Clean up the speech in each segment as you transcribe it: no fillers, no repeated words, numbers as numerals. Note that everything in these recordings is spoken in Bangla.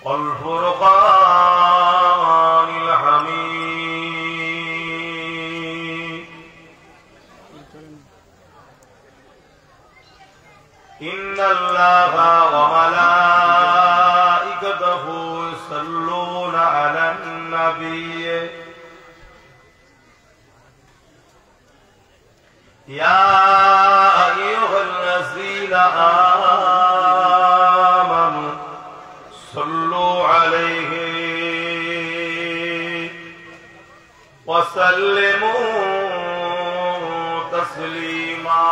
والفرقان الحميد إن الله وملائكته يصلون على النبي يا أيها الذين آمنوا صلوا عليه وسلموا تسليما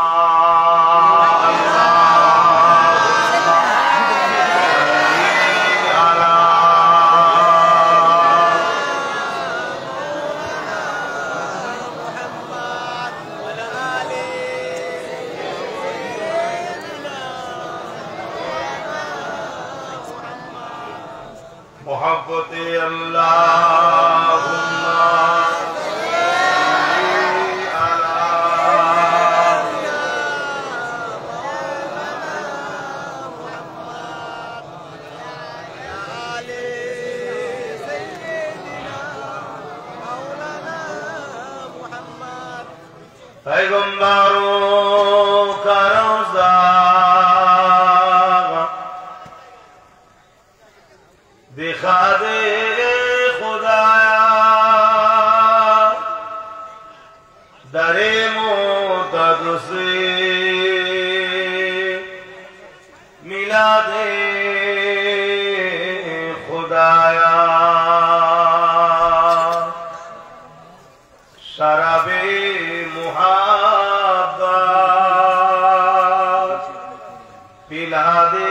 मोहब्बत अल्लाहुम्मा पैगंबरों का रोज़ा दिखा दे खुदाया दरे मोतद से मिला दे खुदाया शराबे मुहब्बत पिला दे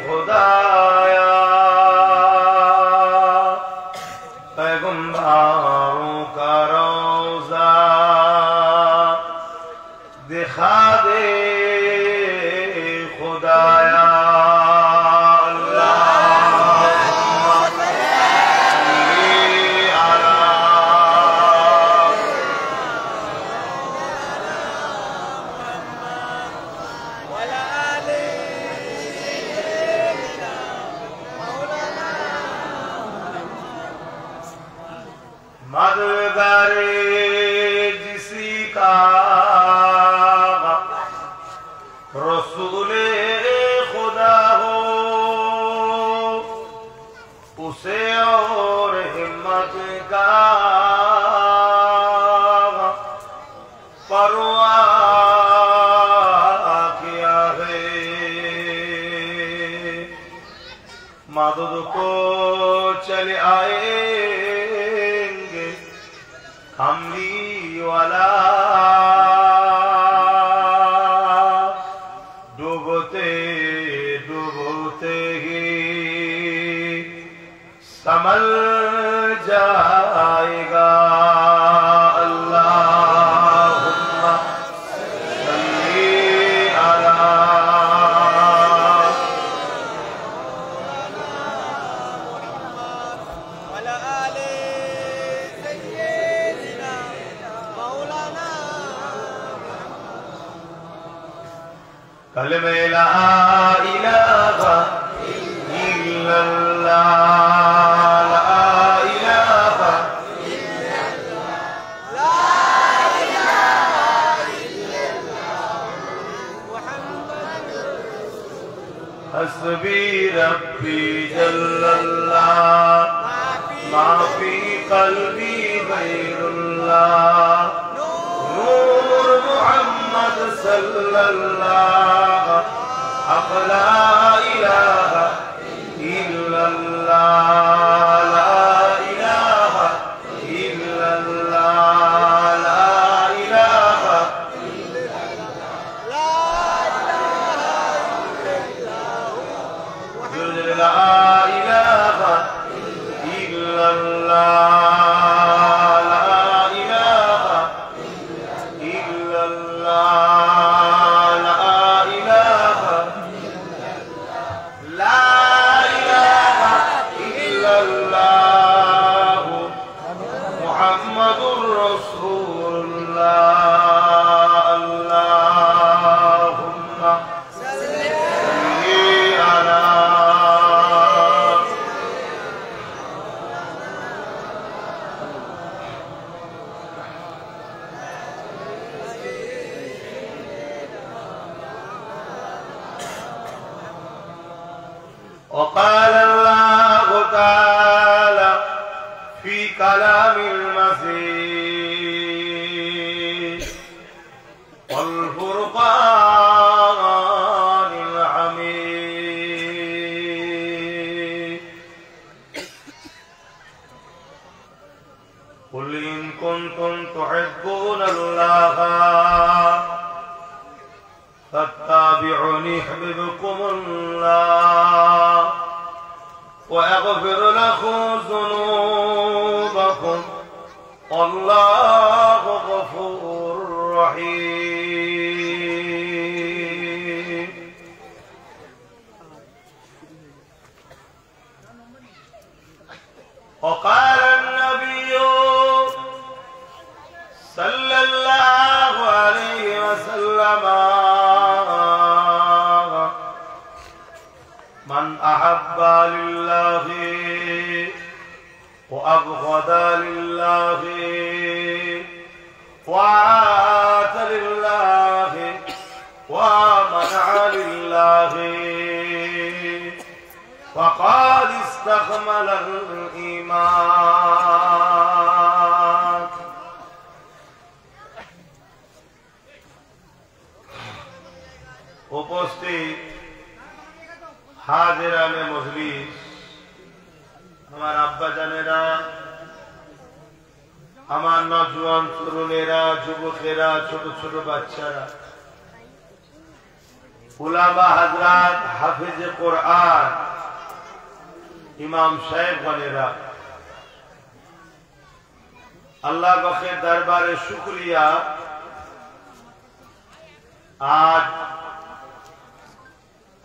खुदाया पैगंबरों का रोज़ा दिखा दे खुदाया मददगारे जिसी का रसूले खुदा हो उसे और हिम्मत का परवाह किया है मदद को चले आएंगे कमली वाला डूबते डूबते ही संभल जाएगा अल्लाहुम्मा सल्ली अला कलमे ला इलाहा इल्लल्लाह ला इलाहा इल्लल्लाह ला इलाहा इल्लल्लाह मुहम्मदुर रसूलुल्लाह हस्बी रब्बी जल्लल्लाह मा फी क़ल्बी गैरुल्लाह नूर मुहम्मद सल्लल्लाह ला इलाहा इल्लल्लाह ला इलाहा इल्लल्लाह ला इलाहा इल्लल्लाह ला इलाहा इल्लल्लाह وقال الله تعالى في كلام المسيح والفرقان الحميد قل إن كنتم تحبون الله فاتبعوني يحببكم الله ويغفر لكم ذنوبكم والله غفور رحيم. وقال النبي صلى الله عليه وسلم من أحب لله وأبغض لله وعات لله ومنع لله فقد استكمل الإيمان. উপস্থিত হাজিরানে মজলিস, আমার আব্বা জানেরা, আমার নওজোয়ান তরুণেরা, যুবকেরা, ছোট ছোট বাচ্চারা, উলামা হযরত, হাফেজে কোরআন, ইমাম সাহেবগণেরা, আল্লাহ পাকের দরবারে শুকরিয়া। আজ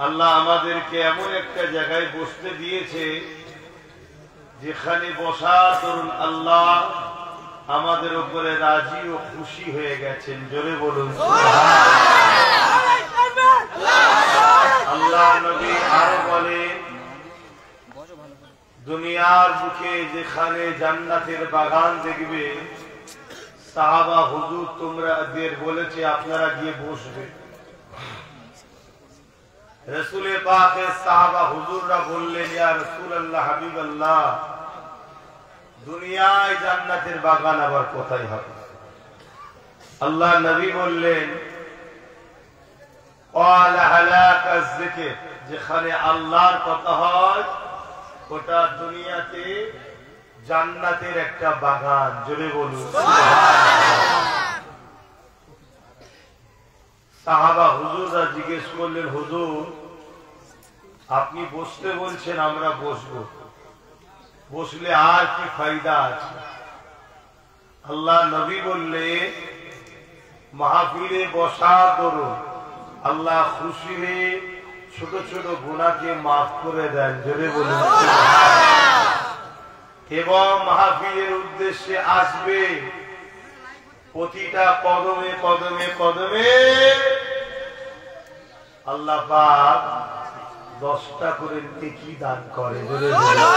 আল্লাহ আমাদেরকে এমন একটা জায়গায় বসতে দিয়েছে যেখানে বসার দরুন আল্লাহ আমাদের উপরে রাজি ও খুশি হয়ে গেছেন। জোরে বলুন আল্লাহ। নবী আরো বলেন, দুনিয়ার বুকে যেখানে জান্নাতের বাগান দেখবে, সাহাবা হুজুর তোমরাদের বলেছে আপনারা গিয়ে বসবে। রাসূলে পাকের সাহাবা হুজুররা বললেন, ইয়া রাসূলুল্লাহ, হাবিবাল্লাহ, দুনিয়ায় জান্নাতের বাগান আবার কোথায় হবে? আল্লাহ নবী বললেন, ক্বালা হালাকাজ যিকর, যেখানে আল্লাহর কথা হয় ওটা দুনিয়াতে জান্নাতের একটা বাগান। জোরে বলুন সুবহানাল্লাহ। সাহাবা হুজুররা জিজ্ঞেস করলেন, হুজুর আপনি বসতে বলছেন, আমরা বসবো, বসলে আর কি ফায়দা আছে? আল্লাহ নবী বললে, মাহফিলে বসা করো, আল্লাহ খুশি হয়ে ছোট ছোট গুনাহকে মাফ করে দেন। জোরে বলুন এবং মাহফিলের উদ্দেশ্যে আসবে, প্রতিটা কদমে কদমে কদমে আল্লাহ পাক 10টা করে নেকি দান করে। জোরে বলুন।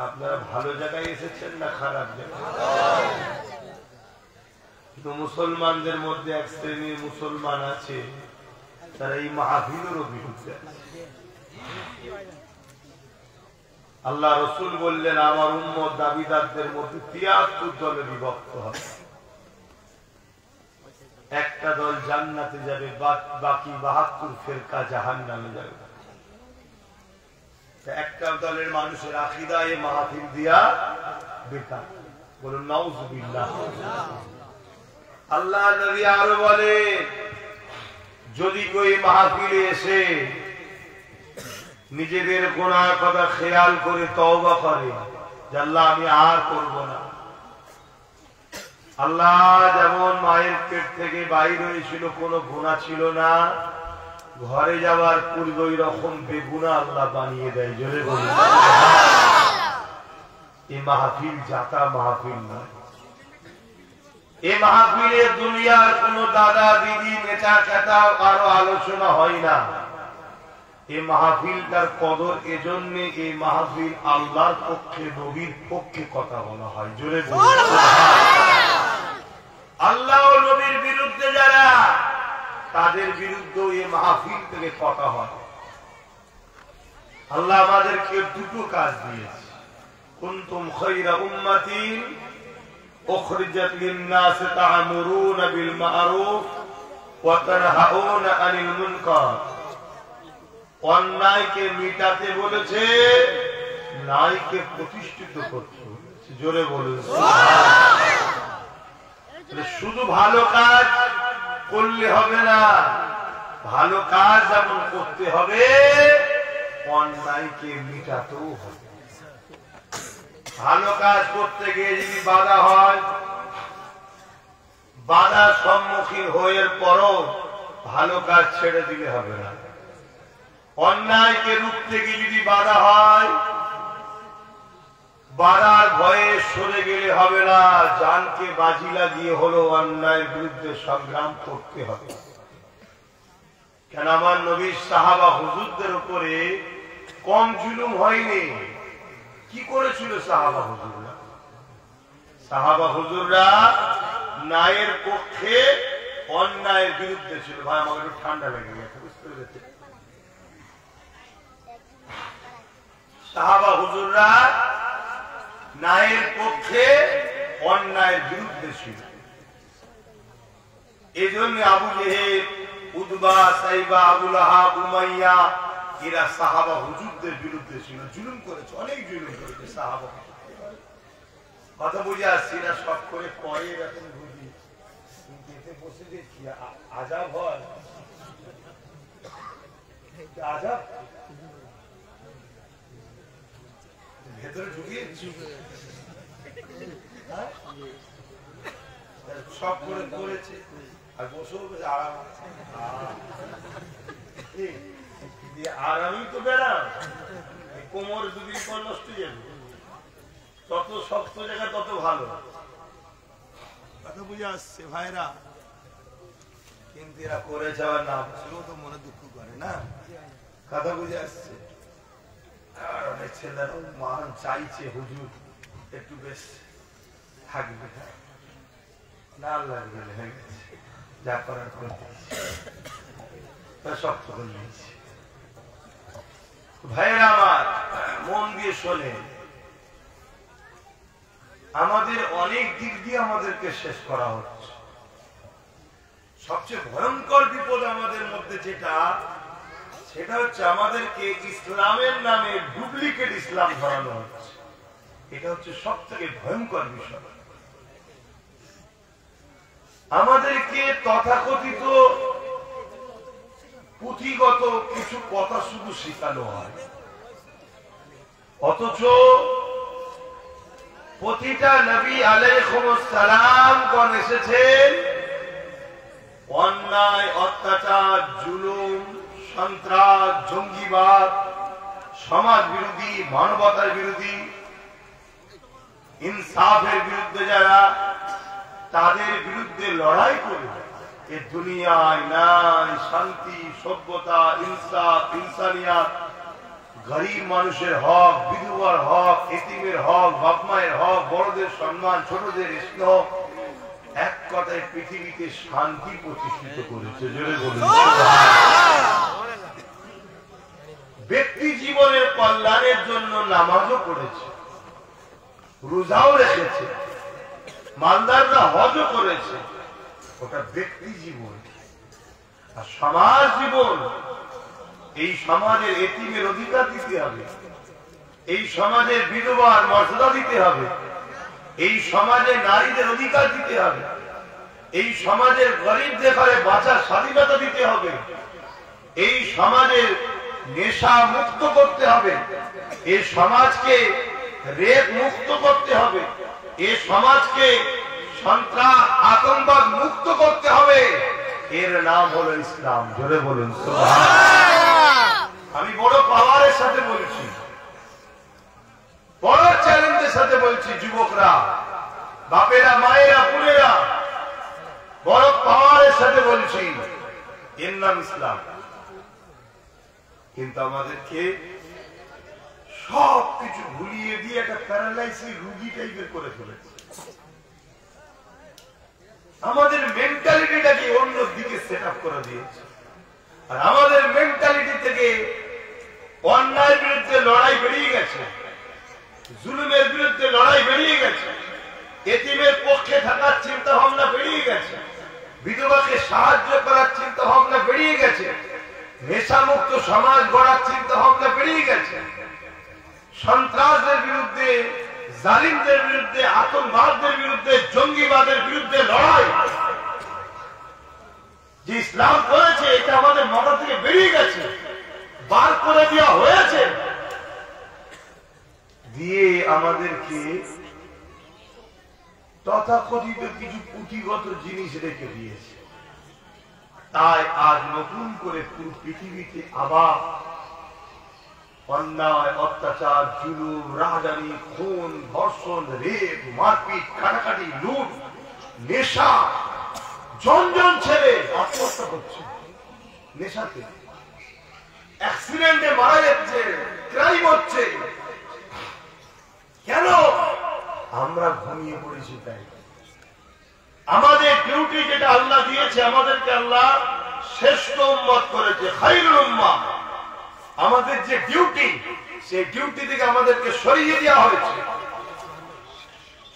আপনারা ভালো জায়গায় এসেছেন না খারাপ জায়গায়? কিন্তু মুসলমানদের মধ্যে এক শ্রেণীর মুসলমান আছে, তারা এই মাহফিলেরও বিরুদ্ধে আছে। আল্লাহ রসুল বললেন, আমার উম্মত দাবিদারদের মধ্যে 73 দলে বিভক্ত হবে। একটা দল জান্নাতে যাবে, বাকি 72 ফিরকা জাহান্নামে যাবে। একটা দলের মানুষের আকীদা এই মাহফিল দিয়া বেকার। বলুন নাউযুবিল্লাহ। আল্লাহ নবী আরো বলে, যদি কোই মাহফিলে এসে নিজেদের গুনাহের কথা খেয়াল করে তওবা করে যে আল্লাহ আমি আর করব না। আল্লাহ যেমন মায়ের পেট থেকে বাইর হয়েছিল, কোনো গুনাহ ছিল না, ঘরে যাওয়ার পূর্বে ওই রকম বেগুনাহ আল্লাহ বানিয়ে দেয়। জোরে বলুন। এই মাহফিল জাতা মাহফিল নয়। এই মাহফিলে দুনিয়ার কোন দাদা দিদি নেতা খেতা কারো আলোচনা হয় না। এই মাহফিলটার কদর এজন্য, এই মাহফিল আল্লাহর পক্ষে, নবীর পক্ষে কথা বলা হয়। জোরে বলুন। আল্লাহ ও নবীর বিরুদ্ধে যারা, তাদের বিরুদ্ধে এই মাহফিল থেকে কথা হয়। আল্লাহ আমাদেরকে দুটো কাজ দিয়েছে। কুনতুম খায়রা উম্মাতিন উখরিজাত লিন-নাস তা'মুরুনা বিল মা'রুফ ওয়া তানহাউনা আনিল মুনকার। অন্যায়কে মিটাতে বলেছে, ন্যায়কে প্রতিষ্ঠিত করতে বলেছে। জোরে বলুন সুবহানাল্লাহ। শুধু ভালো কাজ করলে হবে না, ভালো কাজ যেমন করতে হবে অন্যায়কে মিটাতেও হবে। ভালো কাজ করতে গিয়ে যদি বাধা হয়, বাধার সম্মুখীন হয়ে পরও ভালো কাজ ছেড়ে দিলে হবে না। অন্যায়কে রুখতে গিয়ে যদি বাধা হয়, বাধার ভয়ে সরে গেলে হবে না, জানকে বাজি লাগিয়ে হলো অন্যায়ের বিরুদ্ধে সংগ্রাম করতে হবে। কেন আমার নবীর সাহাবা হুজুরদের উপরে কম জুলুম হয়নি। কি করেছিল সাহাবা হুজুররা? সাহাবা হুজুররা ন্যায়ের পক্ষে, অন্যায়ের বিরুদ্ধে ছিল। ভাই আমাকে একটু ঠান্ডা লেগে গেছে, বুঝতে পেরেছি। সাহাবা হুজুররা ন্যায়ের পক্ষে, অন্যায়ের বিরুদ্ধে ছিল। এই জন্য আবু জেহেল, উতবা, সাইবা, আবু লাহাব, উমাইয়া এরা সাহাবা হুজুরদের বিরুদ্ধে ছিল। জুলুম করেছে, অনেক জুলুম করেছে সাহাবা। কথা বুঝে আসছি না, সব করে পরে এরকম বুঝি, কিন্তু এতে বসে যে কি আজাব হয়, আজাব ভেতরে ঢুকিয়ে সব করে করেছে আর বসেও আরাম। আরামই তো বেড়াম, কোমর দুদিন পর নষ্ট যাবে। তত শক্ত জায়গা তত ভালো। কথা বুঝে আসছে ভাইরা, কিন্তু এরা করে যাওয়ার না সেও তো মনে দুঃখ করে না। কথা বুঝে আসছে। আর অনেক ছেলেরা মান চাইছে, হুজুর একটু বেশ থাকবে না, লাগবে হয়ে গেছে, যা করার করে শক্ত করে নিয়েছে। ভাইয়েরা আমার, মন দিয়ে শোনে, আমাদের অনেক দিক দিয়ে আমাদেরকে শেষ করা হচ্ছে। সবচেয়ে ভয়ঙ্কর বিপদ আমাদের মধ্যে যেটা, সেটা হচ্ছে আমাদেরকে ইসলামের নামে ডুপ্লিকেট ইসলাম ধরানো হচ্ছে। এটা হচ্ছে সব থেকে ভয়ঙ্কর বিষয়। আমাদেরকে তথাকথিত পুঁথিগত কিছু কথা শুধু শেখানো হয়, অথচ প্রতিটা নবী আলাইহিস সালাম গণ এসেছেন অন্যায়, অত্যাচার, জুলুম, সন্ত্রাস, জঙ্গিবাদ, সমাজ বিরোধী, মানবতার বিরোধী, ইনসাফের বিরুদ্ধে যারা, তাদের বিরুদ্ধে লড়াই করে এ দুনিয়ায় নাই শান্তি, সভ্যতা, ইনসাফ, ইনসানিয়াত, গরিব মানুষের হক, বিধবার হক, এতিমের হক, বাপ মায়ের হক, বড়দের সম্মান, ছোটদের স্নেহ, এক কথায় পৃথিবীতে শান্তি প্রতিষ্ঠিত করেছে। জোরে বলুন। ব্যক্তি জীবনের কল্যাণের জন্য নামাজও পড়েছে, রোজাও রেখেছে, মালদাররা হজও করেছে। ওটা ব্যক্তি জীবন। আর সমাজ জীবন, এই সমাজের এতিমের অধিকার দিতে হবে, এই সমাজের বিধবার মর্যাদা দিতে হবে, এই সমাজে নারীদের অধিকার দিতে হবে, এই সমাজের গরিবদের ঘরে বাঁচার স্বাধীনতা দিতে হবে, এই সমাজের নেশা মুক্ত করতে হবে, এই সমাজকে রেপ মুক্ত করতে হবে, এই সমাজকে সন্ত্রাস, আতঙ্কবাদ মুক্ত করতে হবে। এর নাম হলো ইসলাম। জোরে বলুন সুবহানাল্লাহ। আমি বড় পাওয়ারের সাথে বলছি, বড় চ্যালেঞ্জের সাথে বলছি, যুবকরা, বাপেরা, মায়েরা, পুরেরা, বড় পাওয়ারের সাথে বলছি, এর নাম ইসলাম। কিন্তু আমাদেরকে সবকিছু ভুলিয়ে দিয়ে একটা প্যারালাইসিস রোগী টাইপের করে ফেলেছে। আমাদের মেন্টালিটিটাকে অন্য দিকে সেট আপ করে দিয়েছে। আর আমাদের মেন্টালিটি থেকে অন্যায়ের বিরুদ্ধে লড়াই বেরিয়ে গেছে, জুলুমের বিরুদ্ধে লড়াই বেরিয়ে গেছে, এতিমের পক্ষে থাকার চিন্তা ভাবনা বেরিয়ে গেছে, বিধবাকে সাহায্য করার চিন্তা ভাবনা বেরিয়ে গেছে, নেশামুক্ত সমাজ গড়ার চিন্তা ভাবনা বেরিয়ে গেছে, সন্ত্রাসের বিরুদ্ধে, জালিমদের বিরুদ্ধে, আতঙ্কবাদের বিরুদ্ধে, জঙ্গিবাদের বিরুদ্ধে লড়াই যে ইসলাম করেছে এটা আমাদের মাথা থেকে বেরিয়ে গেছে, বার করে দেওয়া হয়েছে, দিয়ে আমাদেরকে তথাকথিত কিছু পুঁথিগত জিনিস রেখে দিয়েছে। তাই আজ নতুন করে পুরো পৃথিবীতে আবার অন্যায়, অত্যাচার, জুলুম, রাজধানী, খুন, ধর্ষণ, রেপ, মারপিট, কাটাকাটি, লুট, নেশা, জন ছেলে আত্মহত্যা করছে নেশাতে, অ্যাক্সিডেন্টে মারা যাচ্ছে, ক্রাইম হচ্ছে। কেন? আমরা ঘুমিয়ে পড়েছি। তাই আমাদের ডিউটি যেটা আল্লাহ দিয়েছে, আমাদেরকে আল্লাহ শ্রেষ্ঠ উম্মত করেছে, খায়রুল উম্মাহ। আমাদের যে ডিউটি, সেই ডিউটি থেকে আমাদেরকে সরিয়ে দেওয়া হয়েছে,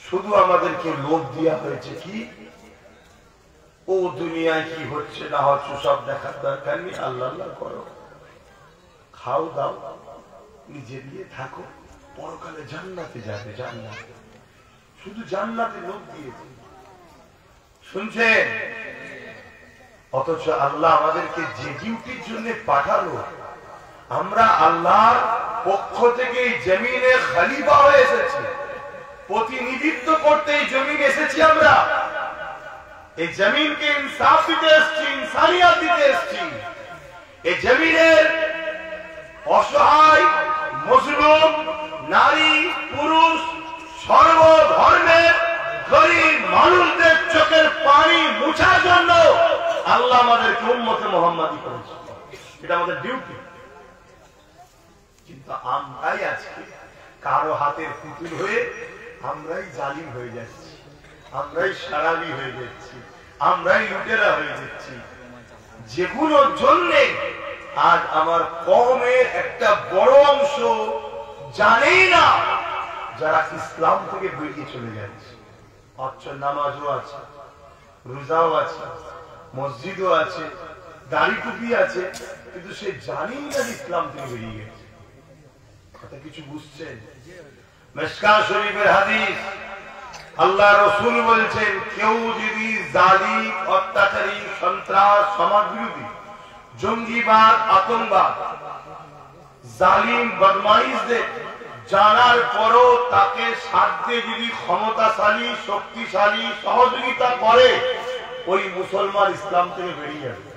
শুধু আমাদেরকে লোভ দেওয়া হয়েছে কি ও দুনিয়ায় কি হচ্ছে না হচ্ছে সব দেখার দরকার নেই, আল্লাহ আল্লাহ করো, খাও দাও, নিজে দিয়ে থাকো, পরকালে জান্নাতে যাবে, জান্নাতে, শুধু জান্নাতে লোভ দিয়েছে। শুনছেন? অথচ আল্লাহ আমাদেরকে যে ডিউটির জন্য পাঠালো, আমরা আল্লাহর পক্ষ থেকে এই জমিনে খলিফা হয়ে এসেছি, প্রতিনিধিত্ব করতে এই জমিন এসেছি। আমরা এই জমিনকে ইনসাফ দিতে এসেছি, ইনসানিয়াত দিতে এসেছি। এই জমিনের অসহায়, মজলুম, নারী, পুরুষ, সর্বধর্মের গরিব মানুষদের চোখের পানি মুছার জন্য আল্লাহ আমাদেরকে উম্মতে মুহাম্মাদি করেছে। এটা আমাদের ডিউটি। কিন্তু আমরাই আজকে কারো হাতের পুতুল হয়ে আমরাই জালিম হয়ে যাচ্ছি, আমরাই সারালি হয়ে যাচ্ছি, আমরাই লুটেরা হয়ে যাচ্ছি, যেগুলোর জন্যে আজ আমার কওমের একটা বড় অংশ জানেই না, যারা ইসলাম থেকে বেরিয়ে চলে যাচ্ছে। অথচ নামাজও আছে, রোজাও আছে, মসজিদও আছে, দাড়ি টুপি আছে, কিন্তু সে জানেই না ইসলাম থেকে বেরিয়ে গেছে। কথা কিছু বুঝছেন? মিশকাত শরীফের হাদিস, আল্লাহ রাসূল বলছেন, কেউ যদি জালিম, অত্যাচারী, সন্ত্রাস, সমাজ বিরোধী, জঙ্গিবাদ, আতঙ্কবাদ, জালিম, বদমাইশদের জানার পরও তাকে সাধ্যে যদি ক্ষমতাশালী, শক্তিশালী সহযোগিতা করে, ওই মুসলমান ইসলাম থেকে বেরিয়ে যাবে।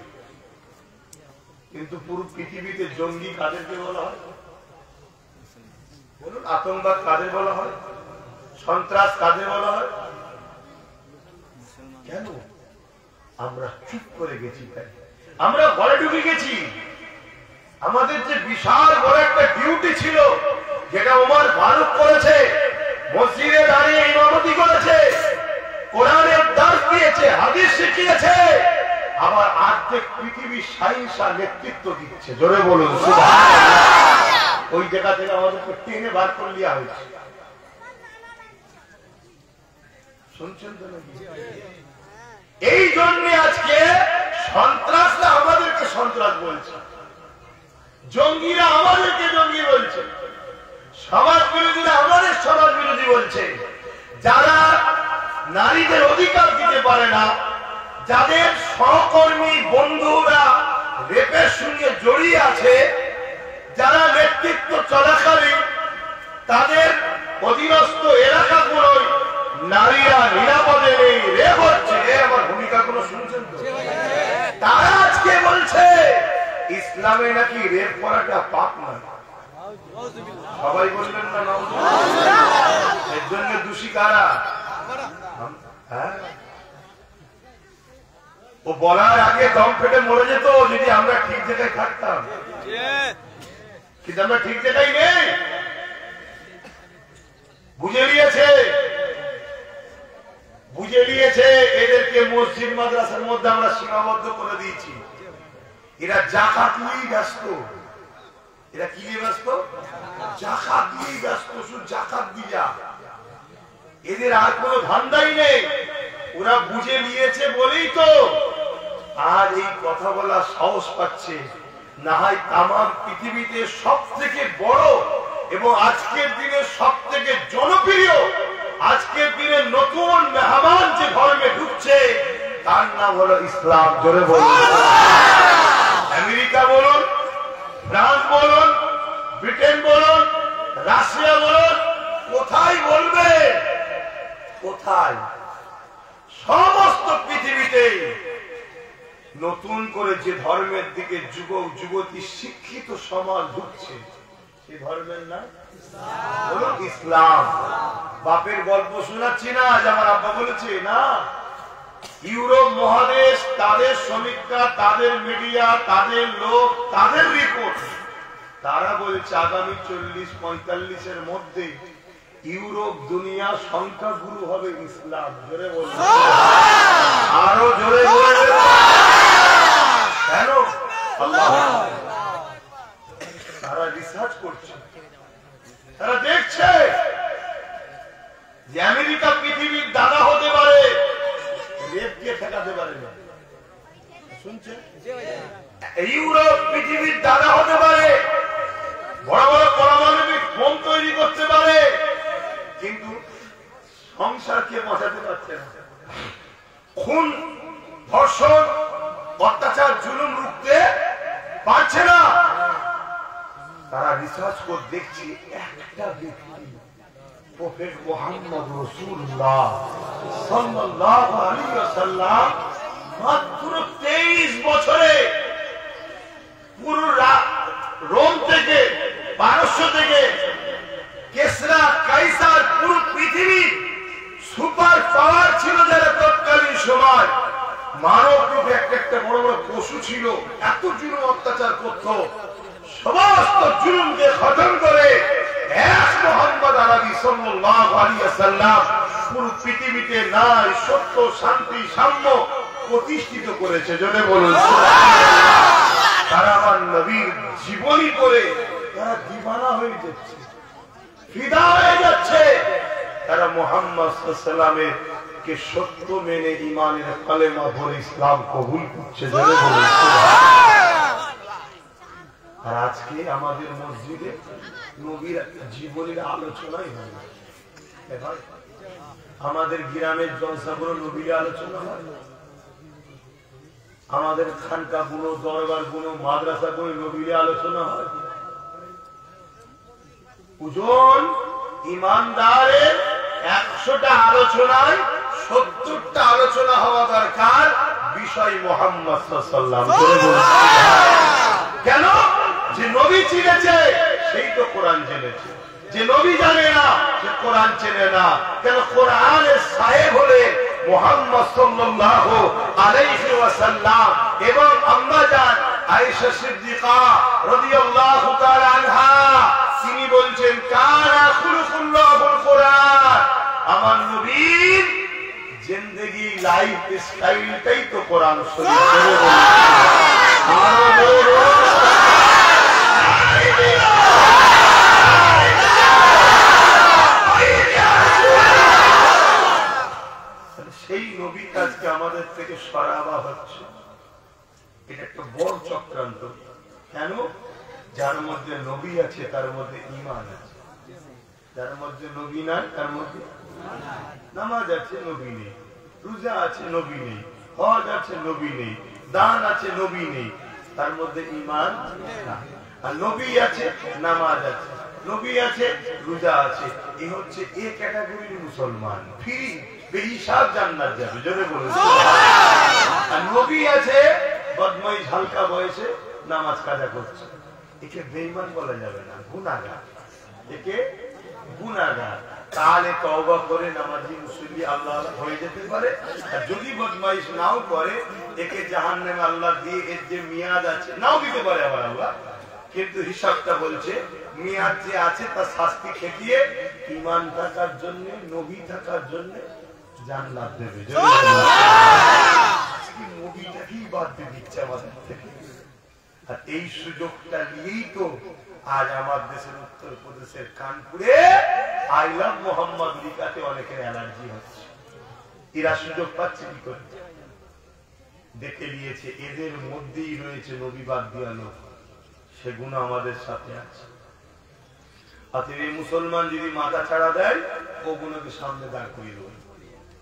কিন্তু পুরো পৃথিবীতে জঙ্গি কাদেরকে বলা হয় বলুন? আতঙ্কবাদ কাদের বলা হয়? সন্ত্রাস কাদের বলা হয়? কেন আমরা চুপ করে গেছি? তাই আমরা ঘরে ঢুকে গেছি। আমাদের যে বিশাল বড় একটা ডিউটি ছিল, যেটা ওমর ফারুক করেছে, মসজিদে দাঁড়িয়ে ইমামতি করেছে, কোরআনের দাস দিয়েছে, হাদিস শিখিয়েছে, আবার আর্ধেক পৃথিবী সাইন্সা নেতৃত্ব দিচ্ছে। জোরে বলুন সুবহানাল্লাহ। ওই জায়গা থেকে আমাদেরকে টেনে বার করে দেওয়া হয়েছে। শুনছেন তো নাকি? এই জন্য আজকে সন্ত্রাসরা আমাদেরকে সন্ত্রাস বলছে, জঙ্গিরা আমাদেরকে জঙ্গি বলছে, সমাজ বিরোধীরা আমাদের সমাজ বিরোধী বলছে। যারা নারীদের অধিকার দিতে পারে না, যাদের সহকর্মী বন্ধুরা রেপের সঙ্গে জড়িয়ে আছে, যারা নেতৃত্ব চলাকালীন তাদের অধীনস্থ এলাকাগুলোয় নারীরা নিরাপদে নেই, রেপ হচ্ছে, আমার ভূমিকা কোনো শুনছেন তো? তারা আজকে বলছে ইসলামে নাকি রেপ করাটা পাপ নয়। সবাই বললেন না? এর জন্য দোষী কারা? ও বলার আগে দম ফেটে মরে যেত যদি আমরা ঠিক জায়গায় থাকতাম, কিন্তু আমরা ঠিক জায়গায় নেই। বুঝে নিয়েছে এদেরকে মসজিদ মাদ্রাসার মধ্যে আমরা সীমাবদ্ধ করে দিয়েছি। এরা জাকাত নিয়েই ব্যস্ত, এরা কি নিয়ে ব্যস্ত? জাকাত নিয়ে ব্যস্ত, শুধু জাকাত দিয়া। এদের আর কোনো ধান্দাই নেই। ওরা বুঝে নিয়েছে বলেই তো আজ এই কথা বলা সাহস পাচ্ছে। না হয় তামাম পৃথিবীতে সব থেকে বড় এবং আজকের দিনে সব থেকে জনপ্রিয়, আজকের দিনে নতুন মেহমান যে ধর্মে ঢুকছে তার নাম হলো ইসলাম। জোরে বলুন। আমেরিকা বলুন, ফ্রান্স বলুন, ব্রিটেন বলুন, রাশিয়া বলুন, কোথায় বলবে? কোথায়? সমস্ত পৃথিবীতে নতুন করে যে ধর্মের দিকে যুবক যুবতী শিক্ষিত সমাজ ঢুকছে, সে ধর্মের নাম বলুন ইসলাম। বাপের গল্প শোনাচ্ছি না, যে আমার আব্বা বলেছে না। ইউরোপ মহাদেশ, তাদের সমীক্ষা, তাদের মিডিয়া, তাদের লোক, তাদের রিপোর্ট, তারা বলছে আগামী 40-45 মধ্যে ইউরোপ দুনিয়া সংখ্যাগুরু হবে ইসলাম। জোরে বলুন, আরো জোরে বলুন। কেন? আল্লাহ। তারা রিসার্চ করছে, তারা দেখছে যে আমেরিকা পৃথিবীর দাদা হতে পারে, রেপকে ঠেকাতে পারে না। শুনছেন? ইউরোপ পৃথিবীর দাদা হতে পারে, বড় বড় পারমাণবিক বোম তৈরি করতে পারে, কিন্তু সংসারকে বাঁচাতে পারছে না। খুন, ধর্ষণ, অত্যাচার, জুলুম রুখতে পারছে না। তারা রিসার্চ করে দেখছে একটা ব্যক্তি, প্রফেট মুহাম্মদ রাসূলুল্লাহ সাল্লাল্লাহু আলাইহি ওয়াসাল্লাম মাত্র 23 বছরে পুরো রোম থেকে, পারস্য থেকে, কেসরা, কাইসার, পুরো পৃথিবী সুপার পাওয়ার ছিল যারা তৎকালীন সময়। মানব রূপে একটা বড় বড় পশু ছিল, এত জুলুম অত্যাচার করত। সমস্ত জুলুমকে খতম করে এক মুহাম্মদ আরবি সাল্লাল্লাহু আলাইহি ওয়াসাল্লাম পুরো পৃথিবীতে ন্যায়, সত্য, শান্তি, সাম্য প্রতিষ্ঠিত করেছে। জোরে বলুন সুবহানাল্লাহ। তারা আমার নবীর জীবনী করে তারা দিওয়ানা হয়ে যাচ্ছে, ফিদা হয়ে যাচ্ছে। তারা মুহাম্মদ সাল্লাল্লাহু আলাইহি ওয়াসাল্লামের কে সত্য মেনে ঈমানের কালেমা পড়ে ইসলাম কবুল করছে। জোরে বলুন সুবহানাল্লাহ। আর আজকে আমাদের মসজিদে নবীর জীবনের আলোচনাই হয় না। আমাদের গ্রামের জলসাগুলো নবীর আলোচনা হয়, আমাদের খানকা গুলো, দরবার গুলো, মাদ্রাসা গুলো নবীর আলোচনা হয়। ওজন ইমানদারের 100টা আলোচনায় 70টা আলোচনা হওয়া দরকার বিষয় মুহাম্মদ সাল্লাল্লাহু আলাইহি ওয়াসাল্লাম। কেন? যে নবী চিনেছে সেই তো কোরআন জেনেছে, যে নবী জানে না সে কোরআন চেনে না। কেন? কোরআনের সাহেব হলে মুহাম্মদ সাল্লাল্লাহু আলাইহি ওয়াসাল্লাম এবং আম্মা জান আয়েশা সিদ্দিকা রাদিয়াল্লাহু তাআলা আনহা, তিনি বলছেন কানা খুলুকুল্লাহুল কোরআন। আমার নবীর জিন্দেগি, লাইফ স্টাইলটাই তো কোরআন শরীফ। সেই নবী কাজকে আমাদের থেকে সরাবা হচ্ছে, এটা একটা বড় চক্রান্ত। কেন? যার মধ্যে নবী আছে তার মধ্যে ঈমান আছে, যার মধ্যে নবী নাই তার মধ্যে নামাজ আছে নবী নেই, রোজা আছে নবী নেই, হজ আছে নবী নেই, দান আছে নবী নেই, তার মধ্যে ঈমান না। আর নবী আছে, নামাজ আছে, নবী আছে, রোজা আছে, এই হচ্ছে এই ক্যাটাগরির মুসলমান। ফ্রি বেহিসাব জান্নাত যাবে। জোরে বলুন। আর নবী আছে, বদমাইশ হালকা বয়সে নামাজ কাজা করছে, একে বেঈমান বলা যাবে না, গুনাহগার। একে গুনাহগার। তাহলে তওবা করে নামাজি মুসল্লি আল্লাহ হয়ে যেতে পারে। আর যদি বদমাইশ নাও করে, একে জাহান্নামে আল্লাহ দিয়ে এর যে মেয়াদ আছে নাও দিতে পারে আবার আল্লাহ, কিন্তু হিসাবটা বলছে মেয়াদ যে আছে তার শাস্তি খেটিয়ে ঈমান থাকার জন্য, নবী থাকার জন্য জান্নাত দেবে। নবীটাকেই বাদ দিয়ে দিচ্ছে আমাদের থেকে। আর এই সুযোগটা নিয়েই তো আজ আমার দেশের উত্তরপ্রদেশের কানপুরে আই লাভ মোহাম্মদ লিখাতে অনেকের অ্যালার্জি হচ্ছে। এরা সুযোগ পাচ্ছে কি করে? দেখে নিয়েছে এদের মধ্যেই রয়েছে নবীবাদ দিয়া লোক, সেগুলো আমাদের সাথে আছে। অতএব এই মুসলমান যদি মাথা ছাড়া দেয়, ওগুলোকে সামনে দাঁড় করিয়ে দেবে।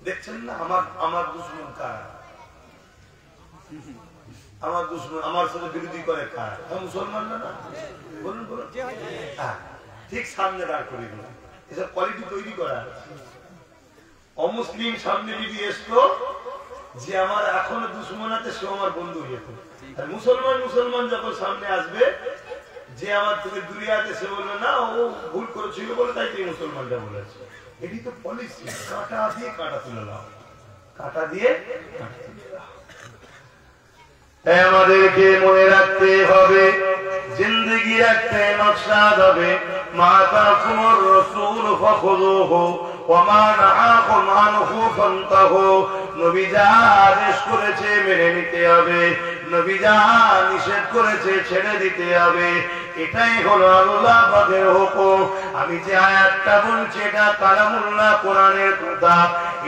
দেখছেন না আমার দুশ্মন কারা, আমার দুশ্মন, আমার সাথে বিরোধী করে কারা? মুসলমান না? বলুন বলুন, ঠিক সামনে দাঁড় করিয়ে দেবে। এসব কোয়ালিটি তৈরি করা। অমুসলিম সামনে যদি আসতো যে আমার এখনো দুশ্মন আছে, সে আমার বন্ধু হয়ে যেত। আর মুসলমান যখন সামনে আসবে, যে আমার থেকে দূরে আছে, সে বলবে না ও ভুল করেছিল বলে তাই তুই মুসলমানটা বলেছে। এটি তো পলিসি, কাঁটা দিয়ে কাঁটা তুলে নাও, কাঁটা দিয়ে কাঁটা তুলে নাও। আমাদেরকে মনে রাখতে হবে, জিন্দেগি একটা মকসাদ হবে। মাতা কুমর রসুল ফখুযুহু ওয়া মা নাহাকুম আনহু ফান্তাহু। নবী যা আদেশ করেছে মেনে নিতে হবে, নবী যা নিষেধ করেছে ছেড়ে দিতে হবে। এটাই হলো আল্লাহ পাকের হুকুম। আমি যে আয়াতটা বলছি এটা কালামুল্লাহ, কোরআনের কথা,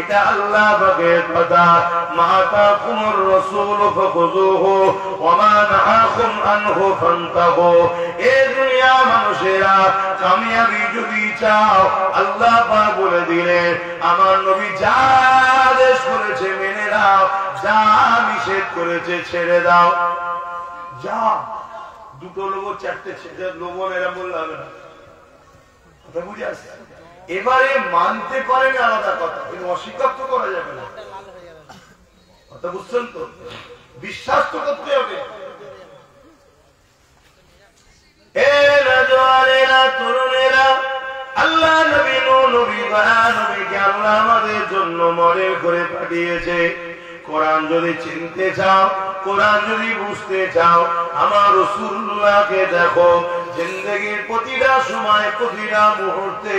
এটা আল্লাহ পাকের কথা। মাতা কুমর রসুল ফখুযুহু ওয়া মা নাহাকুম আনহু ফান্তাহু। এ দুনিয়া মানুষেরা কামিয়াবি যদি চাও, আল্লাহ পাক বলে দিলেন আমার নবী যা আদেশ করেছে মেনে নাও, যা নিষেধ করেছে ছেড়ে দাও। যা দুটো লোক চারটে লোক এরা বললে হবে না, কথা বুঝে আসছে? এবারে মানতে পারেন আলাদা কথা, কিন্তু অস্বীকার তো করা যাবে না, কথা বুঝছেন তো? বিশ্বাস তো করতে হবে। তরুণেরা, আল্লাহ নবী নবীকে আল্লাহ আমাদের জন্য মডেল করে পাঠিয়েছে। কোরআন যদি চিনতে চাও, কোরআন যদি বুঝতে চাও, আমার রাসূলুল্লাহকে দেখো। জিন্দেগির প্রতিটা সময়, প্রতিটা মুহূর্তে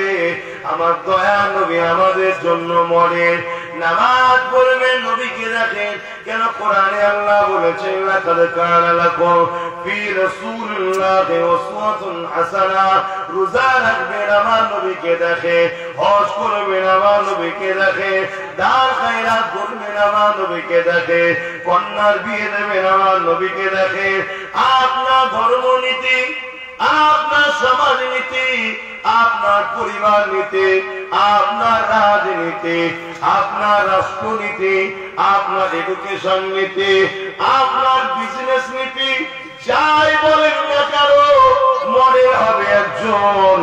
আমার দয়া নবী আমাদের জন্য মডেল। নামাজ পড়বেন, নবীকে দেখেন। কেন? কোরআনে আল্লাহ বলেছেন লাকাদ কানা লাকুম ফি রাসূলিল্লাহি উসওয়াতুন হাসানাহ। রোজা রাখবেন, আমার নবীকে দেখে। হজ করবেন, আমার নবীকে দেখে। দান খায়রাত করবেন, আমার নবীকে দেখে। কন্যার বিয়ে দেবেন, আমার নবীকে দেখে। আপনার ধর্মনীতি, আপনার সমাজনীতি, আপনার পরিবার নীতি, আপনার রাজনীতি, আপনার রাষ্ট্রনীতি, আপনার এডুকেশন নীতি, আপনার বিজনেস নীতি, যাই বলেন না কারো, মডেল হবে একজন,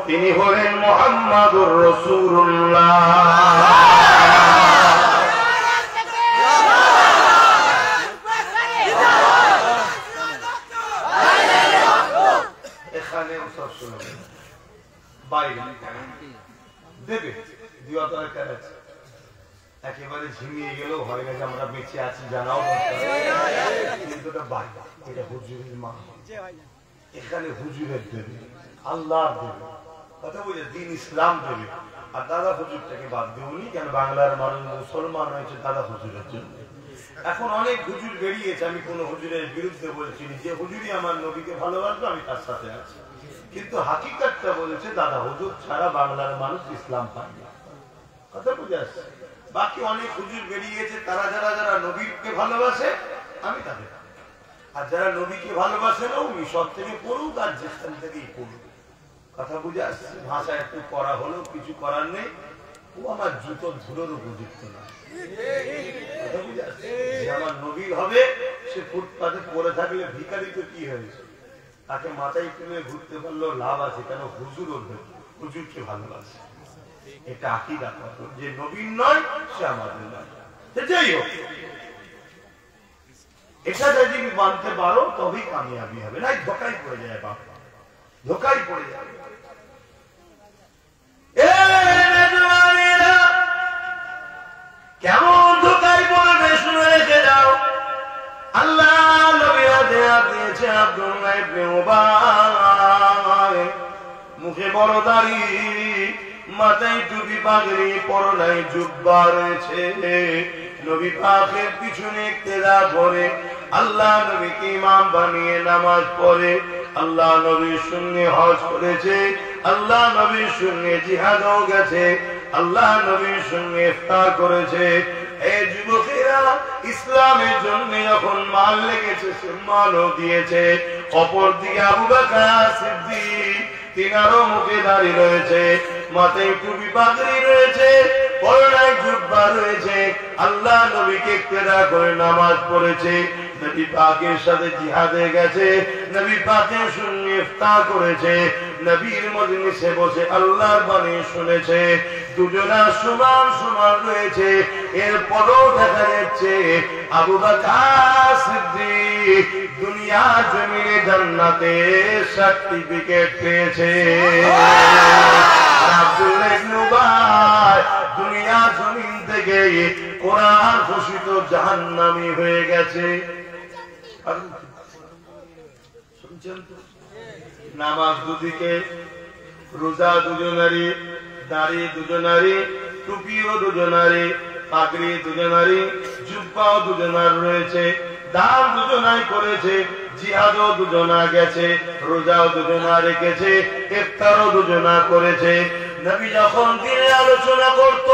তিনি হলেন মুহাম্মাদুর রাসূলুল্লাহ। একেবারে ঝিমিয়ে গেলেও হয় না যে আমরা বেঁচে আছি, জানাও কিন্তু এটা হুজুরের মা, এখানে হুজুরের দেবে, আল্লাহ দেবে, কথা বুঝে দিন ইসলাম দেবে। আর দাদা হুজুরটাকে বাদ দেবনি, কেন বাংলার মানুষ মুসলমান হয়েছে দাদা হুজুরের জন্য। এখন অনেক হুজুর বেরিয়েছে, আমি কোন হুজুরের বিরুদ্ধে বলছি, যে হুজুরই আমার নবীকে ভালোবাসবে আমি তার সাথে আছি, কিন্তু হাকিকতটা বলেছে দাদা হুজুর ছাড়া বাংলার মানুষ ইসলাম পায় না, কথা বুঝে আসছে। বাকি অনেক হুজুর বেরিয়েছে, তারা যারা যারা নবীকে ভালোবাসে আমি তাদের, আর যারা নবীকে ভালোবাসে না উনি সব থেকে পড়ুক আর যেখান থেকেই পড়ুক, কথা বুঝে আসছে। ভাষা একটু করা হলেও কিছু করার নেই, ও আমার জুতো ধুলোর উপযুক্ত না, কথা বুঝে আসছে। যে আমার নবীর হবে সে ফুটপাতে পড়ে থাকলে ভিখারি তো কি হয়েছে, তাকে মাথায় তুলে ঘুরতে পারলেও লাভ আছে, কেন হুজুর হুজুরকে ভালোবাসে। এটা আকীদা, যে নবীর নয় সে আমাদের নয়। যাই হোক, এটা যদি মানতে পারো তবেই কামিয়াবি হবে, না ধোকায় পড়ে যায়, বাবা ধোকায় পড়ে যাবে। কেমন ধোকায় পড়বে শুনে রেখে যাও। আল্লাহ নবী হাদিয়া দিয়েছে আব্দুল্লাহ ইবনে উবাই, মুখে বড় দাড়ি, মাথায় টুপি পাগড়ি, পরনায় জুব্বা রয়েছে। নবী পাকের পিছনে ইক্তেদা করে আল্লাহ নবীকে ইমাম বানিয়ে নামাজ পড়ে, আল্লাহ নবীর সঙ্গে হজ করেছে, আল্লাহ নবীর সঙ্গে জিহাদও গেছে, আল্লাহ নবীর সঙ্গে ইফতার করেছে। এই যুবকেরা ইসলামের জন্য যখন মাল লেগেছে সে মালও দিয়েছে। অপরদিকে আবু বকর সিদ্দিক তিনারও মুখে দাঁড়িয়ে রয়েছে, মাথায় টুপি পাগড়ি রয়েছে, পরনায় জুব্বা রয়েছে, আল্লাহ নবীকে ইক্তেদা করে নামাজ পড়েছে, নবী পাকের সাথে জিহাদে গেছে, নবী পাকের সঙ্গে ইফতার করেছে, নবীর মজলিসে বসে আল্লাহর বাণী শুনেছে। দুজনা সমান সমান রয়েছে। এরপরও দেখা যাচ্ছে আবু বকর সিদ্দিক দুনিয়া জমিনে জান্নাতে সার্টিফিকেট পেয়েছে, আব্দুল্লাহ ইবনে উবাই দুনিয়া জমিন থেকে কোরআন ঘোষিত জাহান্নামী হয়ে গেছে। নামাজ দুদিকে, রোজা দুজনারি, দাড়ি দুজনারি, টুপিও দুজনারি, পাগড়ি দুজনারি, জুব্বাও দুজনার রয়েছে, দান দুজনাই করেছে, জিহাদও দুজনা গেছে, রোজাও দুজনা রেখেছে, ইফতারও দুজনা করেছে। নবী যখন দিনে আলোচনা করত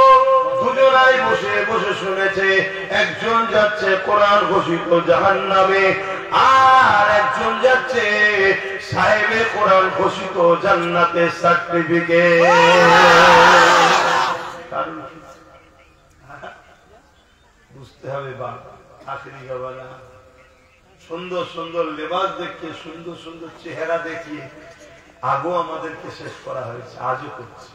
দুজনাই বসে বসে শুনেছে। একজন যাচ্ছে কোরআন ঘোষিত জাহান্নামে, আর একজন যাচ্ছে সাহেবে কোরআন ঘোষিত জান্নাতের সার্টিফিকেট। বুঝতে হবে বা আখেরি জমানা সুন্দর সুন্দর লেবাস দেখিয়ে, সুন্দর সুন্দর চেহারা দেখিয়ে আগেও আমাদেরকে শেষ করা হয়েছে, আজও করছে।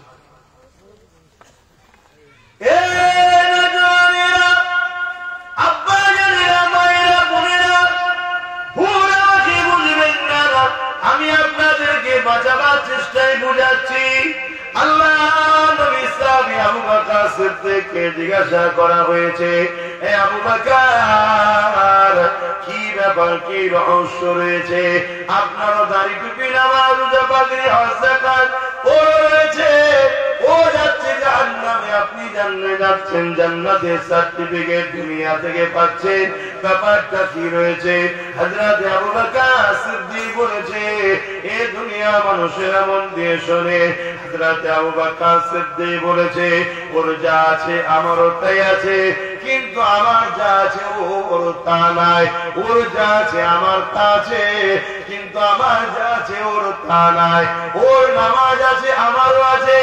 আমি আপনাদেরকে বাঁচাবার চেষ্টায় বুঝাচ্ছি। আল্লাহ নবী সাহাবী আবু বকর সিদ্দিককে জিজ্ঞাসা করা হয়েছে, এ আবু বকর কি ব্যাপার, কি রহস্য রয়েছে? আপনারও দাড়ি টুপি, নামাজ, রোজা, পাগড়ি, হজ, যাকাত ও রয়েছে, ও যাচ্ছে জাহান্নামে, আপনি জান্নাতে যাচ্ছেন, জান্নাতের সার্টিফিকেট দুনিয়া থেকে পাচ্ছেন, ব্যাপারটা কি রয়েছে? হযরত আবু বকর সিদ্দিক বলেছে, এ দুনিয়া মানুষেরা মন দিয়ে শোনে। হযরত আবু বকর সিদ্দিক বলেছে, ওর যা আছে আমারও তাই আছে, কিন্তু আমার যা আছে ওর তা নাই, ওর যা আছে আমার তা আছে, কিন্তু আমার যা আছে ওর তা নাই। ওর নামাজ আছে আমারও আছে,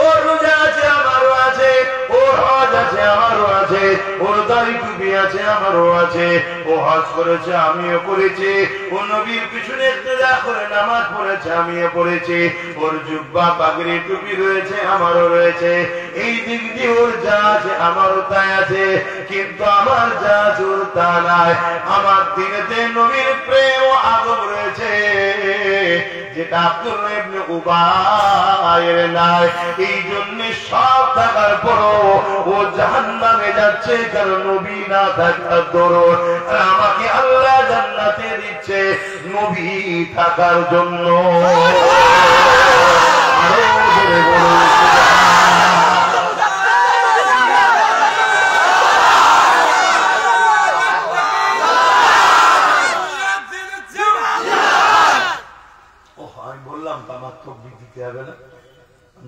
ওর রোজা আছে আমারও আছে, ওর হজ আছে আমারও আছে, ওর দাড়ি টুপি আছে আমারও আছে, ও হজ করেছে আমিও করেছি, ও নবীর পিছনে ইক্তেদা করে নামাজ পড়েছে আমিও পড়েছি, ওর জুব্বা পাগড়ি টুপি রয়েছে আমারও রয়েছে। এই দিক দিয়ে ওর যা আছে আমারও তাই আছে, কিন্তু আমার যা আছে ওর তা নাই। আমার দিনেতে নবীর প্রেম ও আদব রয়েছে, যেটা আব্দুল্লাহ ইবনে উবাইয়ের নাই। এই জন্য সব থাকার পরও ও জাহান্নামে যাচ্ছে, কারণ নবী না থাকার দরুন। আর আমাকে আল্লাহ জান্নাতে দিচ্ছে নবী থাকার জন্য।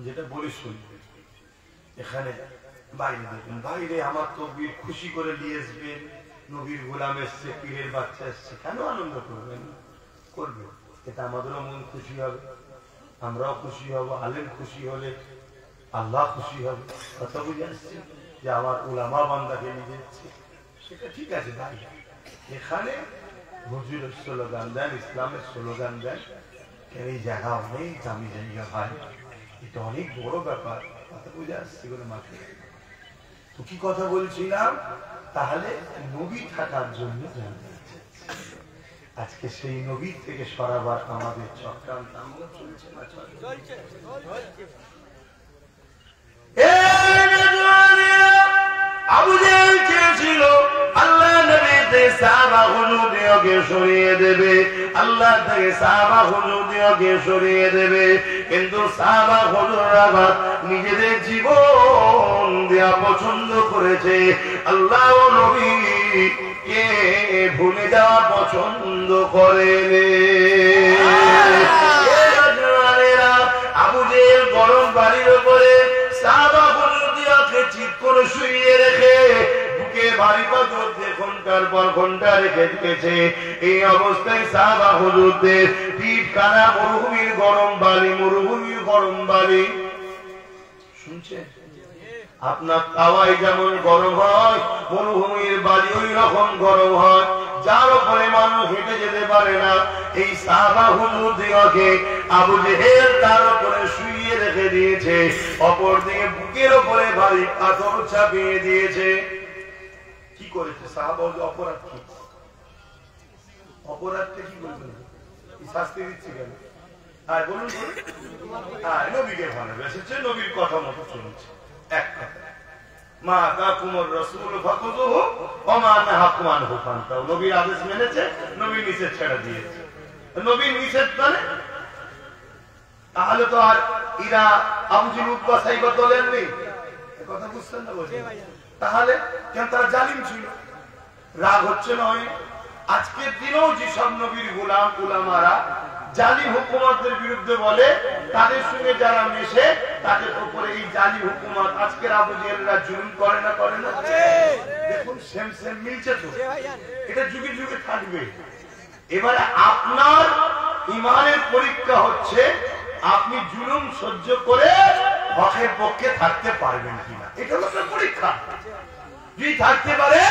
যেটা বলি শুনবে, এখানে বাইরে দেখবেন, বাইরে আমার তকবীর খুশি করে নিয়ে আসবেন, নবীর গোলাম এসছে, পীরের বাচ্চা এসছে, কেন আনন্দ করবেন? করবে, এটা আমাদেরও মন খুশি হবে, আমরাও খুশি হব, আলেম খুশি হলে আল্লাহ খুশি হবে। কথা বুঝে আসছে যে আমার উলামা বান্দাকে নিয়ে যাচ্ছে, সেটা ঠিক আছে ভাই। এখানে হুজুরের স্লোগান দেন, ইসলামের স্লোগান দেন, এই জায়গা অনেক দামি জায়গা ভাই, এটা অনেক বড় ব্যাপার। কথা বুঝে আসছে করে মাকে তো কি কথা বলছিলাম, তাহলে নবী থাকার জন্য আজকে সেই নবী থেকে সরাবার আমাদের চক্রান্ত চলছে না চলছে? আবু জেহেল চেয়েছিল আল্লাহ নবীতে সাহাবা হুজুরকে সরিয়ে দেবে, আল্লাহ থেকে সাহাবা হুজুরকে সরিয়ে দেবে, কিন্তু সাহাবা হুজুররা নিজেদের জীবন দেয়া পছন্দ করেছে। আল্লাহ নবী কে ভুলে যাওয়া পছন্দ করে আবু জেহেল গরম বাড়ির উপরে সাহাবা হুজুরকে চিৎ করে শুইয়ে রেখে বুকে ভারী পাথর দিয়ে ঘন্টার পর ঘন্টা রেখে দিয়েছে। এই অবস্থায় সাহাবা হুজুরদের পিঠ কানা মরুভূমির গরম বালি শুনছে আপনার তাওয়ায় যেমন গরম হয় মরুভূমির বালি ওই রকম গরম হয়, যার উপরে মানুষ হেঁটে যেতে পারে না। এই সাহাবা হুজুর দিগকে আবু জেহেল তার উপরে শুইয়ে রেখে দিয়েছে, অপরদিকে বুকের উপরে ভারী পাথর চাপিয়ে দিয়েছে। কি করেছে সাহাবা? অপরাধ কি? অপরাধটা কি বলবেন? শাস্তি দিচ্ছে কেন? হ্যাঁ বলুন। হ্যাঁ নবীকে ভালোবেসেছে, নবীর কথা মতো চলেছে। এক কথা, মা তাকুমুর রাসূল ফাকুযুহু ওয়া মা নাহাকুম আনহু ফান্তাহু। নবীর আদেশ মেনেছে, নবীর নিষেধ ছেড়ে দিয়েছে। নবীর নিষেধ মানে তাহলে তো আর ইরা আবু জেহেল উতবা সাইবা দলের নেই, কথা বুঝছেন না? বলছেন তাহলে কেন? তারা জালিম ছিল, রাগ হচ্ছে না? আজকের দিনেও যেসব নবীর গোলাম উলামারা জালিম হুকুমতদের বিরুদ্ধে বলে, তাদের সঙ্গে যারা মেশে তাদের উপরে এই জালিম হুকুমত আজকের আবু জেহেলরা জুলুম করে না? করে না? দেখুন সেম সেম মিলছে তো, এটা যুগে যুগে থাকবে। এবারে আপনার ইমানের পরীক্ষা হচ্ছে আপনি জুলুম সহ্য করে হকের পক্ষে থাকতে পারবেন কিনা, এটা হলো পরীক্ষা। যদি থাকতে পারে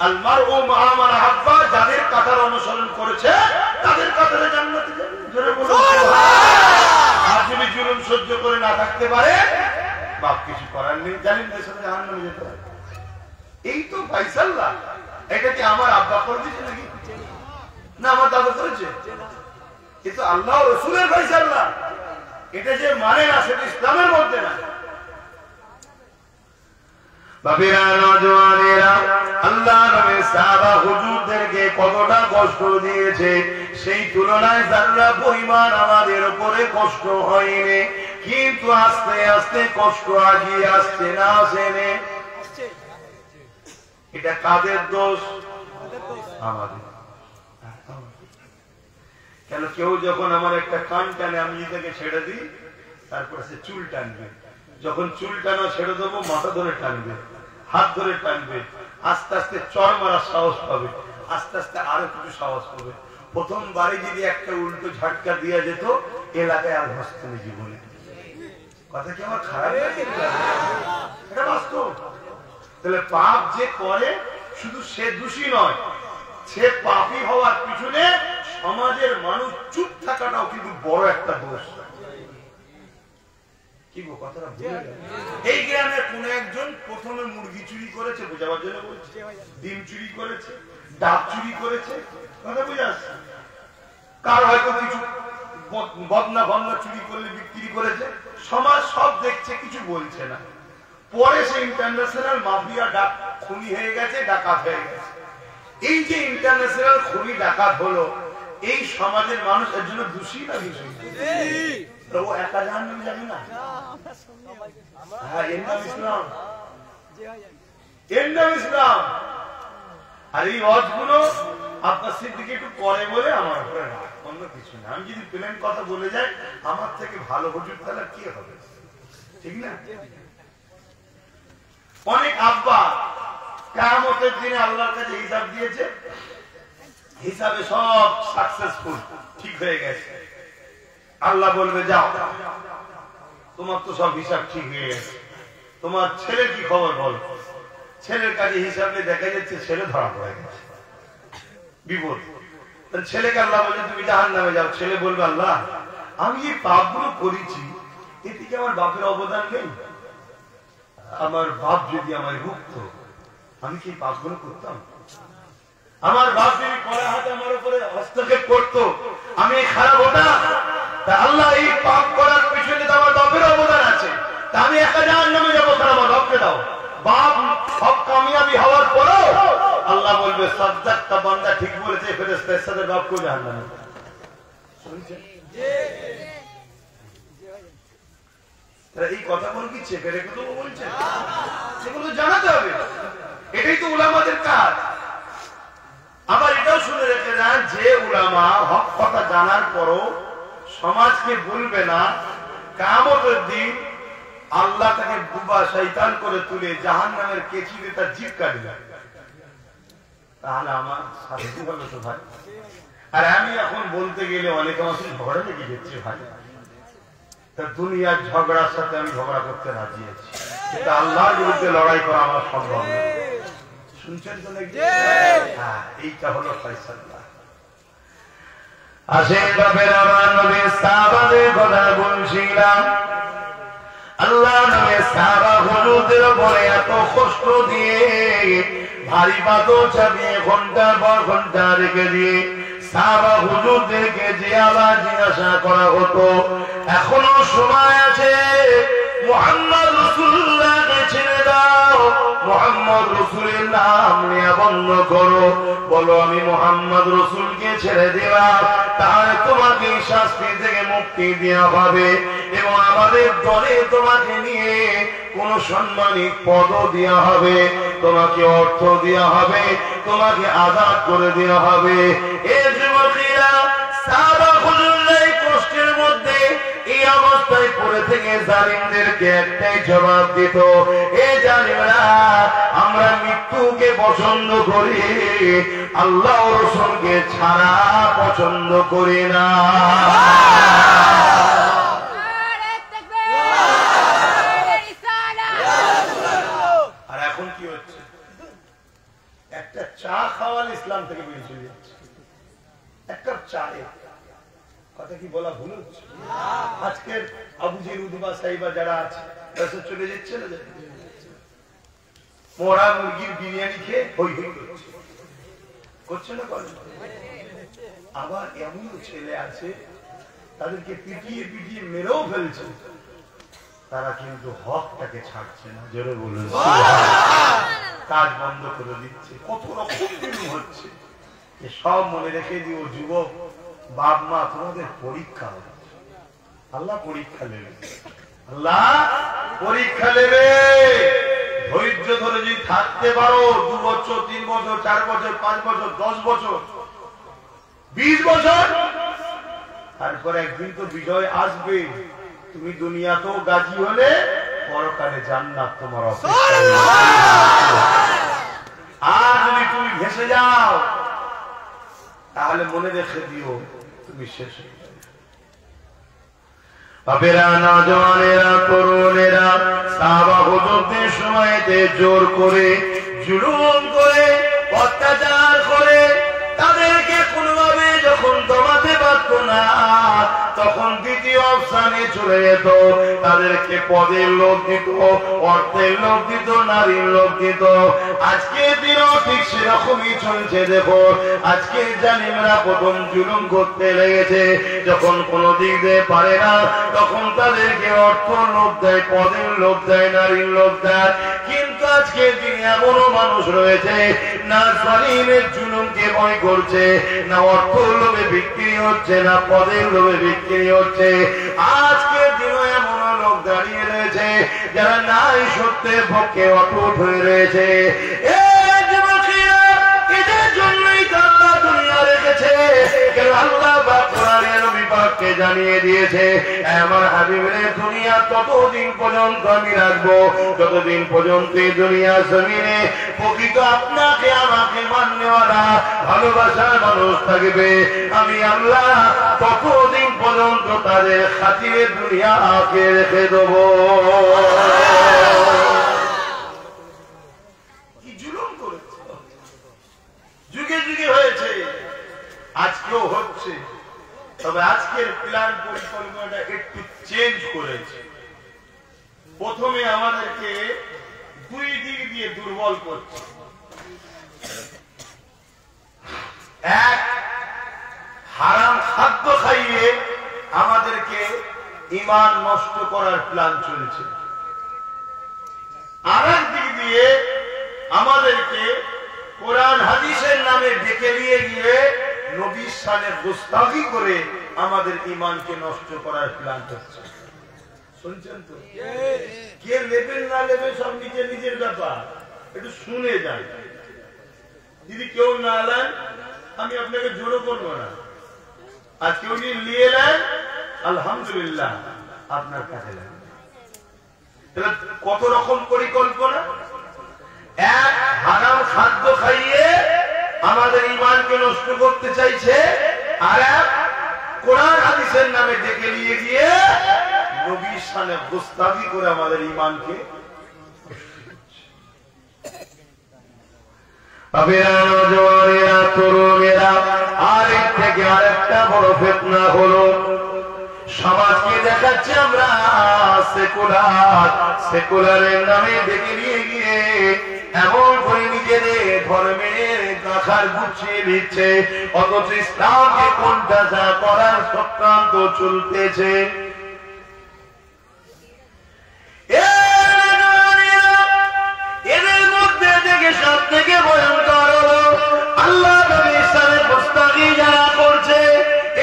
আলমারউ মা মান আহাব্বা, যাদের কাতার অনুসরণ করেছে তাদের কাতারে জান্নাতে যাবে। জোরে বলুন সুবহানাল্লাহ। আর যদি জুলুম সহ্য করে না থাকতে পারে, বাপ কিছু করার নেই, জালিমদের সাথে জাহান্নামে যেতে হবে। এই তো ফায়সালা। এটা কি আমার আব্বা করে দিয়েছে নাকি? না আমার দাদা করেছে? কিন্তু আল্লাহ ও রাসূলের ফায়সালা। এটা যে মানে না সেটা ইসলামের মধ্যে না। বাবেরা নওজওয়ানেরা, আল্লাহ নবী সাহাবা হুজুরদেরকে কতটা কষ্ট দিয়েছে, সেই তুলনায় যারা পরিমাণ আমাদের উপরে কষ্ট হয়নি। কিন্তু আস্তে আস্তে কষ্ট আগিয়ে আসছে না, আসেনি। এটা কাদের দোষ? আমাদের। কেন কেউ যখন আমার একটা কান টানে আমি নিজেকে ছেড়ে দিই, তারপরে সে চুল টানবে। যখন চুল টানা ছেড়ে দেবো মাথা ধরে টানবে, হাত ধরে টানবে, আস্তে আস্তে চড় মারার সাহস পাবে, আস্তে আস্তে আরো কিছু সাহস পাবে। প্রথমবারে যদি একটা উল্টো ঝাটকা দিয়া যেত, এলাকায় আর বসতো না জীবনে। কথা কি আমার খারাপ লাগে? এটা বাস্তব। তাহলে পাপ যে করে শুধু সে দোষী নয়, সে পাপী হওয়ার পিছনে সমাজের মানুষ চুপ থাকাটাও কিন্তু বড় একটা দোষ। কি গো কথাটা ভুলে গেল? এই গ্রামে কোন একজন প্রথমে মুরগি চুরি করেছে, বোঝাবার জন্য বলছে, ডিম চুরি করেছে, ডাব চুরি করেছে, কথা বুঝে আসছে। কার হয়তো কিছু বদনা বদনা চুরি করলে বিক্রি করেছে, সমাজ সব দেখছে, কিছু বলছে না। পরে সে ইন্টারন্যাশনাল মাফিয়া খুনি হয়ে গেছে, ডাকাত হয়ে গেছে। এই যে ইন্টারন্যাশনাল খুনি ডাকাত হলো, এই সমাজের মানুষ এর জন্য দোষী না? দোষী। ও একা জাহান্নামে যাবে না? হ্যাঁ, এর নাম ইসলাম, এর নাম ইসলাম। আর এই ওয়াজগুলো আপনার সিদ্দিকে একটু পরে বলে আমার উপরে রাগ, অন্য কিছু না। আমি যদি প্লেন কথা বলে যাই, আমার থেকে ভালো হুজুর তাহলে কি হবে? ঠিক না? অনেক আব্বা কিয়ামতের দিনে আল্লাহর কাছে হিসাব দিয়েছে, হিসাবে সব সাকসেসফুল, ঠিক হয়ে গেছে। আল্লাহ বলবে যাও, তোমার তো সব হিসাব ঠিক হয়ে গেছে, তোমার ছেলের কি খবর বল? ছেলের কাছে হিসাবে দেখা যাচ্ছে ছেলে ধরা পড়ে গেছে, বিপদ। ছেলেকে আল্লাহ বলছে তুমি জাহান্নামে যাও। ছেলে বলবে আল্লাহ আমি এই পাপগুলো করেছি, এতে কি আমার বাপের অবদান নেই? আমার বাপ যদি আমায় রুখত, আমি কি পাপগুলো করতাম? আমার বাপ যদি পরে হাতে আমার উপরে হস্তক্ষেপ করতো, আমি খারাপ হতাম? তা আল্লাহ এই পাপ করার পিছনে তো আমার বাপের অবদান আছে, তা আমি একা জাহান্নামে যাবো কেন? আমার বাপকে দাও। বাপ সব কামিয়াবি হওয়ার পরেও আল্লাহ বলবে সাজ্জাদটা বান্দা ঠিক বলেছে, ফেরেশতা এর সাথে বাপকেও জাহান্নামে। শুনছেন? এই কথাগুলো কি চেপে রেখে দেবো বলছে? সেগুলো জানাতে হবে। এটাই তো উলামাদের কাজ। আবার এটাও শুনে রেখে যান, যে উলামা হক কথা জানার পরও সমাজকে বলবে না, কিয়ামতের দিন আল্লাহ তাকে বুবা শয়তান করে তুলে জাহান্নামের কেচিতে তার জিভ কাটবে, তাহলে আমার শাস্তি হবে তো ভাই। আর আমি এখন বলতে গেলে অনেকে আমার ঝগড়া লেগে যাচ্ছে ভাই। তা দুনিয়ার ঝগড়ার সাথে আমি ঝগড়া করতে রাজি আছি, কিন্তু আল্লাহর বিরুদ্ধে লড়াই করা আমার সম্ভব না। শুনছেন তো নাকি? হ্যাঁ, এইটা হলো ফয়সালা। আসেন বাপের আমার নবীর সাহাবাদের কথা বলছিলাম। আল্লাহ নবীর সাহাবা হুজুরদের উপরে এত কষ্ট দিয়ে ভারী পাথর চাপিয়ে ঘন্টার পর ঘন্টা রেখে দিয়ে সাহাবা হুজুরদেরকে যে আবার জিজ্ঞাসা করা হতো, এখনো সময় আছে, মুহাম্মদ রাসূলুল্লাহকে ছেড়ে দাও, মুহাম্মদ রাসূলের নাম নেওয়া বন্ধ করো, বলো আমি মুহাম্মদ রাসূলকে ছেড়ে দিলাম, তাহলে তোমাকে শাস্তি থেকে মুক্তি দেওয়া হবে এবং আমাদের দলে তোমাকে নিয়ে কোন সম্মানিত পদও দেওয়া হবে, তোমাকে অর্থ দেওয়া হবে, তোমাকে আজাদ করে দেওয়া হবে। এই যুবকেরা সাহাবা হুজুরদের কষ্টের মধ্যে এই অবস্থায় পড়ে থেকে জালিমদেরকে একটাই জবাব দিত, এ জালিমরা, আমরা মৃত্যুকে পছন্দ করি, আল্লাহ ও রাসূলকে ছাড়া পছন্দ করি না। আর এখন কি হচ্ছে? একটা চা খাওয়াল ইসলাম থেকে বেরিয়ে চলে যাচ্ছে, একটা চায়ে কথা কি বলা ভুল হচ্ছে? আজকের আবুজির উদ্বা সাহিবা যারা আছে তারা চলে যাচ্ছে না, মোড়া মুরগির বিরিয়ানি খেয়ে হই হই করছে, করছে না? আবার এমন ছেলে আছে তাদেরকে পিটিয়ে পিটিয়ে মেরেও ফেলছে, তারা কিন্তু হকটাকে ছাড়ছে না। জোরে বলুন, কাজ বন্ধ করে দিচ্ছে, কত রকম হচ্ছে। সব মনে রেখে দিও যুবক, বাপ মা তোমাদের পরীক্ষা হবে, আল্লাহ পরীক্ষা নেবে, আল্লাহ পরীক্ষা নেবে। ধৈর্য ধরে যদি থাকতে পারো 2 বছর 3 বছর 4 বছর 5 বছর 10 বছর 20 বছর, তারপর একদিন তো বিজয় আসবে। তুমি দুনিয়াতেও গাজী হলে পরকালে জান্নাত তোমার অপেক্ষা। আর যদি তুমি ভেসে যাও তাহলে মনে রেখে দিও তুমি শেষ হয়ে যাবে। বাপেরা, নওজওয়ানেরা, তরুণেরা সাহাবা হুজুরদের সময়তে জোর করে, জুলুম করে, অত্যাচার করে তাদেরকে কোনোভাবে যখন দমাতে পারত না, তখন দ্বিতীয় অপশনে চলে যেত। তাদেরকে পদের লোভ দিত, অর্থের লোভ দিত, নারীর লোভ দিত। আজকে দিনও ঠিক সেরকমই চলছে। দেখো, আজকে জালিমরা প্রথম জুলুম করতে লেগেছে, যখন কোনো দিক দিয়ে পারে না তখন তাদেরকে অর্থ লোভ দেয়, পদের লোভ দেয়, নারীর লোভ দেয়। কিন্তু আজকে দিনে এমনও মানুষ রয়েছে না জালিমের জুলুমকে ভয় করছে, না অর্থ লোভে বিক্রি হচ্ছে, না পদের লোভে বিক্রি হচ্ছে। আজকে দিনে এমন লোক দাঁড়িয়ে রয়েছে যারা নাই সত্যের পক্ষে অটুট হয়ে রয়েছে। এদের জন্যই তো আল্লাহ দুনিয়া রেখেছে। কেন আল্লাহ বা কোরআনে নবী পাককে জানিয়ে দিয়েছে, আমার হাবিবের দুনিয়া ততদিন পর্যন্ত আমি রাখবো যতদিন পর্যন্ত এই দুনিয়া জমিনে প্রকৃত আপনাকে আমাকে মাননেওয়ালা ভালোবাসার মানুষ থাকবে। আমি আল্লাহ ততদিন পর্যন্ত তাদের খাতিরে দুনিয়াকে রেখে দেবো। কি জুলুম করেছে, যুগে যুগে হয়েছে, আজকেও হচ্ছে। তবে আজকের প্ল্যান পরিকল্পনাটা একটু চেঞ্জ করেছে। প্রথমে আমাদেরকে 2 দিক দিয়ে দুর্বল করছে। এক, হারাম খাদ্য খাইয়ে আমাদেরকে ঈমান নষ্ট করার প্ল্যান চলছে। আর এক দিক দিয়ে আমাদেরকে কোরআন হাদিসের নামে ডেকে নিয়ে গিয়ে নবীর শানে গোস্তাখি করে আমাদের ঈমানকে নষ্ট করার প্ল্যান করছে। শুনছেন তো? কে নেবেন না নেবে সব নিজের নিজের ব্যাপার, একটু শুনে যান। যদি কেউ না নেন আমি আপনাকে জোরও করবো না, আর কেউ যদি নিয়ে নেন আলহামদুলিল্লাহ আপনার কাছে নেন। তাহলে কত রকম পরিকল্পনা! এক হারাম খাদ্য খাইয়ে আমাদের ঈমানকে নষ্ট করতে চাইছে, আর এক কোরআন হাদিসের নামে ডেকে নিয়ে গিয়ে নবীর শানে গোস্তাখি করে আমাদের ঈমানকে। আর এর থেকে আরেকটা বড় ফিতনা হলো সমাজকে দেখাচ্ছে আমরা সেকুলারের নামে ডেকে নিয়ে গিয়ে এমন করে নিজেদের ধর্মের গাছার গুছিয়ে দিচ্ছে, অথচ ইসলামকে কোনটা যা করার সক্রান্ত চলতেছে। এদের মধ্যে থেকে সব থেকে ভয়ঙ্কর হলো আল্লাহ নবী ইসলামের গোস্তাখি যারা করছে,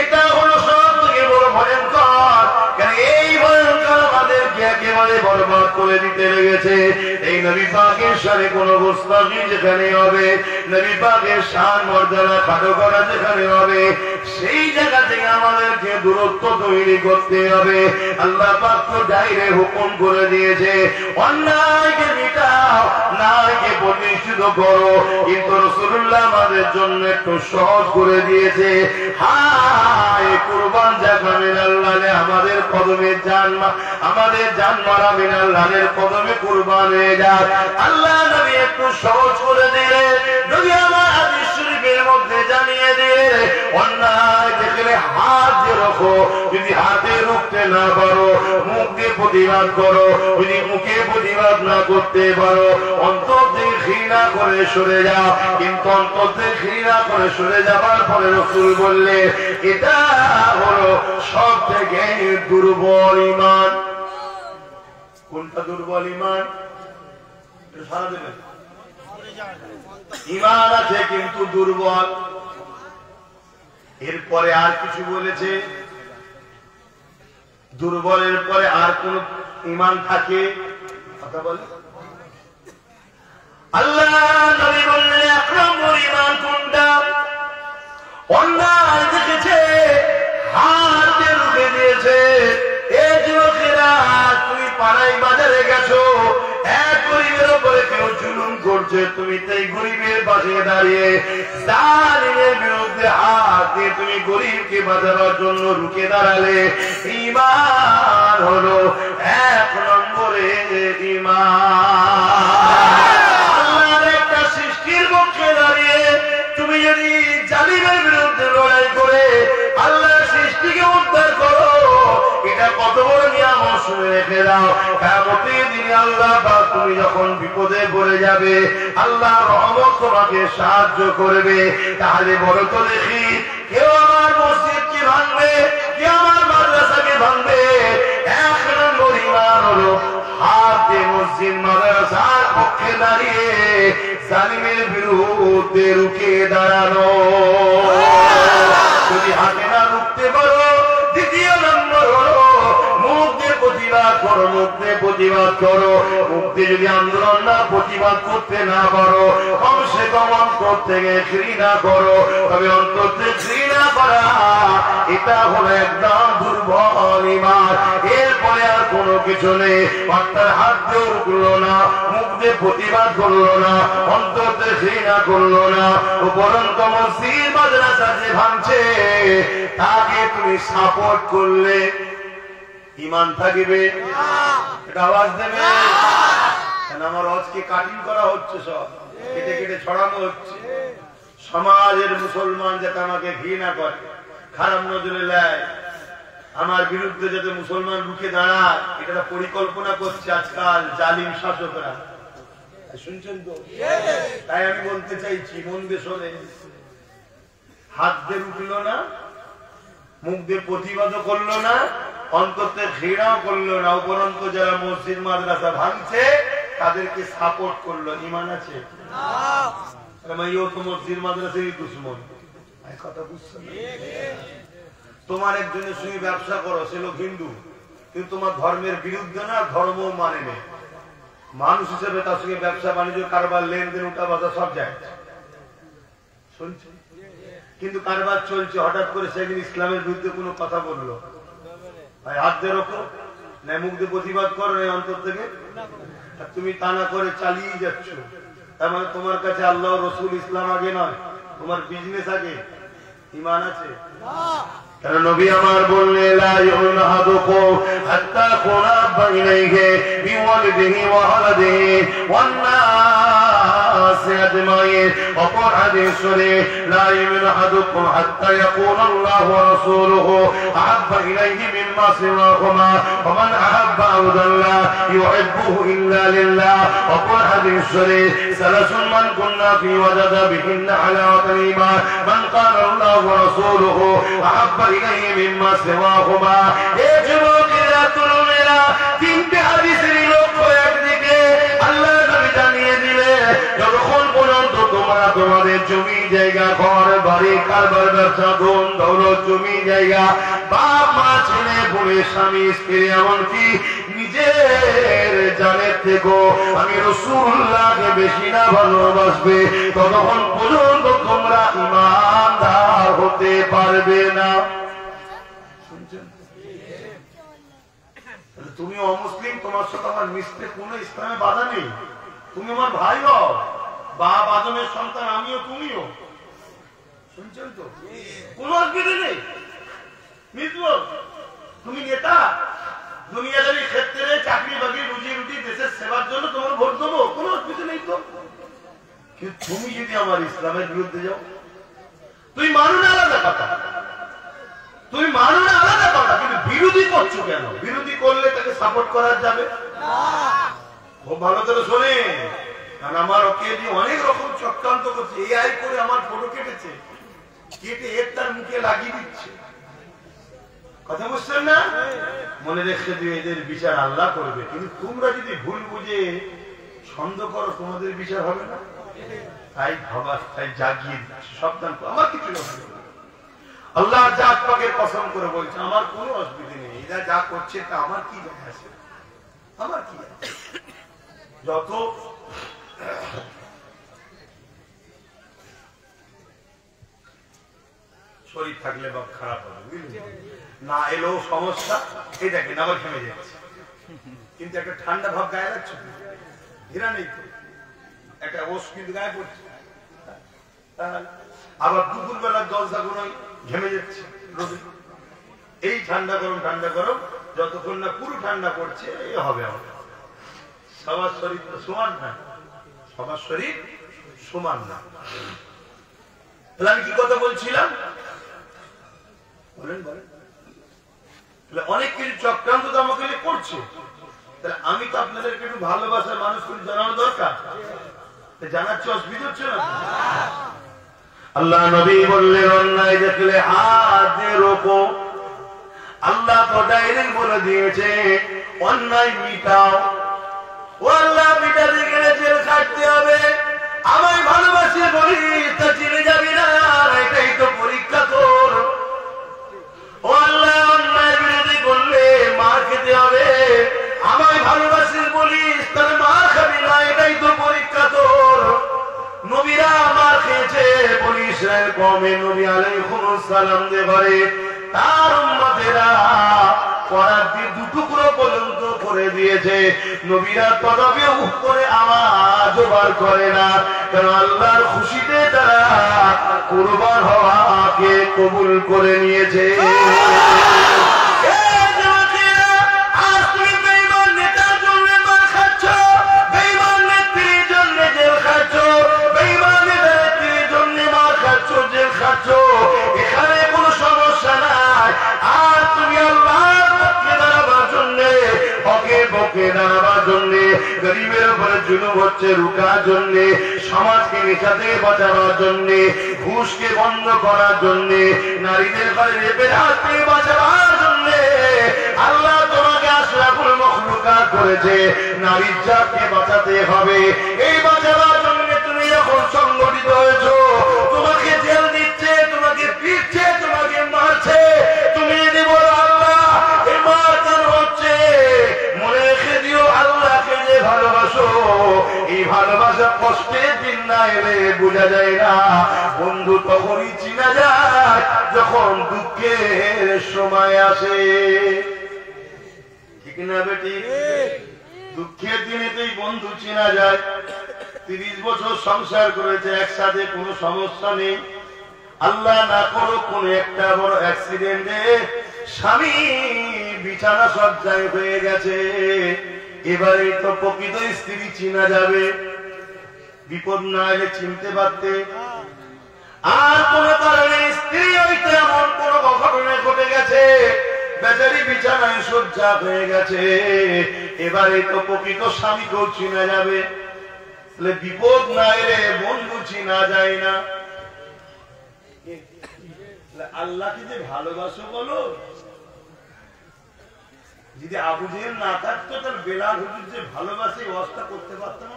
এটা হলো সব থেকে বড় ভয়ঙ্কর। কারণ এই ভয়ঙ্কর আমাদেরকে একেবারে বরবাদ করে দিতে লেগেছে। এই নবী পাকের শানে কোন গোস্তাখি যেখানে হবে, নবী পাকের শান মর্যাদা খাটো করা যেখানে হবে, সেই জায়গা থেকে আমাদেরকে দূরত্ব তৈরি করতে হবে। আল্লাহ পাক তো ডাইরেক্ট হুকুম করে দিয়েছে অন্যায়কে মিটাও, ন্যায়কে প্রতিষ্ঠিত করো, কিন্তু রাসূলুল্লাহ আমাদের জন্য একটু সহজ করে দিয়েছে। হায় কুরবান জাকা মিনাল্লাহ, আমাদের কদমে জান, আমাদের জান মারা মিনাল্লাহের কদমে কুরবান হয়ে যায়। আল্লাহ নবী একটু সহজ করে দিলে, নবী আমার হাদিস শরীফের মধ্যে জানিয়ে দিয়ে অন্যায় দেখলে হাত দিয়ে রাখো, যদি হাতে রুখতে না পারো মুখ দিয়ে প্রতিবাদ করো, যদি মুখে প্রতিবাদ না করতে পারো অন্তর থেকে ঘৃণা করে সরে যাও। কিন্তু অন্তর থেকে ঘৃণা করে সরে যাবার পরে রাসূল বললে এটা হলো সব থেকে দুর্বল ঈমান। কোনটা দুর্বল ঈমান? সারা দেবেন ঈমান আছে কিন্তু দুর্বল। এরপরে আর কিছু বলেছে? দুর্বলের পরে আর কোন ঈমান থাকে? কথা বলে আল্লাহ নবী বললেন এক নম্বর ঈমান কোনটা? অন্যায় দেখেছে হাতে রুখে দিয়েছে। এই যুবকেরা তুমি পাড়ায় বাজারে গেছো, এক গরিবের উপরে কেউ জুলুম করছে, তুমি তাই গরিবের পাশে দাঁড়িয়ে জালিমের বিরুদ্ধে হাত দিয়ে তুমি গরিবকে বাঁচানোর জন্য রুখে দাঁড়ালে। ঈমান হলো এক নম্বরে ঈমান। আল্লাহর একটা সৃষ্টির পক্ষে দাঁড়িয়ে তুমি যদি জালিমের বিরুদ্ধে লড়াই করে আল্লাহর সৃষ্টিকে উদ্ধার করো, এটা কত বড় নিয়ামত শুনে রেখে দাও। কিয়ামতের দিনে আল্লাহ পাক তুমি যখন বিপদে পড়ে যাবে আল্লাহর রহমত তোমাকে সাহায্য করবে। তাহলে বলো তো দেখি, কেউ আমার মসজিদকে ভাঙবে, কেউ আমার মাদ্রাসাকে ভাঙবে? এক নম্বর ঈমান হলো হাতে মসজিদ মাদ্রাসার পক্ষে দাঁড়িয়ে জালিমের বিরুদ্ধে রুখে দাঁড়ানো। যদি হাতে না রুখতে পারো, দ্বিতীয় নম্বর হলো মুখ দিয়ে প্রতিবাদ করো, মুখ দিয়ে প্রতিবাদ করো। মুখ দিয়ে যদি আন্দোলন না প্রতিবাদ করতে না পারো, কমসে কম অন্তর থেকে ঘৃণা করো। তবে অন্তর থেকে ঘৃণা করা এটা হলো একদম দুর্বল ঈমান। এরপরে আর কোনো কিছু নেই। অর্থাৎ হাত দিয়ে রুখলো না, মুখ দিয়ে প্রতিবাদ করলো না, অন্তর থেকে ঘৃণা করলো না, উপরন্ত মসজিদ মাদ্রাসা যে ভাঙছে তাকে তুমি সাপোর্ট করলে ঈমান থাকবে? এটা আওয়াজ দেবে। আমার আজকে কাটিং করা হচ্ছে, সব কেটে কেটে ছড়ানো হচ্ছে। সমাজের মুসলমান যাতে আমাকে ঘৃণা করে, খারাপ নজরে নেয়, আমার বিরুদ্ধে যাতে মুসলমান রুখে দাঁড়ায়, এটা পরিকল্পনা করছে আজকাল জালিম শাসকরা। শুনছেন তো? তাই আমি বলতে চাইছি মন দিয়ে শোনেন, হাত দিয়ে উঠলো না, মুখ দিয়ে প্রতিবাদও করলো না, অন্ততে ঘৃণাও করলো না, উপরন্ত যারা মসজিদ মাদ্রাসা ভাঙছে তাদেরকে সাপোর্ট করলো। ঈমান আছে? মসজিদ মাদ্রাসারই দুশ্মন। কথা বুঝছেন? তোমার একজনের সঙ্গে ব্যবসা করো, সে লোক হিন্দু, কিন্তু তোমার ধর্মের বিরুদ্ধে না, ধর্ম মানে নেই। মানুষ হিসেবে তার সঙ্গে ব্যবসা বাণিজ্য কারবার লেনদেন উঠা বাজা সব যায়। শুনছে, কিন্তু কারবার চলছে। হঠাৎ করে সেদিন ইসলামের বিরুদ্ধে কোনো কথা বললো, ভাই হাত দিয়ে রোখো, না মুখ দিয়ে প্রতিবাদ করো এই অন্তর থেকে, আর তুমি তা না করে চালিয়ে যাচ্ছ। তার মানে তোমার কাছে আল্লাহ রসুল ইসলাম আগে নয়, তোমার বিজনেস আগে। ঈমান আছে? কেন নবী আমার বললেন লা ইউমিনু আহাদুকুম হাত্তা কুনা বাইনাইহি বিওয়ালিদিহি ওয়া ওয়ালাদিহি ওয়ান নাসি আজমাইন। অপর হাদিসে লা ইউমিনু আহাদুকুম হাত্তা ইয়াকুনা আল্লাহু ওয়া রাসূলুহু আহাব্বা ইলাইহি মিম্মা সিওয়াহুমা ওয়া মান আহাব্বা আবদাল্লাহ ইউহিব্বুহু ইল্লা লিল্লাহ। অপর হাদিসে সালাসুন মান কুন্না ফি ওয়াজাদা বিহিন্না হালাওয়াতুল ঈমান মান কানা আল্লাহু ওয়া রাসূলুহু আহাব্বা ইলাইহি মিম্মা সিওয়াহুমা। এ যুবকেরা, তরুণেরা, তিনটে হাদিসের লক্ষ্য একদিকে। আল্লাহ নবী জানিয়ে দিলে যতক্ষণ পর্যন্ত তোমরা তোমাদের জমি জায়গা, ঘর বাড়ি, কারবার, ব্যবসা, ধন দৌলত, জমি জায়গা, বাপ মা, ছেলে বলে, স্বামী স্ত্রী, এমনকি নিজের জানের থেকেও আমি রাসূলুল্লাহকে বেশি না ভালোবাসবে, ততক্ষণ পর্যন্ত তোমরা ঈমানদার হতে পারবে না। তুমি অমুসলিম, তোমার সাথে আমার মিশতে কোনো ইসলামে বাধা নেই। তুমি আমার ভাই হও, বাপ আদমের সন্তান আমিও, তুমিও। শুনছেন তো? কোনো অসুবিধা নেই। মিশবো, তুমি নেতা, দুনিয়াদারি ক্ষেত্রে চাকরি বাকরি, রুজি রুটি, দেশের সেবার জন্য তোমার ভোট দেবো, কোনো অসুবিধা নেই তো। কিন্তু তুমি যদি আমার ইসলামের বিরুদ্ধে যাও, তুই মানু না আলাদা কথা, তুমি মানু না আলাদা কথা, কিন্তু বিরোধী করছো কেন? বিরোধী করলে তাকে সাপোর্ট করা যাবে? খুব ভালো করে শোনে, কারণ আমার ওকে দিয়ে অনেক রকম চক্রান্ত করছে। এআই করে আমার ফটো কেটেছে, কেটে এর তার মুখে লাগিয়ে দিচ্ছে। কথা বুঝছেন না? মনে রেখে দিয়ে এদের বিচার আল্লাহ করবে, কিন্তু তোমরা যদি ভুল বুঝে সন্দেহ করো, তোমাদের বিচার হবে না। তাই ভাবা, তাই জাগিয়ে দিচ্ছে, সাবধান। আমার কিছু অসুবিধা নেই, আল্লাহ জাত পাকের কসম করে বলছে আমার কোনো অসুবিধা নেই। এরা যা করছে তা আমার কি যায় আসে? আমার কি যায়? যত শরীর থাকলে বা খারাপ হবে, বুঝলেন? না এলেও সমস্যা। এই দেখেন আবার থেমে যাচ্ছে, কিন্তু একটা ঠান্ডা ভাব গায়ে লাগছে, ঘেরা নেই তো, একটা ওষ কিন্তু গায়ে পড়ছে। আবার দুপুর বেলার জলসা গুলো ঘেমে যাচ্ছে রোদে। এই ঠান্ডা গরম, ঠান্ডা গরম, যতক্ষণ না পুরো ঠান্ডা পড়ছে এই হবে। আমাদের সবার শরীর তো সমান না, সবার শরীর সমান না। তাহলে আমি কি কথা বলছিলাম? বলেন বলেন। অনেক কিছু চক্রান্ত তো আমাকে করছে, তাহলে আমি তো আপনাদেরকে একটু ভালোবাসার মানুষ করে জানানো দরকার। জানাচ্ছি, অসুবিধা হচ্ছে না? আল্লাহ নবী বললেন অন্যায় দেখলে হাত দিয়ে রোকো। আল্লাহ তো ডাইরেক্ট বলে দিয়েছে অন্যায় মিটাও। ও আল্লাহ, মিটাতে গেলে জেল খাটতে হবে। আমায় ভালোবাসি বলি তা চিনে যাবি না, এটাই তো পরীক্ষা তোর। ও আল্লাহ, অন্যায় বিরোধী করলে মার খেতে হবে। আমায় ভালোবাসিস বলিস, তাহলে মার খাবি না, এটাই তো পরীক্ষা তোর। নবীরা মার খেয়েছে, বলি ইসরায়েল কওমে নবী আলাইহিস সালাম দিয়ে ঘরে তার উম্মতেরা করার দিয়ে দুটুকরো পর্যন্ত করে দিয়েছে। নবীরা তদবিও করে আওয়াজ বার করে না, কারণ আল্লাহর খুশিতে তারা কুরবান হওয়াকে কবুল করে নিয়েছে। এখানে কোনো সমস্যা নাই। আর তুমি আল্লাহর পক্ষে দাঁড়াবার জন্য, হকের পক্ষে দাঁড়াবার জন্য, গরিবের উপরে জুলুম হচ্ছে রুকার জন্য, সমাজকে নেশা থেকে বাঁচাবার জন্য, ঘুষকে বন্ধ করার জন্য, নারীদের ঘরে রেপের হাত থেকে বাঁচাবার জন্য আল্লাহ তোমাকে আশরাফুল মখলুকাত করেছে। নারীর জাতকে বাঁচাতে হবে। এই বাঁচাবার জন্য তুমি যখন সংগঠিত হয়েছো, তোমাকে জেল দিচ্ছে, তোমাকে পিটছে, তোমাকে মারছে, তুমি যদি বলো আল্লাহ এই মার কেন হচ্ছে, মনে রেখে দিও আল্লাহকে যে ভালোবাসো, এই ভালোবাসা কষ্টের দিন না এলে বোঝা যায় না। বন্ধু সময় আসে, ঠিক না বেটি? দুঃখের দিনেতেই বন্ধু চেনা যায়। 30 বছর সংসার করেছে একসাথে, কোনো সমস্যা নেই। আল্লাহ না করো কোন একটা বড় অ্যাক্সিডেন্টে স্বামী বিছানা সজ্জায় হয়ে গেছে, এবারে তো প্রকৃত স্ত্রী চিনা যাবে। বিপদ না এলে চিনতে পারতে। আর কোন কারণে স্ত্রী হইতে এমন কোন ঘটনা ঘটে গেছে, বেচারি বিছানায় সজ্জা হয়ে গেছে, এবারে তো প্রকৃত স্বামীকেও চিনা যাবে। বিপদ না এলে বন্ধু চিনা যায় না। আল্লাহকে যে ভালোবাসো বলো, যদি আবু জেহেল না থাকতো তার বেলাল হুজুর যে ভালোবাসে অবস্থা করতে পারতাম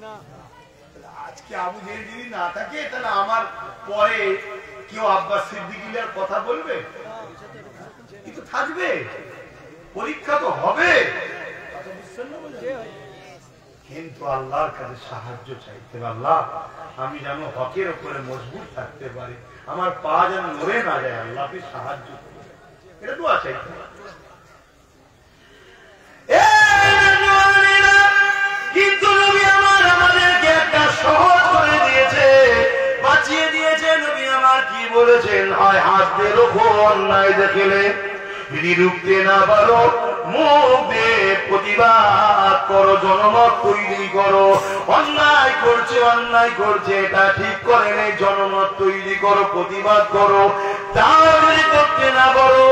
না। আজকে আবু জেহেল যদি না থাকে তাহলে আমার পরে কেউ আব্বাস সিদ্দিকীর কথা বলবে? কিন্তু থাকবে, পরীক্ষা তো হবে। কিন্তু আল্লাহর কাছে সাহায্য চাইতে, আল্লাহ আমি যেন হকের উপরে মজবুত থাকতে পারি, আমার পা যেন নড়ে না যায়, আল্লাহকে সাহায্য করবে, এটা দোয়া চাইতে। কিন্তু নবী আমার আমাদেরকে একটা সহজ করে দিয়েছে, বাঁচিয়ে দিয়েছে। নবী আমার কি বলেছেন? হয় হাত দিয়ে রোখো, অন্যায় দেখলে যদি রুখতে না পারো মুখ দিয়ে প্রতিবাদ করো, জনমত তৈরি করো। অন্যায় করছে এটা ঠিক করে নেই, জনমত তৈরি করো, প্রতিবাদ করো। তাও যদি করতে না পারো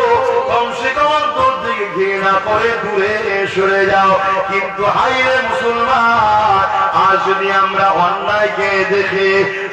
কমসে কম অন্তর থেকে ঘৃণা করে দূরে সরে যাও। কিন্তু হাইরে মুসলমান, আজ যদি আমরা অন্যায়কে দেখে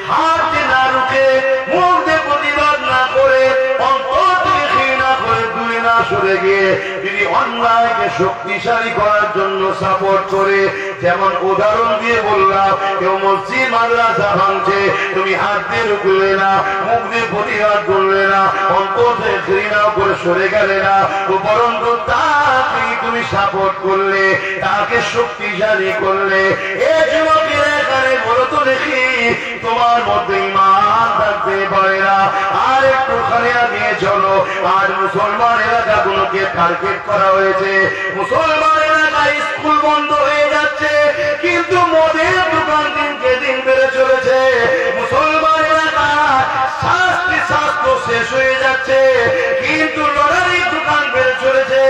হাত না রুখে, মুখ দিয়ে প্রতিবাদ না করে, অন্তর থেকে ঘৃণা করে দূরে না সরে গিয়ে যদি অন্যায়কে শক্তিশালী করার জন্য সাপোর্ট করে, যেমন উদাহরণ দিয়ে বললাম, কেউ মসজিদ মাদ্রাসা ভাঙছে, তুমি হাত দিয়ে রুখলে না, মুখ দিয়ে প্রতিবাদ করলে না, অন্তর থেকে ঘৃণা করে সরে গেলে না, উপরন্তু তাকে তুমি সাপোর্ট করলে, তাকে শক্তিশালী করলে। এ যুবকের এখানে বলো তো দেখি, তোমার মধ্যে ঈমান থাকতে পারে না? আর একটু খালিয়া দিয়ে চলো। আর মুসলমান এলাকাগুলোকে টার্গেট করা হয়েছে, মুসলমান এলাকায় স্কুল বন্ধ হয়ে যাচ্ছে, কিন্তু মদের দোকান দিনকে দিন বেড়ে চলেছে। মুসলমান এলাকায় স্বাস্থ্য শেষ হয়ে যাচ্ছে, কিন্তু লটারির দোকান বেড়ে চলেছে।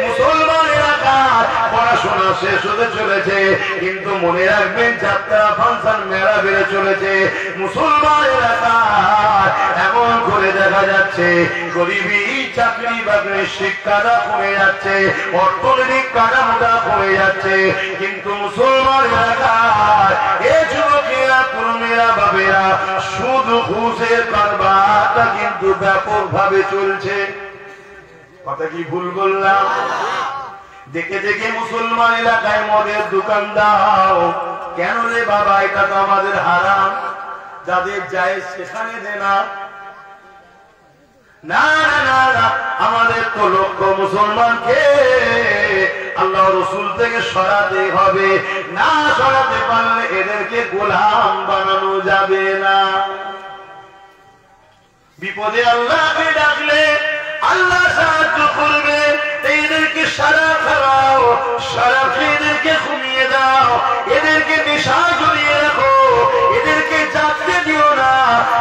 মুসলমান এলাকায় পড়াশোনা শেষ হতে চলেছে, কিন্তু মনে রাখবেন যাত্রা ফাংশন মেলা বেড়ে চলেছে। মুসলমান এলাকায় এমন করে দেখা যাচ্ছে গরিবী, চাকরি বাকরি, শিক্ষাটা কমে যাচ্ছে, অর্থনৈতিক কাঠামোটা কমে যাচ্ছে। কিন্তু মুসলমান এলাকায় এ যুবকেরা, তরুণেরা, বাবেরা, শুধু ঘুষের কারবারটা কিন্তু ব্যাপক ভাবে চলছে। কথা কি ভুল বললাম? দেখে দেখে মুসলমান এলাকায় মদের দোকান দাও। কেন রে বাবা? এটা তো আমাদের হারাম, যাদের যায় সেখানে দে না। না না না, আমাদের তো লক্ষ্য মুসলমানকে আল্লাহ রসুল থেকে সরাতে হবে। না সরাতে পারলে এদেরকে গোলাম বানানো যাবে না। বিপদে আল্লাহকে ডাকলে আল্লাহ সাহায্য করবে। এদেরকে সারা খাওয়াও, সারা এদেরকে ঘুমিয়ে দাও, এদেরকে নেশা জড়িয়ে রাখো, এদেরকে জাগতে দিও না।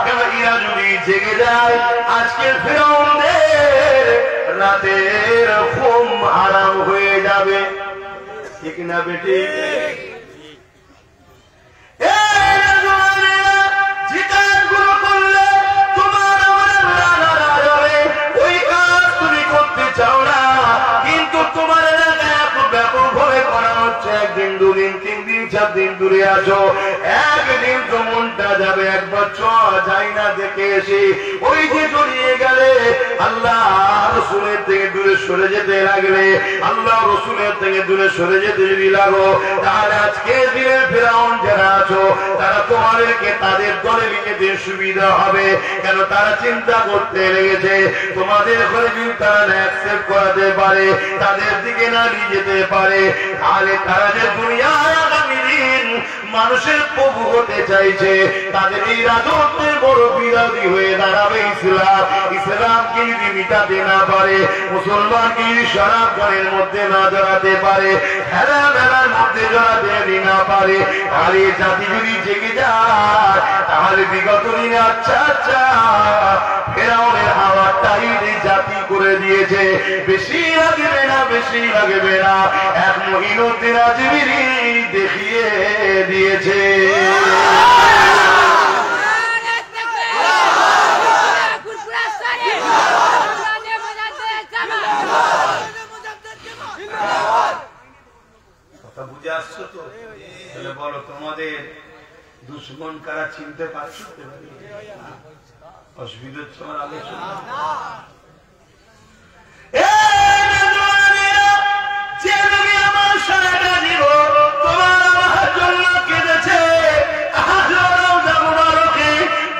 কেন এরা যদি জেগে যায়, আজকের ফিরআউনদের রাতের ঘুম আরাম হয়ে যাবে। ঠিক না বেটি? তোমার এলাকায় এত ব্যাপক ভাবে করা হচ্ছে, একদিন দুদিন, 3 দিন, 4 দিন দূরে আছো, একদিন তো মনটা যাবে একবার যাই না দেখে এসে। ওই যে জড়িয়ে গেলে আল্লাহ রসুলের থেকে দূরে সরে যেতে লাগলে, আল্লাহ রসুলের থেকে দূরে সরে যেতে যদি লাগো, তাহলে আজকে দিনের ফিরআউন যারা আছো, তারা তোমাদেরকে তাদের দলে নিতে সুবিধা হবে। কেন? তারা চিন্তা করতে লেগেছে তোমাদের ঘরে যদি তারা অ্যাকসেপ্ট করাতে পারে, তাদের দিকে না নিয়ে যেতে পারে, তাহলে তারা যে দুনিয়ায় আগামী দিন মানুষের প্রভু হতে চাইছে, তাদের এই রাজত্বের বড় বিরোধী হয়ে দাঁড়াবে ইসলাম। ইসলামকে যদি মিটাতে না পারে, মুসলমানকে যদি শরাব গানের মধ্যে না জড়াতে পারে, খেলা মেলার মধ্যে জড়াতে না পারে, আর এই জাতি যদি জেগে যায়, তাহলে বিগত দিনে আচ্ছা আচ্ছা ফেরাউনের হাওয়ার টাইট এই জাতি করে দিয়েছে। বেশি লাগবে না, বেশি লাগবে না, এক মহিনুদ্দিন আজমিরি দেখিয়ে দিয়েছে। কথা বুঝে আসছো তো? তাহলে বলো, তোমাদের দুশ্মন কারা চিনতে পারছো? অসুবিধা হচ্ছে আমার আলোচনা? যে নবী আমার সারাটা জীবন তোমার আমার জন্য কেঁদেছে,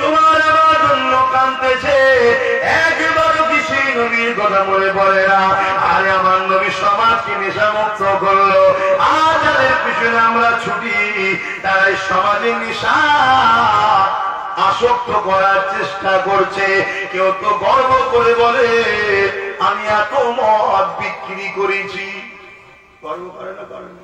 তোমার আমার জন্য কাঁদতেছে, একবারও কি সেই নবীর কথা মনে পড়ে না? আরে আমার নবী সমাজকে নেশামুক্ত করলো, আর যাদের পিছনে আমরা ছুটি তারাই সমাজের নেশা আসক্ত করার চেষ্টা করছে। কেউ তো গর্ব করে বলে আমি এত মদ বিক্রি করেছি, গর্ব করে না? করে না?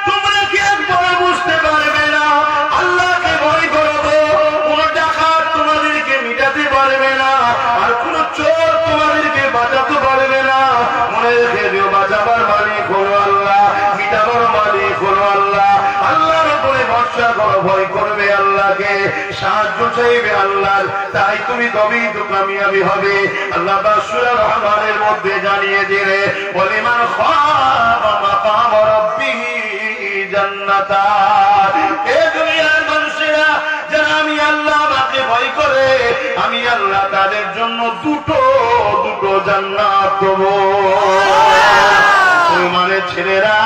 তোমরা কি একবারে বুঝতে পারবে না আল্লাহকে ভয় করবো? কোন ডাকাত তোমাদেরকে মিটাতে পারবে না, আর কোন চোর তোমাদেরকে বাঁচাতে পারবে না। মনে রেখে দিও, বাঁচাবার মালিক হলো আল্লাহ, মিটাবার মালিক হলো আল্লাহ। আল্লাহর উপরে ভরসা করো, ভয় করবে আল্লাহকে, সাহায্য চাইবে আল্লাহর, তাই তুমি তবেই তো কামিয়াবি হবে। আল্লাহ সূরা রহমানের মধ্যে জানিয়ে দিলে, ওয়ালিমান খাফা মাকাম রাব্বিহি জান্নাতান। এ দুনিয়ার মানুষেরা যারা আমি আল্লাহকে ভয় করে, আমি আল্লাহ তাদের জন্য দুটো দুটো জান্নাত দেবো। মুসলমানের ছেলেরা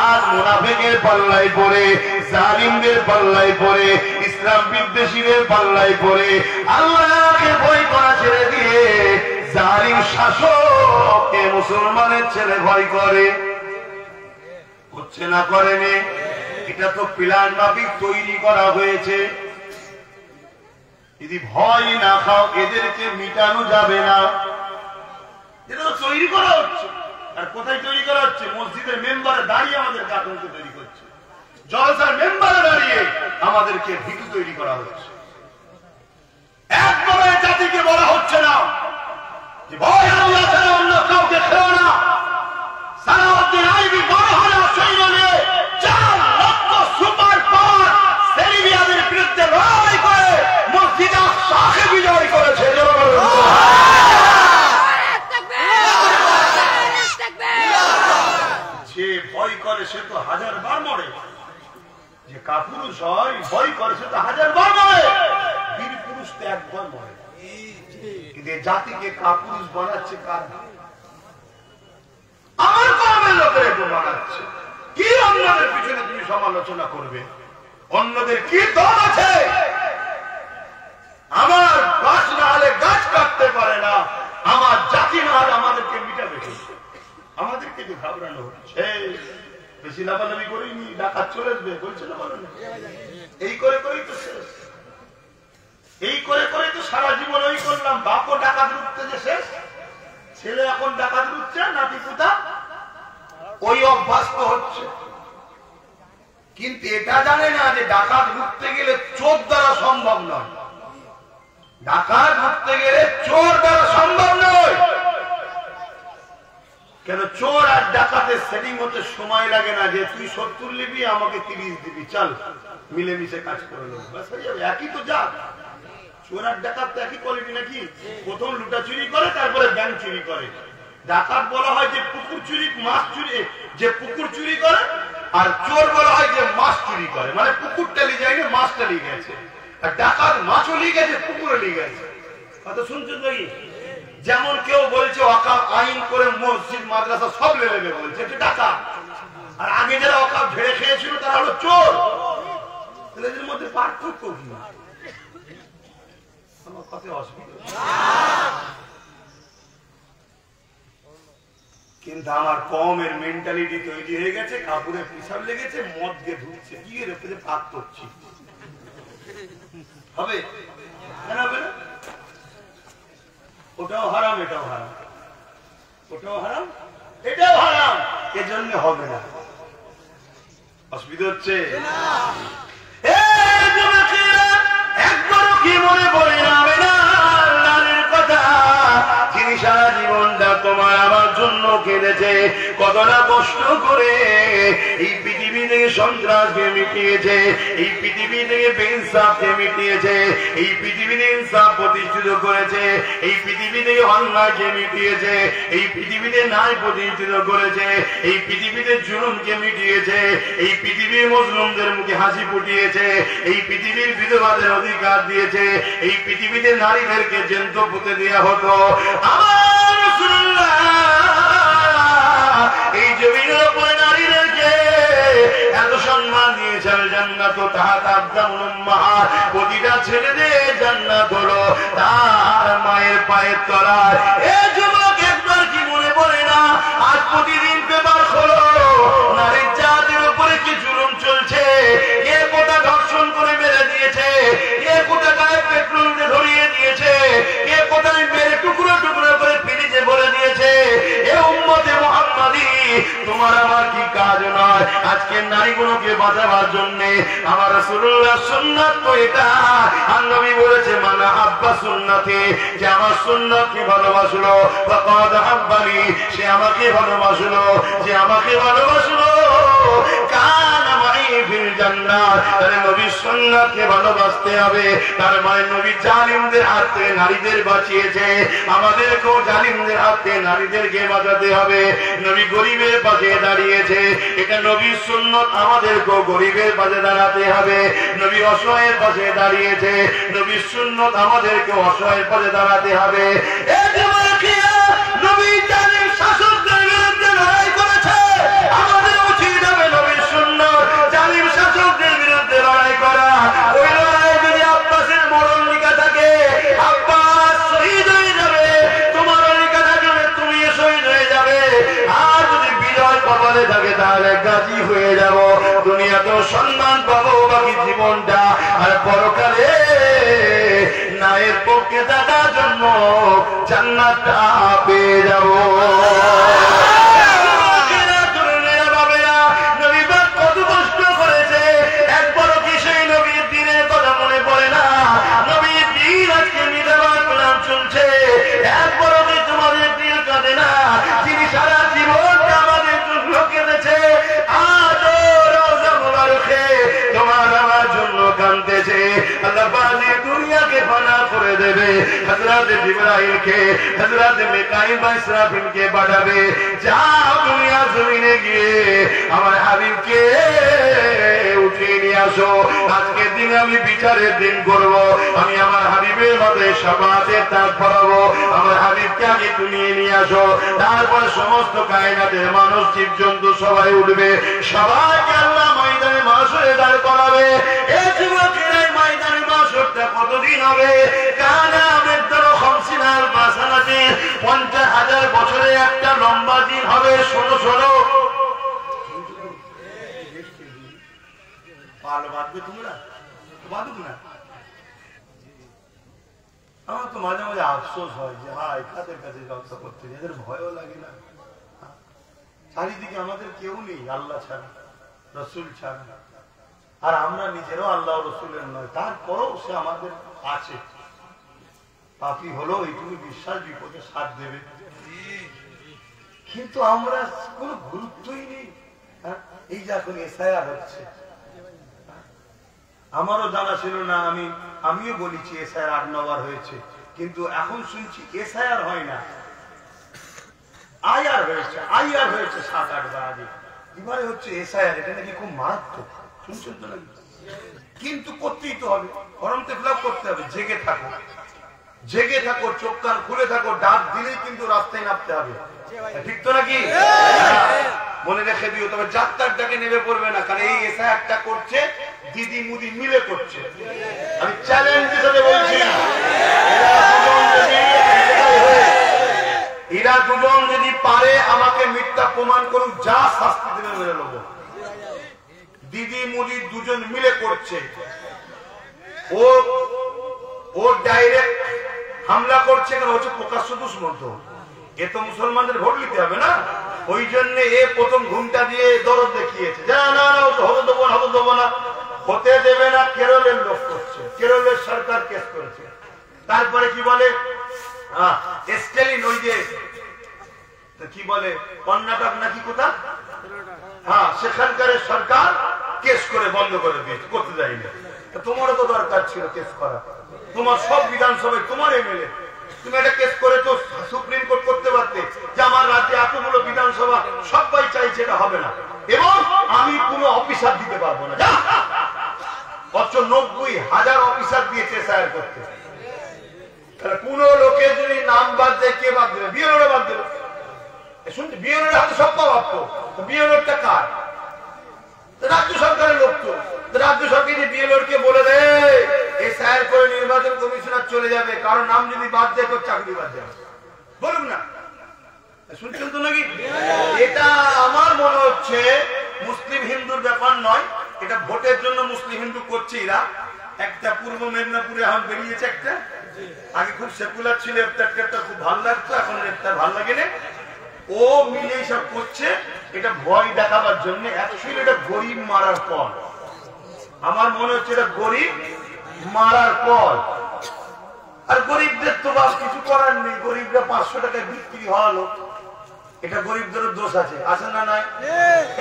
আজ মুনাফিকের পাল্লায় পড়ে, জালিমদের পাল্লায় পড়ে, ইসলাম বিদ্বেষীদের পাল্লায় পড়ে, আল্লাহকে ভয় করা ছেড়ে দিয়ে জালিম শাসককে মুসলমানের ছেলে ভয় করে। হচ্ছে না, করেনি? এটা তো প্ল্যান মাফিক তৈরি করা হয়েছে। যদি ভয় না খাও, এদেরকে মিটানো যাবে না। এটা তো তৈরি করা হচ্ছে। আর কোথায় তৈরি করা হচ্ছে? মসজিদের মেম্বারে দাঁড়িয়ে আমাদেরকে আতঙ্ক তৈরি করছে, জলসার মেম্বারে দাঁড়িয়ে আমাদেরকে ভীতু তৈরি করা হচ্ছে। একবারে জাতিকে বলা হচ্ছে না যে ভয় আল্লাহ ছাড়া অন্য কাউকে খেলো না। সালাউদ্দিন আইবি বড় হলো সৈন্য নিয়ে 4 লক্ষ সুপার পাওয়ার সেলিবিয়াদের বিরুদ্ধে লড়াই করে মসজিদ আকসাকে বিজয় করেছে। যে ভয় করে সে তো 1000 বার মরে, যে কাপুরুষ হয় ভয় করে সে তো 1000 বার মরে, বীর পুরুষ তো একবার মরে। কিন্তু জাতিকে কাপুরুষ বানাচ্ছে কার? আমার কর্মের লোকের একটু বানাচ্ছে। কি অন্যদের পিছনে তুমি সমালোচনা করবে? অন্যদের কি দল আছে? আমার গাছ না হলে গাছ কাটতে পারে না, আমার জাতি না হলে আমাদেরকে মিটাবে। আমাদেরকে তো ঘাবড়ানো হচ্ছে। বেশি লাভালাভি করিনি, ডাকাত চলে আসবে বলছে না, বলো না? এই করে করেই তো শেষ, এই করে করেই তো সারা জীবন ওই করলাম। বাপও ডাকাত রুখতে যে শেষ, ছেলে এখন ডাকাত রুখছে, নাতি পুতা ওই অভ্যাস তো হচ্ছে। কিন্তু এটা জানে না যে ডাকাত রুখতে গেলে চোর দ্বারা সম্ভব নয়। ডাকাত রুখতে গেলে চোর দ্বারা সম্ভব নয়। কেন? চোর আর ডাকাতের সেটিং হতে সময় লাগে না, যে তুই 70 নিবি আমাকে 30 দিবি, চল মিলেমিশে কাজ করে নেব, একই তো যা। চোর আর ডাকাত তো একই কোয়ালিটি নাকি? প্রথম লুটা চুরি করে, তারপরে ব্যাংক চুরি করে। ডাকাত বলা হয় যে পুকুর চুরি, মাছ চুরি, যে পুকুর চুরি করে, আর চোর বলা হয় যে মাছ চুরি করে, মানে পুকুরটা লিয়ে যায়নি, মাছটা লিয়ে গেছে। আর ডাকাত মাছও লিয়ে গেছে, পুকুরে লিয়ে গেছে। কথা শুনছেন নাকি? যেমন কেউ বলছে ওয়াকাফ আইন করে মসজিদ মাদ্রাসা সব লেবে বলছে, এটা ডাকাত। আর আগে যারা ওয়াকাফ ঝেড়ে খেয়েছিল তারা হলো চোর। তাহলে এদের মধ্যে পার্থক্য কি? আমার কথা অসুবিধা কিন্তু আমার কমের মেন্টালিটি তৈরি হয়ে গেছে, কাপড়ে পিছাব লেগেছে, মদ দিয়ে ধুচ্ছে, কি এর উপরে পাক করছি, হবে কেন হবে না? ওটাও হারাম, এটাও হারাম, ওটাও হারাম, এটাও হারাম, এজন্য হবে না। অসুবিধা হচ্ছে একবারও কি মনে পড়ে না নারীর কথা, যিনি সারা জীবনটা তোমার আমার জন্য কেঁদেছে, কতটা কষ্ট করে এই পৃথিবী থেকে সন্ত্রাসকে মিটিয়েছে, এই পৃথিবী থেকে বেইনসাফকে মিটিয়েছে, এই পৃথিবীতে ইনসাফ প্রতিষ্ঠিত করেছে, এই পৃথিবী থেকে অন্যায়কে মিটিয়েছে, এই পৃথিবীতে ন্যায় প্রতিষ্ঠিত করেছে, এই পৃথিবীতে জুলুমকে মিটিয়েছে, এই পৃথিবীর মুসলিমদের মুখে হাসি ফুটিয়েছে, এই পৃথিবীর বিধবাদের অধিকার দিয়েছে, এই পৃথিবীতে নারীদেরকে জ্যান্ত পুঁতে দেওয়া হতো। আমার রাসূলুল্লাহ এই জমিনের উপরে নারীদেরকে এত সম্মান দিয়েছেন, জান্নাত তাহাতা আবদাউল উম্মাহাত, প্রতিটা ছেলেদের জান্নাত হলো তার মায়ের পায়ের তলায়। এই যুবক একবার কি মনে পড়ে না, আজ প্রতিদিন পেপার খোলো, নারীর জাতির উপরে কি জুলুম চলছে, কে কোথা ধর্ষণ করে মেরে দিয়েছে, কে কোথা গায়ে পেট্রোল দিয়ে ধরিয়ে দিয়েছে, কে কোথায় মেরে টুকরো টুকরো করে ফিরিজে ভরে দিয়েছে। এ উম্মতে মুহাম্মাদি, তোমার আমার কি কাজ নয় আজকে নারীগুলোকে বাঁচাবার জন্য? আমার রাসূলুল্লাহ সুন্নাত তো এটা, আর নবী বলেছে মানা আব্বা সুন্নতি, যে আমার সুন্নাতকে ভালোবাসলো, ফাকাদ আব্বানি, সে আমাকে ভালোবাসলো, যে আমাকে ভালোবাসলো কানা মাই ফিল জান্নাত। তাহলে নবীর সুন্নাতকে ভালোবাসতে হবে। তার মানে নবী জালিমদের হাত থেকে নারীদের বাঁচিয়েছে, আমাদেরকেও জালিমদের হাত থেকে নারীদেরকে বাঁচাতে হবে। নবী গরিবের পাশে দাঁড়িয়েছে, এটা নবীর সুন্নাত, আমাদেরকেও গরিবের পাশে দাঁড়াতে হবে। নবী অসহায়ের পাশে দাঁড়িয়েছে, নবীর সুন্নাত, আমাদেরকেও অসহায়ের পাশে দাঁড়াতে হবে। নবী জালিম শাসকদের বিরুদ্ধে লড়াই করেছে, আমাদের উচিত হবে নবীর সুন্নাত জালিম শাসকদের বিরুদ্ধে লড়াই করা। ওই লড়াই যদি আব্বাসের মরণ লিখা থাকে, আব্বাস শহীদ হয়ে যাবে, তোমার লিখা থাকলে তুমি শহীদ হয়ে যাবে। আর যদি বিজয় কপালে থাকে তাহলে গাজী হয়ে যাব, দুনিয়াতেও সম্মান পাবো বাকি জীবনটা, আর পরকালে নায়ের পক্ষে থাকার জন্য জান্নাতটা পেয়ে যাব। দুনিয়াকে ফানা করে দেবে, হযরত জিবরাইলকে, হযরত মিকাইল বা ইসরাফিলকে পাঠাবে, যাও দুনিয়া জমিনে গিয়ে আমার হাবিবকে উঠিয়ে নিয়ে আসো। আজকের দিন আমি বিচারের দিন করব, আমি আমার হাবিবের মধ্যে শাফাআতের তাজ পড়াবো। আমার হাবিবকে আগে তুলিয়ে নিয়ে আসো, তারপর সমস্ত কায়নাতের মানুষ জীবজন্তু সবাই উঠবে, সবাইকে আল্লাহ ময়দানে মাশরে দাঁড় করাবে। এই যুবকেরা ময়দানে মাশরটা কতদিন হবে? কানা আমেদারু 50,000 বাসানাতে, 50,000 বছরে একটা লম্বা দিন হবে। শোনো শোনো, ভালো বাঁধবে তোমরা, বাঁধুক না। আমার তো মাঝে মাঝে আফসোস হয় যে হায় কাদের কাছে জলসা করতে, এদের ভয়ও লাগে না। চারিদিকে আমাদের কেউ নেই আল্লাহ ছাড়া, রসুল ছাড়া, আর আমরা নিজেরও আল্লাহ রসুলের নয়, তারপরেও সে আমাদের আছে। পাপী হলো এইটুকু বিশ্বাস, বিপদে সাথ দেবে, কিন্তু আমরা কোনো গুরুত্বই নেই। এই যে এখন এসআইআর হচ্ছে, আমারও জানা ছিল না, আমিও বলেছি এসআইআর 8-9 বার হয়েছে, কিন্তু এখন শুনছি এসআইআর হয় না, আইআর হয়েছে, আইআর হয়েছে 7-8 বার আগে, এবারে হচ্ছে এসআইআর। এটা নাকি খুব মারাত্মক, শুনছেন তো নাকি? কিন্তু করতেই তো হবে, ফর্মতে ফিল আপ করতে হবে। জেগে থাকো, জেগে থাকো, চোখ কান খুলে থাকো, ডাক দিলেই কিন্তু রাস্তায় নামতে হবে, ঠিক তো নাকি? মনে রেখে দিও, তবে যাত্রাটাকে নেমে পড়বে না, কারণ এই এসআইআরটা করছে দিদি মুদি মিলে করছে। আমি চ্যালেঞ্জ হিসেবে বলছি, এরা দুজন যদি পারে আমাকে প্রমাণ করুক, যা শাস্তি দেবে মেরে নেবো। দিদি মুদি দুজন মিলে করছে, ও ডাইরেক্ট হামলা করছে, কারণ হচ্ছে প্রকাশ্য দুশ্মন্ত। এ তো মুসলমানদের ভোট নিতে হবে না, ওই জন্য এ প্রথম ঘুমটা দিয়ে দরদ দেখিয়েছে, না না না হতে দেবো না, হতে দেবো না, হতে দেবে না। কেরলের লোক করছে, কেরলের সরকার কেস করেছে। তারপরে কি বলে স্টেলিন, ওই যে কি বলে কর্ণাটক নাকি কোথা, হ্যাঁ সেখানকার সরকার কেস করে বন্ধ করে দিয়েছে, করতে যায়নি। তোমারও তো দরকার ছিল কেস করা, তোমার সব বিধানসভায় তোমার এমএলএ, তুমি একটা কেস করে তো সুপ্রিম কোর্ট করতে পারতে যে আমার রাজ্যে এতগুলো বিধানসভা সবাই চাইছে, এটা হবে না এবং আমি কোনো অফিসার দিতে পারবো না। 90,000 অফিসার দিয়েছে এসআইআর করতে। তাহলে কোন লোকে যদি নাম বাদ দেয়, কে বাদ দেবে? বিএলওরা বাদ দেবে। শুনছি বিএলওর হাতে সব প্রাপ্ত, বিএলওরটা কার? রাজ্য সরকারের লোক তো। রাজ্য সরকার যে বিএলওর কে বলে দেয় এসআইআর করে নির্বাচন কমিশনার চলে যাবে, কারণ নাম যদি বাদ দেয় তোর চাকরি বাদ যাবে, বলুন না। শুনছেন তো নাকি? এটা আমার মনে হচ্ছে মুসলিম হিন্দুর ব্যাপার নয়, এটা ভোটের জন্য মুসলিম হিন্দু করছে এরা। একটা পূর্ব মেদিনীপুরে এখন বেরিয়েছে একটা, আগে খুব সেকুলার ছিল, একটা খুব ভালো লাগতো, এখন একটা ভালো লাগে না। ও মিলে সব করছে, এটা ভয় দেখাবার জন্য। অ্যাকচুয়ালি এটা গরিব মারার পর, আমার মনে হচ্ছে এটা গরিব মারার পর। আর গরিবদের তো বাস কিছু করার নেই, গরিবরা 500 টাকায় বিক্রি হলো, এটা গরিবদেরও দোষ আছে, আছে না নয়?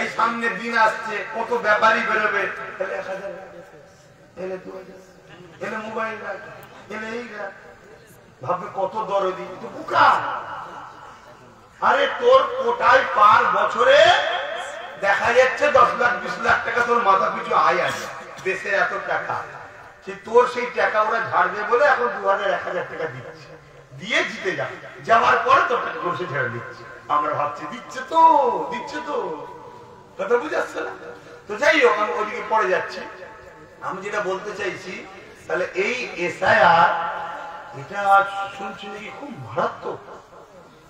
এই সামনে দিন আসছে, কত ব্যাপারই বেরোবে, এলে 1000, এলে 2000, এলে মোবাইল রাখ, এলে এই রাখ, ভাববে কত দরদি, তো বুকা। আরে তোর কোটায় পার বছরে দেখা যাচ্ছে 10 লাখ 20 লাখ টাকা তোর মাথা পিছু আয় আছে, দেশে এত টাকা, তোর সেই টাকা ওরা ঝাড়বে বলে এখন 2000 1000 টাকা দিচ্ছে, দিয়ে জিতে যাওয়ার পরে তোর টাকা বসে ঝেড়ে দিচ্ছে। আমরা ভাবছি দিচ্ছে তো কথা বুঝাচ্ছে না। তো যাই হোক, আমি ওদিকে পড়ে যাচ্ছি। আমি যেটা বলতে চাইছি, তাহলে এই এসআইআর এটা শুনছি নাকি খুব মারাত্মক,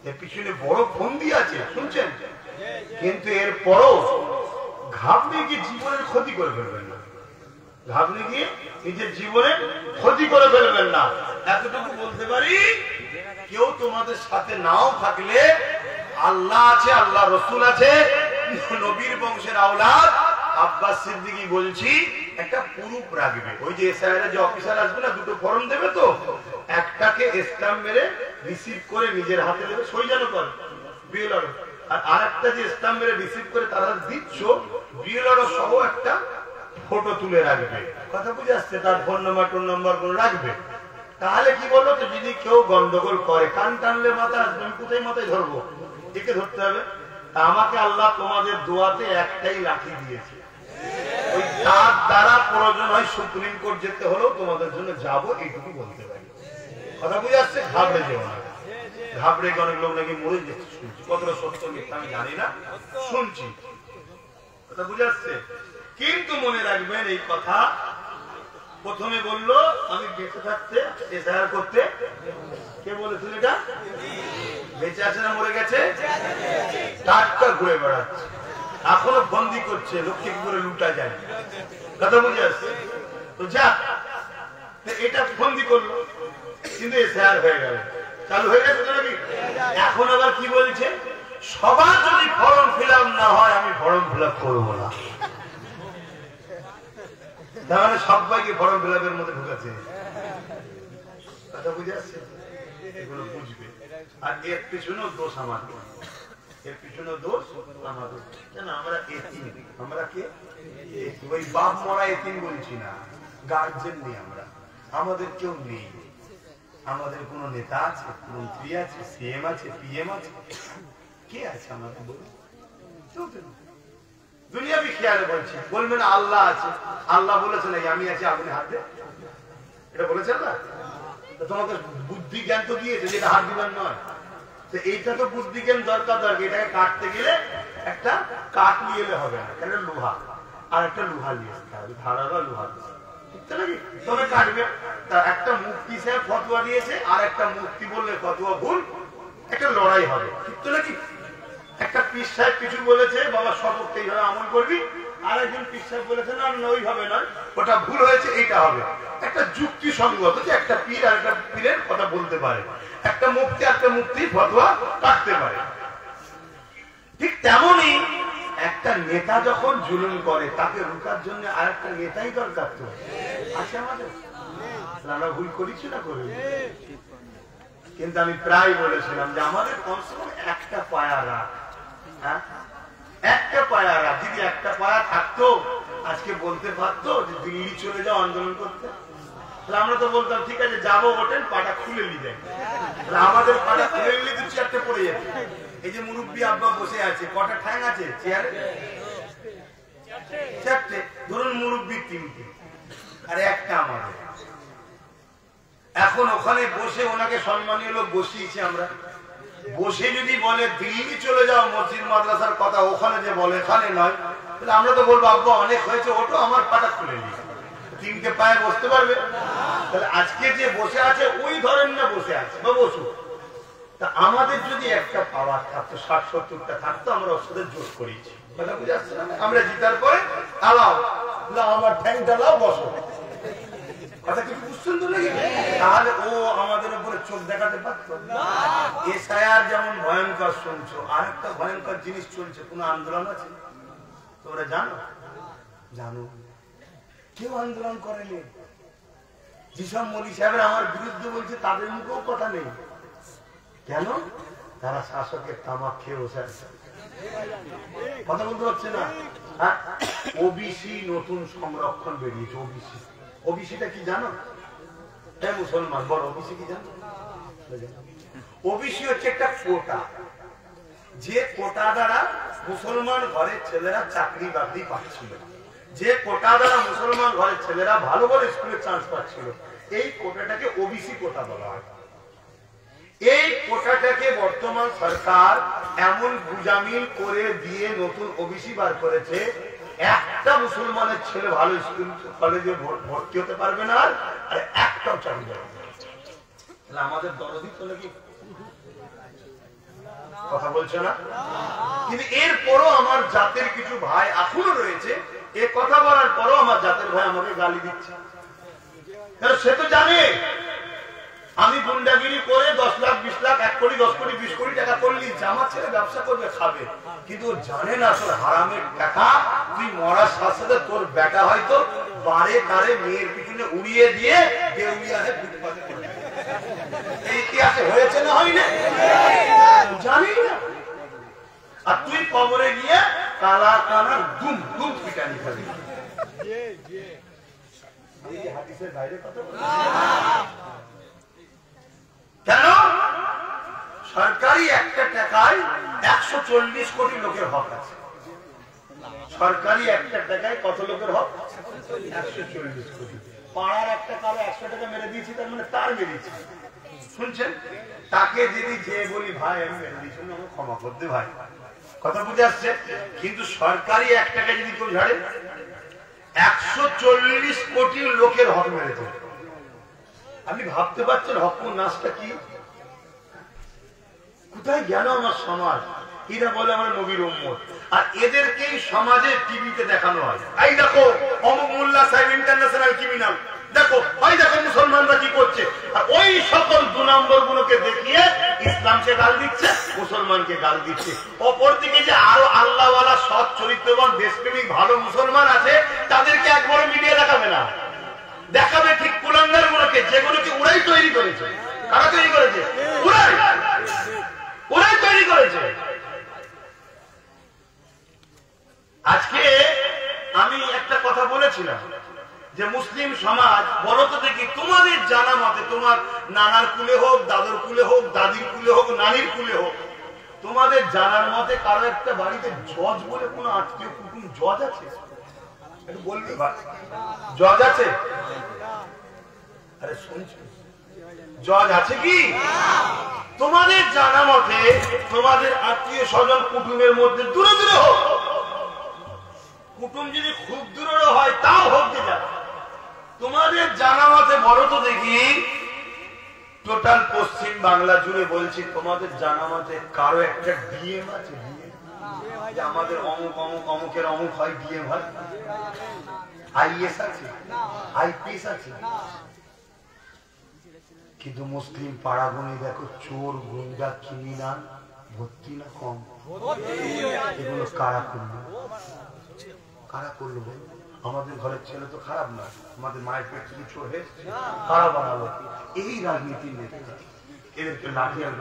এর পিছনে বড় ফন্দি আছে, শুনছেন? কিন্তু এরপরও ঘাবড়ে গিয়ে জীবনের ক্ষতি করে ফেলবেন না, ঘাবড়ে গিয়ে নিজের জীবনের ক্ষতি করে ফেলবেন না। এতটুকু বলতে পারি, কেউ তোমাদের সাথে নাও থাকলে আল্লাহ আছে, আল্লাহ রসুল আছে, নবীর বংশের আওলাদ আব্বাস সিদ্দিকী বলছি, একটা প্রুফ রাখবে। ওই যে এসআইআর যে অফিসার আসবে না, দুটো ফর্ম দেবে, তো একটাকে স্ট্যাম্প মেরে রিসিভ করে নিজের হাতে দেবে, সই যেন করে বিএলআর, আর আরেকটা যে স্ট্যাম্প মেরে রিসিভ করে তারা দিচ্ছ, বিএলআর সহ একটা ফটো তুলে রাখবে। কথা বুঝে আসছে? তার ফোন নাম্বার গুলো রাখবে। তাহলে কি বললো, তো যদি কেউ গন্ডগোল করে, কান টানলে মাথা আসবে, আমি কোথায় মাথায় ধরবো? একে ধরতে হবে। আমাকে আল্লাহ তোমাদের দোয়াতে একটাই লাঠি দিয়েছে, ওই তার দ্বারা প্রয়োজন হয় সুপ্রিম কোর্ট যেতে হলেও তোমাদের জন্য যাবো, এইটুকু বলতে পারি। কথা বুঝে আসছে? ঘাবড়ে যেও না, ঘাবড়ে গিয়ে অনেক লোক নাকি মরে যাচ্ছে, শুনছি। কতটা সত্য মিথ্যা আমি জানি না, শুনছি। কথা বুঝে আসছে? কিন্তু মনে রাখবেন এই কথা, প্রথমে বললো আমি বেঁচে থাকতে এসআইআর করতে, কে বলেছিল এটা? বেঁচে আছে না মরে গেছে? টাটকা ঘুরে বেড়াচ্ছে, এখনো বন্দি করছে, লোককে কি করে লুটা যায়। কথা বুঝে আসছে? তো যাক, এটা বন্দি করলো, কিন্তু এসআইআর হয়ে গেল, চালু হয়ে গেছে নাকি? এখন আবার কি বলছে, সবার যদি ফর্ম ফিল আপ না হয় আমি ফর্ম ফিল আপ করবো না। তাহলে সবাইকে ফর্ম ফিল আপের মধ্যে ঢুকাচ্ছে। কথা বুঝে আসছে? এগুলো বুঝবে। আর এর পিছনেও দোষ আমাদের, এর পিছনেও দোষ আমাদের। কেন আমরা এতিম, আমরা কে? ওই বাপ মরা এতিম বলছি না, গার্জেন নেই আমরা, আমাদের কেউ নেই। আমাদের কোন নেতা আছে, মন্ত্রী আছে, সিএম আছে, পিএম আছে, কে আছে আমাদের? বলুন, দুনিয়াবি খেয়ালে বলছি, বলবেন আল্লাহ আছে। আল্লাহ বলেছে নাকি আমি আছি আপনি হাত দেন? এটা বলেছেন না? তোমাকে বুদ্ধি জ্ঞান তো দিয়েছে, যেটা হাত দিবেন নয়। তো এইটা তো বুদ্ধি জ্ঞান দরকার, এটাকে কাটতে গেলে একটা কাঠ নিয়ে এলে হবে না, একটা লোহা, আর একটা লোহা নিয়ে আসতে হবে, ধারালো লোহা, ঠিক তো নাকি? তবে কাটবে। তা একটা মুফতি সাহেব ফতোয়া দিয়েছে, আর একটা মুফতি বললে ফতোয়া ভুল, একটা লড়াই হবে, ঠিক তো নাকি? একটা পীর সাহেব কিছু বলেছে, বাবা শপথ এইভাবে আমল করবি, আর একজন পীর সাহেব বলেছে না না ওইভাবে নয়, ওটা ভুল হয়েছে, এইটা হবে। একটা যুক্তিসঙ্গত যে একটা পীর আর একটা পীরের কথা বলতে পারে, একটা মুফতি একটা মুফতি ফতোয়া রাখতে পারে। ঠিক তেমনি একটা নেতা যখন জুলুম করে তাকে রুখার জন্য আর একটা নেতাই দরকার। তো আছে আমাদের, আমরা ভুল করেছি না করে। কিন্তু আমি প্রায় বলেছিলাম যে আমাদের কমসে কম একটা পায়া রাখ, একটা পায়া রাখ। যদি একটা পায়া থাকতো আজকে বলতে পারতো যে দিল্লি চলে যাও আন্দোলন করতে, তাহলে আমরা তো বলতাম ঠিক আছে যাবো, ওঠেন পাটা খুলে নিয়ে যায়। আমাদের পাটা খুলে নিলে তো চেয়ারটা পড়ে যেত। এই যে মুরব্বী আব্বা বসে আছে, কটা ঠ্যাং আছে চেয়ারে? চারটে। ধরুন মুরব্বী তিনটে আর একটা আমাদের। এখন ওখানে বসে ওনাকে সম্মানীয় লোক বসিয়েছি আমরা, বসে যদি বলে দিল্লি চলে যাও মসজিদ মাদ্রাসার কথা, ওখানে যে বলে এখানে নয়, তাহলে আমরা তো বলবো আব্বা অনেক হয়েছে, ওটো আমার পাটা খুলে নিয়ে তিনটে পায়ে বসতে পারবে। তাহলে আজকে যে বসে আছে ওই ধরেন না বসে আছে বা বসু, তা আমাদের যদি একটা পাওয়ার থাকতো, 60-70টা থাকতো, আমরা ওর সাথে জোট করেছি। কথা বুঝে আসছে না? আমরা জিতার পরে আলাও আমার ঠ্যাংটা লাও বসো, কথা কিছু বুঝছেন তো নাকি? তাহলে ও আমাদের উপরে চোখ দেখাতে পারতো। এসআইআর যেমন ভয়ঙ্কর শুনছো, আর একটা ভয়ঙ্কর জিনিস চলছে, কোন আন্দোলন আছে তোমরা জানো? জানো? কেউ আন্দোলন করেনি। যেসব মৌলী সাহেবের আমার বিরুদ্ধে বলছে তাদের মুখেও কথা নেই। কেন? তারা শাসকের তামাক খেয়ে বসে আছে, কথা বলতে পারছে না। ওবিসি নতুন সংরক্ষণ বেরিয়েছে। ওবিসি, ওবিসিটা কি জানো? হ্যাঁ মুসলমান, বড় ওবিসি কি জানো? ওবিসি হচ্ছে একটা কোটা, যে কোটা দ্বারা মুসলমান ঘরের ছেলেরা চাকরি বাকরি পাচ্ছিল, যে কোটা দ্বারা মুসলমান ঘরের ছেলেরা ভালো ভালো স্কুলে চান্স পাচ্ছিল, এই কোটাটাকে ওবিসি কোটা বলা হয়। এই কোটাটাকে বর্তমান সরকার এমন গুজামিল করে দিয়ে নতুন ওবিসি বার করেছে, একটা মুসলমানের ছেলে ভালো স্কুল কলেজে ভর্তি হতে পারবে না, আর একটাও চাকরি পাবে না। আমাদের দরদি তো নাকি কথা বলছে না? কিন্তু এরপরও আমার জাতের কিছু ভাই এখনো রয়েছে, এ কথা বলার পরও আমার জাতের ভাই আমাকে গালি দিচ্ছে। সে তো জানে আমি গুন্ডাগিরি করে 10 লাখ 20 লাখ 1 কোটি 10 কোটি 20 কোটি টাকা করে নিচ্ছে, আমার ছেলে ব্যবসা করবে খাবে, কিন্তু ও জানে না তোর হারামের টাকা তুই মরার সাথে সাথে তোর বেটা হয়তো বারে তারে মেয়ের পিছনে উড়িয়ে দিয়ে দেউলিয়া হয়ে ফুটপাতে পড়ে। এই ইতিহাসে হয়েছে না হয়নি? জানি না। আর তুই কবরে গিয়ে কালা কানা দুম দুম পিটানি খাবি। হাদিসের বাইরে কথা বল। কেন? সরকারি একটা টাকায় 140 কোটি লোকের হক আছে। সরকারি একটা টাকায় কত লোকের হক? 140 কোটি। পাড়ার একটা কারো 100 টাকা মেরে দিয়েছি, তার মানে তার মেরেছি। শুনছেন? তাকে যদি যে বলি ভাই আমি মেরে দিয়েছি, আমাকে ক্ষমা করতে ভাই, কথা বুঝে আসছে? কিন্তু সরকারি এক টাকা যদি কেউ ঝাড়ে 140 কোটি লোকের হক মেরেছে। আপনি ভাবতে পারছেন হকুন নাশটা কি? কোথায় গেল আমার সমাজ? এরা বলে আমরা নবীর উম্মত, আর এদেরকেই সমাজে টিভিতে দেখানো হয়। এই দেখো অমুক মোল্লা সাহেব ইন্টারন্যাশনাল ক্রিমিনাল, দেখো ওই দেখো মুসলমানরা কি করছে, আর ওই সকল 2 নম্বর গুলোকে দেখিয়ে ইসলামকে গাল দিচ্ছে, মুসলমানকে গাল দিচ্ছে। অপরদিকে যে আরো আল্লাহওয়ালা সৎ চরিত্রবান দেশপ্রেমিক ভালো মুসলমান আছে, তাদেরকে একবারও মিডিয়া দেখাবে না। দেখাবে ঠিক কুলাঙ্গার গুলোকে, যেগুলোকে ওরাই তৈরি করেছে। কারা তৈরি করেছে? ওরাই তৈরি করেছে। আজকে আমি একটা কথা বলেছিলাম যে মুসলিম সমাজ বলো তো দেখি, তোমাদের জানা মতে, তোমার নানার কুলে হোক, দাদুর কুলে হোক, দাদির কুলে হোক, নানির কুলে হোক, তোমাদের জানার মতে কারো একটা বাড়িতে জজ বলে কোন আত্মীয় কুটুম জজ আছে? একটু বলবে ভাই, জজ আছে? আরে শুনছো, জজ আছে কি? তোমাদের জানা মতে তোমাদের আত্মীয় স্বজন কুটুমের মধ্যে দূরে দূরে হোক, কুটুম যদি খুব দূরেরও হয় তাও হোক, যে যাবে তোমাদের জানা মতে বলো তো দেখি, টোটাল পশ্চিম বাংলা জুড়ে বলছি, তোমাদের জানা মতে কারো একটা ডিএম আছে? ডিএম যে আমাদের অমুক অমুক অমুকের অমুক হয় বিয়ে হয়, আইএস আছে, আইপিএস আছে, কিন্তু মুসলিম পাড়াগুনি দেখো চোর গুন্ডা ক্রিমিনাল ভর্তি না কম? এগুলো কারা করলো? কারা করলো? আমাদের ঘরের ছেলে তো খারাপ না, আমাদের মায়ের পেট থেকে চোর হয়েছে, কারা বানালো? এই রাজনীতির নেতা। এদেরকে লাঠি আর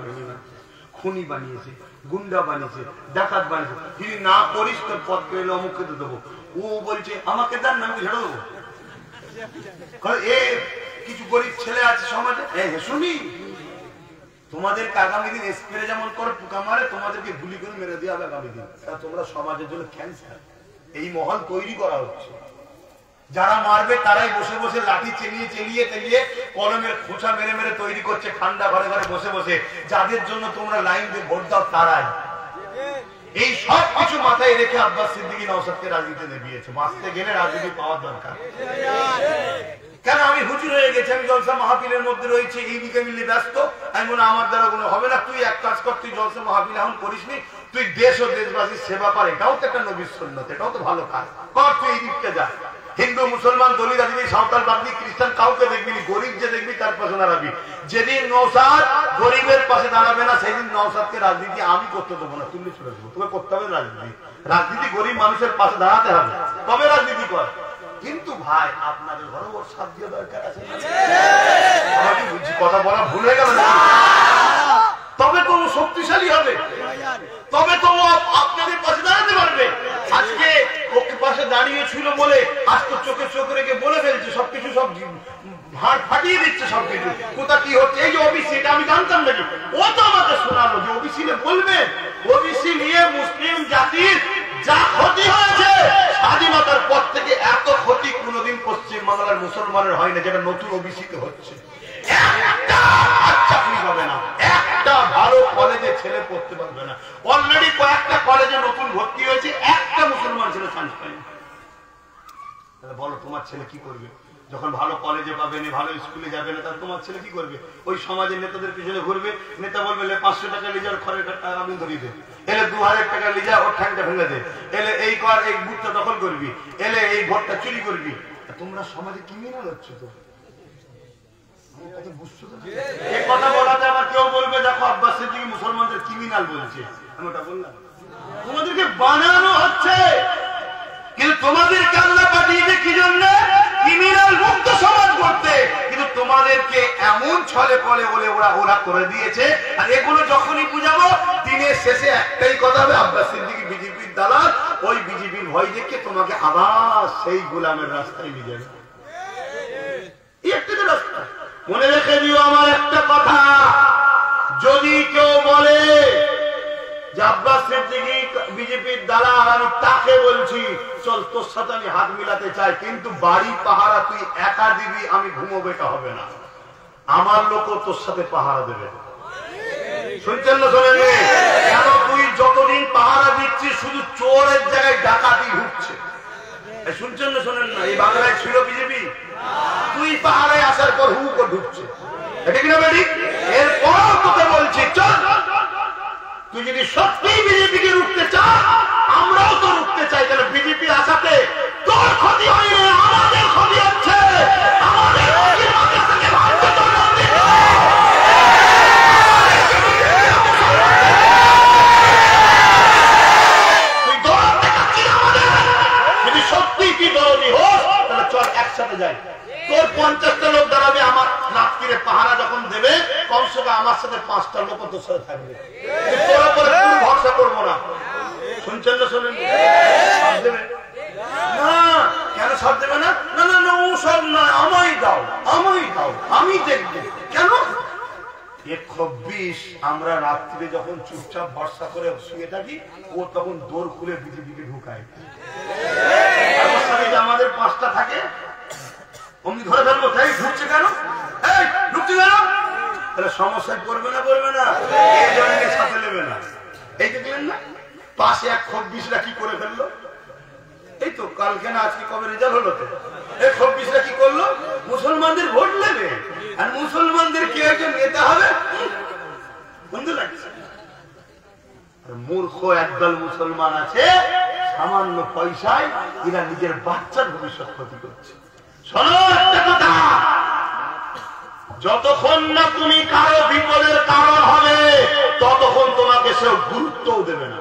খুনি বানিয়েছে, গুন্ডা বানিয়েছে, ডাকাত বানিয়েছে। যদি না করিস তোর পথ পেলে অমুককে তো দেবো। ও বলছে আমাকে দেন না, আমি ঝেড়ে দেবো। কিছু গরিব ছেলে আছে সমাজে, শুনি তোমাদেরকে আগামী দিন স্প্রে যেমন করে পোকা মারে, তোমাদেরকে গুলি করে মেরে দিয়ে হবে আগামী দিন। তোমরা সমাজের জন্য ক্যান্সার। এই মহল তৈরি করা হচ্ছে। যারা মারবে তারাই বসে বসে লাঠি চেলিয়ে চেলিয়ে চেলিয়ে কলমের খোঁচা মেরে মেরে তৈরি করছে ঠান্ডা ঘরে ঘরে বসে বসে। যাদের জন্য তোমরা লাইন দিয়ে ভোট দাও তারাই। এই সব কিছু মাথায় রেখে আব্বাস সিদ্দিকী নওশাদকে রাজনীতিতে দিয়েছে। বাঁচতে গেলে রাজনীতি পাওয়ার দরকার। কেন আমি হুজুর হয়ে গেছি, আমি জলসা মাহফিলের মধ্যে রয়েছে, এই দিকে মিলে ব্যস্ত। আমি বলে আমার দ্বারা কোনো হবে না, তুই এক কাজ কর, তুই জলসা মাহফিল এখন করিসনি, তুই দেশ ও দেশবাসীর সেবা কর, এটাও তো একটা নবীর সুন্নাত, এটাও তো ভালো কাজ কর, তুই এই দিকটা যা। হিন্দু মুসলমান দলিত আদিবাসী সাঁওতাল বাগদি খ্রিস্টান কাউকে দেখবি নি, গরিব যে দেখবি তার পাশে দাঁড়াবি। যেদিন নওশাদ গরিবের পাশে দাঁড়াবে না সেদিন নওশাদকে রাজনীতি আমি করতে দেবো না, তুমি চলে যাবো। তোকে করতে হবে রাজনীতি। রাজনীতি গরিব মানুষের পাশে দাঁড়াতে হবে, তবে রাজনীতি কর। কিন্তু ভাই আপনাদের ঘরে ওর সাধ্য দরকার আছে, কথা বলা ভুল হয়ে গেল না? তবে তো শক্তিশালী হবে, তবে তো আপনাদের পাশে দাঁড়াতে পারবে। আজকে ওকে পাশে দাঁড়িয়ে ছিল বলে আজ তো চোখে চোখ রেখে বলে ফেলছে সবকিছু, সব ভাড় ফাটিয়ে দিচ্ছে সবকিছু। কোথা কি হচ্ছে, এই যে ওবিসি, এটা আমি জানতাম নাকি? ও তো আমাকে শোনালো যে ওবিসি বলবে, ওবিসি নিয়ে মুসলিম জাতির যা ক্ষতি হয়েছে স্বাধীনতার পর থেকে এত ক্ষতি কোনোদিন পশ্চিম বাংলার মুসলমানের হয় না যেটা নতুন ওবিসিতে হচ্ছে। একটা চাকরি পাবে না, একটা ভালো কলেজে ছেলে পড়তে পারবে না। অলরেডি কয়েকটা কলেজে নতুন ভর্তি হয়েছে, একটা মুসলমান ছেলে চান্স পায়নি। বলো তোমার ছেলে কি করবে যখন ভালো কলেজে পাবে না, ভালো স্কুলে যাবে না? তাহলে তোমার ছেলে কি করবে? ওই সমাজের নেতাদের পিছনে ঘুরবে। নেতা বলবে 500 টাকা লিজার খড়ের টাকা আমি ধরিয়ে দে, এলে 2000 টাকা লিজা ওর ঠ্যাংটা ভেঙে দে, এলে এই কর, এই বুথটা দখল করবি, এলে এই ভোটটা চুরি করবি। তোমরা সমাজে ক্রিমিনাল হচ্ছে তো, বুঝছো তো? এই কথা বলাতে আবার কেউ বলবে দেখো আব্বাস সিদ্দিকী মুসলমানদের ক্রিমিনাল বলছে। আমি ওটা বললাম, তোমাদেরকে বানানো হচ্ছে। কিন্তু তোমাদেরকে আল্লাহ পাঠিয়েছে কি জন্য? ক্রিমিনাল মুক্ত সমাজ করতে। কিন্তু তোমাদেরকে এমন ছলে পলে বলে ওরা করে দিয়েছে। আর এগুলো যখনই বুঝাবো দিনের শেষে একটাই কথা হবে, আব্বাস সিদ্দিকী বিজেপির দালাল, ওই বিজেপির ভয় দেখে তোমাকে আবার সেই গোলামের রাস্তায় নিয়ে যাবে। এই একটা রাস্তা মনে রেখে দিও। আমার একটা কথা, যদি কেউ বলে যে আব্বাস সিদ্দিকী বিজেপির দালাল, আমি তাকে বলছি চল তোর সাথে আমি হাত মিলাতে চাই, কিন্তু বাড়ি পাহারা তুই একা দিবি, আমি ঘুমোবে এটা হবে না। আমার লোকও তোর সাথে পাহারা দেবে। শুনছেন না শোনেন? কেন তুই যতদিন পাহারা দিচ্ছিস শুধু চোরের জায়গায় ডাকাতি ঢুকছে। শুনছেন না শোনেন না? এই বাংলায় ছিল বিজেপি, তুই পাহাড়ে আসার পর হু করে ঢুকছে, এটা কিনা বেডি? এরপর তোকে বলছি চল, তুই যদি সত্যি বিজেপিকে রুখতে চাস, আমরাও তো রুখতে চাই। তাহলে বিজেপি আসাতে তোর ক্ষতি হয়নি, আমাদের ক্ষতি হচ্ছে। আমাদের তুই দৌড়াতে চাচ্ছিস আমাদের। যদি সত্যি কি দৌড়ি হোস তাহলে চল একসাথে যাই। তোর 50টা লোক দাঁড়াবে, আমার রাত্রিরে পাহারা যখন দেবে কমসে কম আমার সাথে 5টা লোক তোর সাথে থাকবে। তোর উপরে পুরো ভরসা করবো না। শুনছেন না শোনেন? না কেন সব দেবে না? না না না, ও সব না, আমায় দাও, আমায় দাও, আমি দেখবো। কেন? 26 আমরা রাত্রিরে যখন চুপচাপ ভরসা করে শুয়ে থাকি, ও তখন দৌড় খুলে বিজেপিকে ঢুকায়। আমাদের 5টা থাকে, অমনি ধরে ফেলবো, তাই ঢুকছে কেন, এই ঢুকছে কেন? তাহলে সমস্যায় পড়বে না, পড়বে না, এই জন্য সাথে নেবে না। এই দেখলেন না পাশে 26রা কি করে ফেললো? এই তো কালকে না আজকে কবে রেজাল্ট হলো, তো এই 26রা কি করলো? মুসলমানদের ভোট নেবে আর মুসলমানদের কে একজন নেতা হবে। বন্ধু লাগছে মূর্খ একদল মুসলমান আছে সামান্য পয়সায় এরা নিজের বাচ্চার ভবিষ্যৎ ক্ষতি করছে। শোনো একটা কথা, যতক্ষণ না তুমি কারো বিপদের কারণ হবে ততক্ষণ তোমাকে সে গুরুত্বও দেবে না।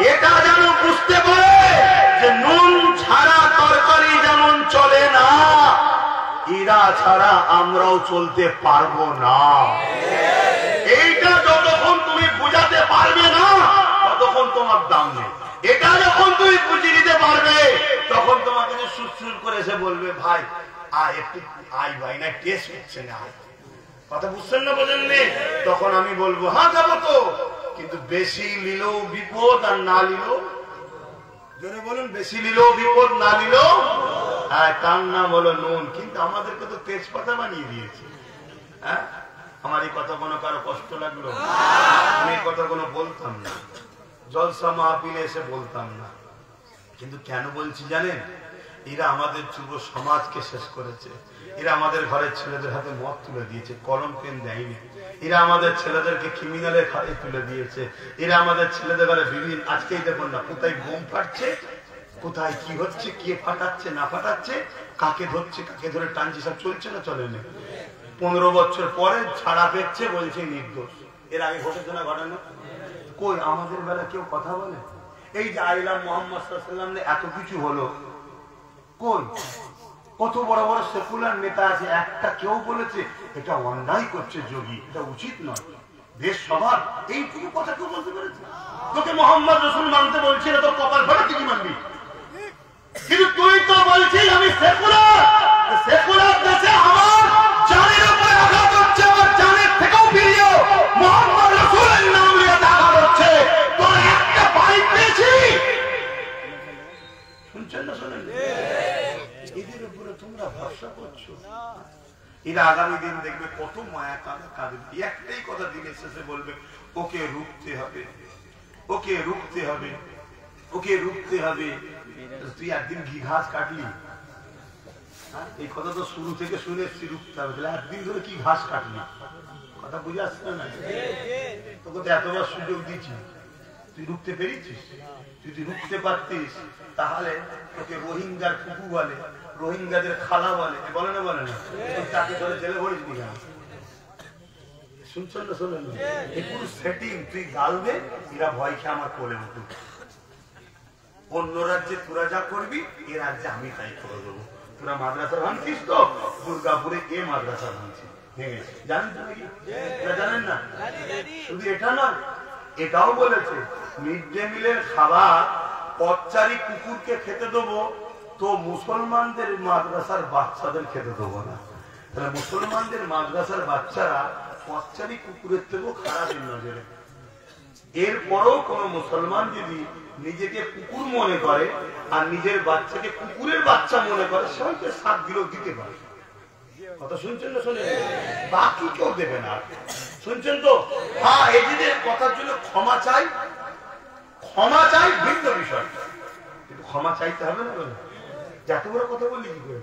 এটা যেন বুঝতে পারে যে নুন ছাড়া তরকারি যেমন চলে না, এরা ছাড়া আমরাও চলতে পারবো না। এইটা যতক্ষণ তুমি বুঝাতে পারবে না ততক্ষণ তোমার দাম নেই। এটা যখন তুমি বুঝিয়ে দিতে পারবে তখন তোমাকে সুর করে এসে বলবে ভাই একটু আই ভাই না টেস্ট হচ্ছে না, কথা বুঝছেন না বোঝেননি? তখন আমি বলবো হ্যাঁ যাবো তো, কিন্তু বেশি নিলেও বিপদ আর না নিলেও, জোরে বলুন, বেশি নিলেও বিপদ না নিলেও, হ্যাঁ তার নাম হলো নুন। কিন্তু আমাদেরকে তো তেজপাতা বানিয়ে দিয়েছে। হ্যাঁ, আমার এই কথা কোনো কারো কষ্ট লাগলো? আমি এই কথা কোনো বলতাম না, জলসা মাহফিলে এসে বলতাম না। কিন্তু কেন বলছি জানেন? এরা আমাদের যুব সমাজকে শেষ করেছে। এরা আমাদের ঘরের ছেলেদের হাতে মদ তুলে দিয়েছে, কলম পেন দেয়নি। এরা আমাদের ছেলেদেরকে ক্রিমিনালের ঘরে তুলে দিয়েছে। এরা আমাদের ছেলেদের ঘরে বিভিন্ন, আজকেই দেখুন না কোথায় বোম ফাটছে, কোথায় কি হচ্ছে, কে ফাটাচ্ছে না ফাটাচ্ছে, কাকে ধরছে কাকে ধরে টানছে, সব চলছে না চলেনি? 15 বছর পরে ছাড়া পেচ্ছে, বলছে নির্দোষ। এর আগে ঘটেছে না ঘটানো? কই আমাদের বেলা কেউ কথা বলে? এই যে আইলাম মোহাম্মদ সাল্লাল্লাহু আলাইহি ওয়াসাল্লাম এত কিছু হলো, কই কত বড় বড় সেকুলার নেতা আছে, একটা কেউ বলেছে এটা অন্যায় করছে যোগী, এটা উচিত নয়, দেশ সবার, এইটুকু কথা কেউ বলতে পেরেছে? তোকে মোহাম্মদ রাসূল মানতে বলছি না, তোর কপাল ফাটা, তুই কি মানবি? কিন্তু তুই তো বলছিস আমি সেকুলার। সেকুলার দেশে আমার জানের উপরে আঘাত হচ্ছে, আমার জানের থেকেও প্রিয় মোহাম্মদ রাসূলের নাম নিয়ে আঘাত হচ্ছে। তোর একটা বাড়ি পেয়েছি, শুনছেন না শোনেন? এদের উপরে তোমরা ভরসা করছো। এরা আগামী দিন দেখবে কত মায়া কাঁদবে। একটাই কথা দিনের শেষে বলবে, ওকে রুখতে হবে, ওকে রুখতে হবে, ওকে রুখতে হবে। তুই একদিন ঘি ঘাস কাটলি, এই কথা তো শুরু থেকে শুনে এসছি, রুখতে হবে। তাহলে একদিন ধরে কি ঘাস কাটলি, কথা বুঝে আসছে না? তোকে তো এতবার সুযোগ দিচ্ছি, তুই রুখতে পেরেছিস? যদি রুখতে পারতিস তাহলে তোকে রোহিঙ্গার কুকু বলে, রোহিঙ্গাদের খালা বলে, বলে না বলে না? তাকে ধরে জেলে ভরিস নি কেন? শুনছেন না শোনেন? এই পুরো সেটিং তুই গালবে, এরা ভয় খেয়ে আমার কোলে উঠুক। অন্য রাজ্যে তোরা যা করবি, এ রাজ্যে আমি তাই করে দেবো। তোরা মাদ্রাসা ভাঙছিস তো, দুর্গাপুরে এ মাদ্রাসা ভাঙছি, ভেঙেছি, জানেন তো নাকি? জানেন না? শুধু এটা নয়, এটাও বলেছে মিড ডে মিলের খাবার পথচারী কুকুরকে খেতে দেবো, তো মুসলমানদের মাদ্রাসার বাচ্চাদের খেতে দেবো না। তাহলে মুসলমানদের মাদ্রাসার বাচ্চারা পথচারী কুকুরের থেকেও খারাপের নজরে। এরপরেও কোন মুসলমান যদি নিজেকে কুকুর মনে করে আর নিজের বাচ্চাকে কুকুরের বাচ্চা মনে করে, সে হয়তো 7 দিলেও দিতে পারে। কথা শুনছেন না শোনেন? বাকি কেউ দেবে না, শুনছেন তো? হ্যাঁ, এদের কথার জন্য ক্ষমা চাই, ক্ষমা চাই ভিন্ন বিষয়, কিন্তু ক্ষমা চাইতে হবে না। যত বড় কথা বললি কি করে?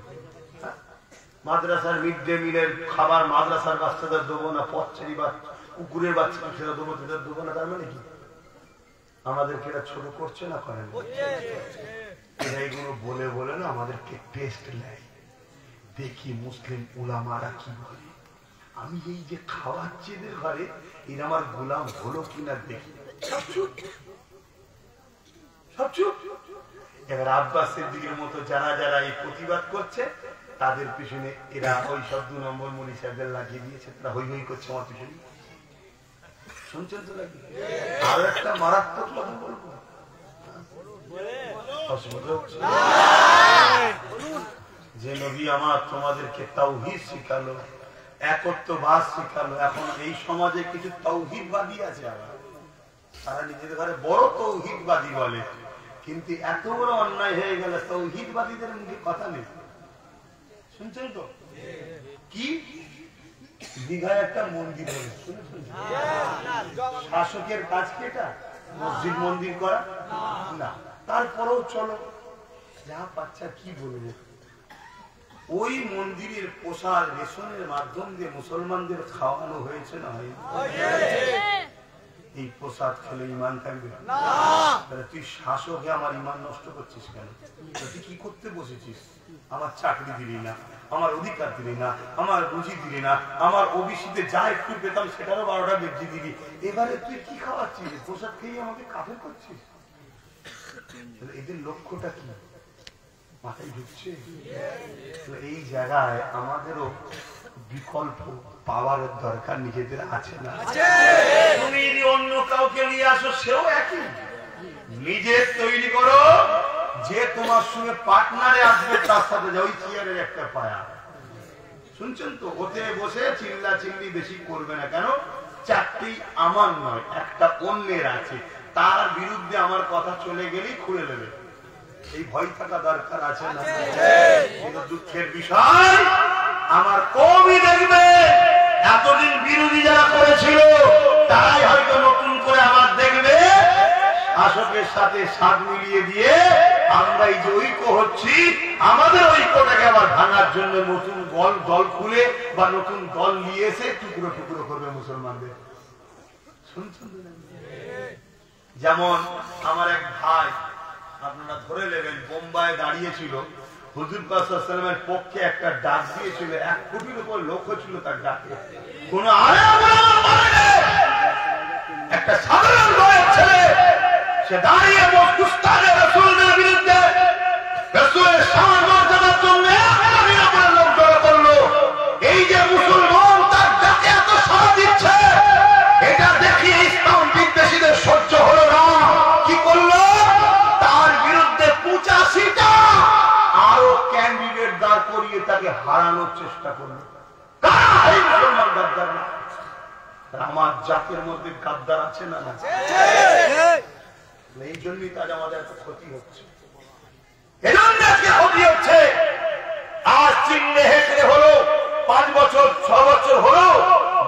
মাদ্রাসার মিড ডে মিলের খাবার মাদ্রাসার বাচ্চাদের দেবো না, পথচারী বা কুকুরের বাচ্চা সেটা দেবো, সেটা দেবো না, তার মানে কি? আমাদেরকে এটা ছোট করছে না, করেন? এরা এগুলো বলে বলে না আমাদেরকে টেস্ট নেয়, দেখি মুসলিম উলামারা কি বলে। আমি এই যে খাওয়াচ্ছি এদের ঘরে, এরা আমার গোলাম হলো কিনা দেখি। সব চুপ। এবার আব্বাস সিদ্দিকের মতো যারা যারা এই প্রতিবাদ করছে, তাদের পিছনে এরা ওই সব 2 নম্বর মনি সাহেবদের লাগিয়ে দিয়েছে, তারা হই হই করছে আমার পিছনে। শুনছেন তো নাকি? আরো একটা মারাত্মক কথা বলবো, অসুবিধা হচ্ছে? যে নবী আমার তোমাদেরকে তাওহীদ শিখালো, একত্ববাদ শিখালো, এখন এই সমাজে কিছু তাওহীদবাদী আছে, আবার তারা নিজেদের ঘরে বড় তাওহীদবাদী বলে, কিন্তু এত বড় অন্যায় হয়ে গেল, তাওহীদবাদীদের মুখে কথা নেই। শুনছেন তো? কি দীঘায় একটা মন্দির হলো, শাসকের কাজ কি এটা মসজিদ মন্দির করা না? তারপরেও চলো, যা বাচ্চা কি বলবো, ওই মন্দিরের প্রসাদ রেশনের মাধ্যম দিয়ে মুসলমানদের খাওয়ানো হয়েছে না হয়নি? এই প্রসাদ খেলে ইমান থাকবে না। তুই শাসক হয়ে আমার ইমান নষ্ট করছিস কেন? তুই কি করতে বসেছিস? আমার চাকরি দিলি না, আমার অধিকার দিলি না, আমার রুজি দিলি না, আমার ওবিসিতে যা একটু পেতাম সেটারও 12টা বেজি দিলি। এবারে তুই কি খাওয়াচ্ছিস? প্রসাদ খেয়ে আমাকে কাফের করছিস। এদের লক্ষ্যটা কি মাথায় ঢুকছে? এই জায়গায় আমাদেরও বিকল্প পাওয়ারের দরকার নিজেদের আছে না? তুমি যদি অন্য কাউকে নিয়ে আসো সেও একই, নিজে তৈরি করো, যে তোমার সঙ্গে পার্টনারে আসবে তার সাথে ওই চেয়ারের একটা পায়া। শুনছেন তো? ওতে বসে চিল্লা চিল্লি বেশি করবে না। কেন? চারটি আমার নয়, একটা অন্যের আছে, তার বিরুদ্ধে আমার কথা চলে গেলেই খুলে নেবে। এই ভয় থাকা দরকার আছে না? কিন্তু দুঃখের বিষয় আমার কমই দেখবে এতদিন বিরোধী যারা করেছিল তারাই হয়তো নতুন করে আবার দেখবে শাসকের সাথে সাথ মিলিয়ে দিয়ে আমরা এই যে ঐক্য হচ্ছি, আমাদের ঐক্যটাকে আবার ভাঙার জন্য নতুন দল খুলে বা নতুন দল নিয়ে এসে টুকরো টুকরো করবে মুসলমানদের। শুনছেন? যেমন আমার এক ভাই, আপনারা ধরে নেবেন, বোম্বাইয়ে দাঁড়িয়েছিল, হুজুর পাক সাল্লাল্লাহু আলাইহি ওয়াসাল্লামের পক্ষে একটা ডাক দিয়েছিল, 1 কোটির উপর লোক ছিল তার ডাকে। কোন একটা সাধারণ বয়স ছেলে সে দাঁড়িয়ে মুস্তাদে রাসূলের বিরুদ্ধে রাসূলের শান মর্যাদার জন্য লোক জড়ো করলো। এই যে মুসলমান তার ডাকে এত সাড়া দিচ্ছে, এটা দেখিয়ে ইসলাম বিদ্বেষীদের সহ্য হলো না। কি করলো? তার বিরুদ্ধে 85টা আরো ক্যান্ডিডেট দাঁড় করিয়ে তাকে হারানোর চেষ্টা করলো। মুসলমান গাদ্দার না? আমার জাতের মধ্যে গাদ্দার আছে না? এই জন্যই তার আমাদের এত ক্ষতি হচ্ছে। ক্ষতি হচ্ছে। আজ চিহ্নে হেঁটে হলো 5 বছর 6 বছর হলো,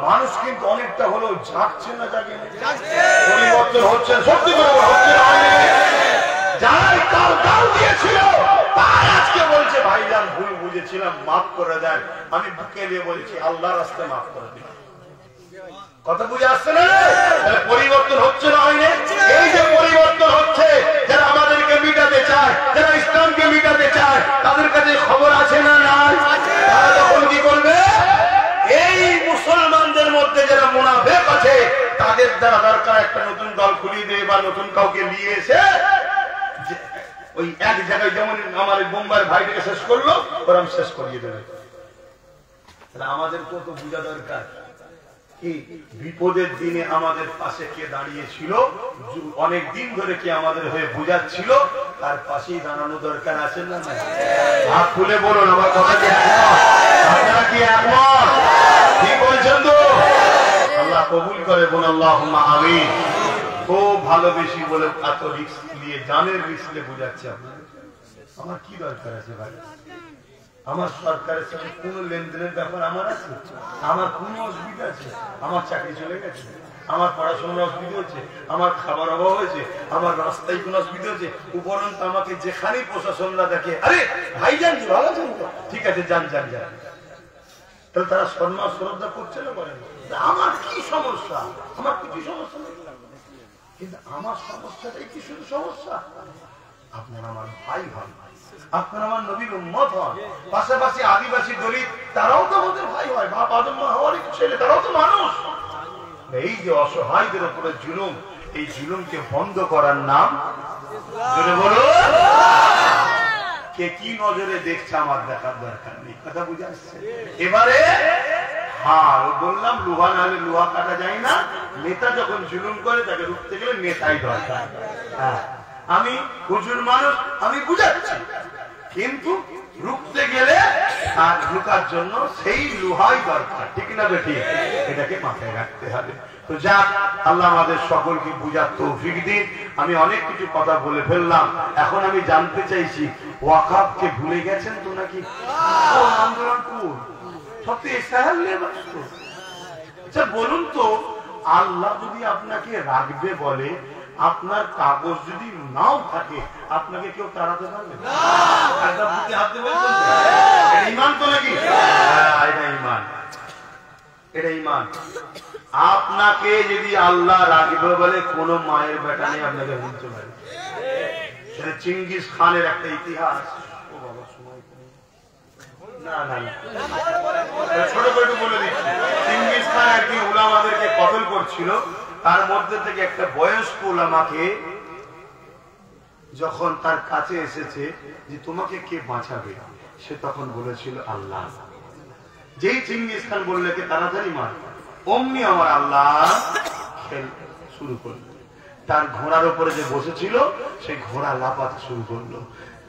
মানুষ কিন্তু অনেকটা হলো জাগছে না? জাগে পরিবর্তন হচ্ছে, সত্যি করে হচ্ছে না? যারাই কাল গাল দিয়েছিল তার আজকে বলছে ভাইজান ভুল বুঝেছিলাম, মাফ করে দেন। আমি বুকে নিয়ে বলছি আল্লাহর রাস্তায় মাফ করে দিন। কথা বুঝে আসছে না? পরিবর্তন হচ্ছে না? হয়নি? এই যে পরিবর্তন হচ্ছে, যারা আমাদেরকে মিটাতে চায়, যারা ইসলামকে মিটাতে চায়, তাদের কাছে খবর আছে না? নাই। তারা তখন কি করবে? এই মুসলমানদের মধ্যে যারা মুনাফিক আছে তাদের দ্বারা দরকার একটা নতুন দল খুলিয়ে দেবে বা নতুন কাউকে নিয়ে এসে ওই এক জায়গায় যেমন আমার বোম্বাইয়ের ভাইটাকে শেষ করলো ওরকম শেষ করিয়ে দেবে। আমাদের কত বোঝা দরকার কি বিপদের দিনে আমাদের পাশে কে দাঁড়িয়েছিল, অনেক দিন ধরে কে আমাদের হয়ে বুঝাচ্ছিল, তার পাশেই দাঁড়ানো দরকার আছে না? হাত খুলে বলুন আমার কথা কি একমত? আপনারা কি একমত? ঠিক বলছেন তো? আল্লাহ কবুল করে বলুন আল্লাহুম্মা আমিন। খুব ভালোবেসি বলে এত রিস্ক নিয়ে জানের রিস্ক নিয়ে বুঝাচ্ছে আপনাদের। আমার কি দরকার আছে ভাই? আমার সরকারের সাথে কোন লেনদেনের ব্যাপার আমার আছে? আমার কোন অসুবিধা আছে? আমার চাকরি চলে গেছে, আমার পড়াশোনার অসুবিধা হচ্ছে, আমার খাবার অভাব হয়েছে, আমার রাস্তায় কোন অসুবিধা হচ্ছে, উপরন্ত আমাকে যেখানেই প্রশাসনরা দেখে আরে ভাইজান কি ভালো আছেন তো, ঠিক আছে যান যান যান, তাহলে তারা সম্মান শ্রদ্ধা করছে না? বলেন আমার কি সমস্যা? আমার কিছু সমস্যা নেই, কিন্তু আমার সমস্যাটাই কি শুধু সমস্যা? আপনারা আমার ভাই হন, আপনারা আমার নবীর উম্মত হন, পাশাপাশি আদিবাসী দলিত তারাও তো আমাদের ভাই হয়, বাপ আদম হওয়ারই ছেলে, তারাও তো মানুষ। এই যে অসহায়দের উপরে জুলুম, এই জুলুমকে বন্ধ করার নাম বলো। কে কি নজরে দেখছে আমার দেখার দরকার নেই, কথা বুঝে আসছে? এবারে হ্যাঁ বললাম লোহা নাহলে লোহা কাটা যায় না, নেতা যখন জুলুম করে তাকে রুখতে গেলে নেতাই দরকার। হ্যাঁ আমি হুজুর মানুষ, আমি বুঝাচ্ছি, কিন্তু রুখতে গেলে আর রুকার জন্য সেই লোহাই দরকার, ঠিক না বেঠিক? এটাকে মাথায় রাখতে হবে। তো যাক, আল্লাহ আমাদের সকলকে বুঝার তৌফিক দিন। আমি অনেক কিছু কথা বলে ফেললাম, এখন আমি জানতে চাইছি ওয়াকাফকে ভুলে গেছেন তো নাকি? আন্দোলনপুর সত্যি আচ্ছা বলুন তো, আল্লাহ যদি আপনাকে রাখবে বলে আপনার কাগজ যদি নাও থাকে আপনাকে কেউ তাড়াতে পারবে না। ইমান তো নাকি? এটা ইমান, এটা ইমান। আপনাকে যদি আল্লাহ রাখবে বলে কোন মায়ের বেটা নেই আপনাকে ভুলতে পারে। সেটা চিঙ্গিস খানের একটা ইতিহাস। না না না, ছোট করে বলে দিচ্ছি। চিঙ্গিস খান একদিন উলামাদেরকে কতল করছিল, তার মধ্যে থেকে একটা বয়স্ক উলামাকে যখন তার কাছে এসেছে যে তোমাকে কে বাঁচাবে, সে তখন বলেছিল আল্লাহ। যেই চিঙ্গিস খান বললে কে তাড়াতাড়ি মার, অমনি আমার আল্লাহ খেল শুরু করলো। তার ঘোড়ার উপরে যে বসেছিল সেই ঘোড়া লাফাতে শুরু করলো।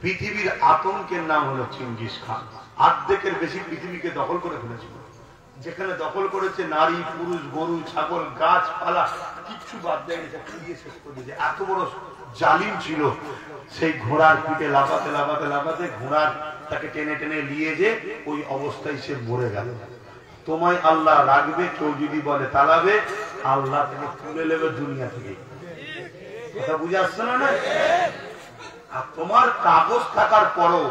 পৃথিবীর আতঙ্কের নাম হলো চিঙ্গিস খান। অর্ধেকের বেশি পৃথিবীকে দখল করে ফেলেছিল। যেখানে দখল করেছে নারী পুরুষ গরু ছাগল গাছপালা কিচ্ছু বাদ দেয়নি, শেষ করে দিয়েছে। এত বড় জালিম ছিল। সেই ঘোড়ার পিঠে লাফাতে লাফাতে লাফাতে ঘোড়ার তাকে টেনে টেনে নিয়ে যে ওই অবস্থায় সে মরে গেল। তোমায় আল্লাহ রাখবে, কেউ যদি বলে তালাবে, আল্লাহ থেকে তুলে নেবে দুনিয়া থেকে। কথা বুঝে আসছে না? না, আর তোমার কাগজ থাকার পরও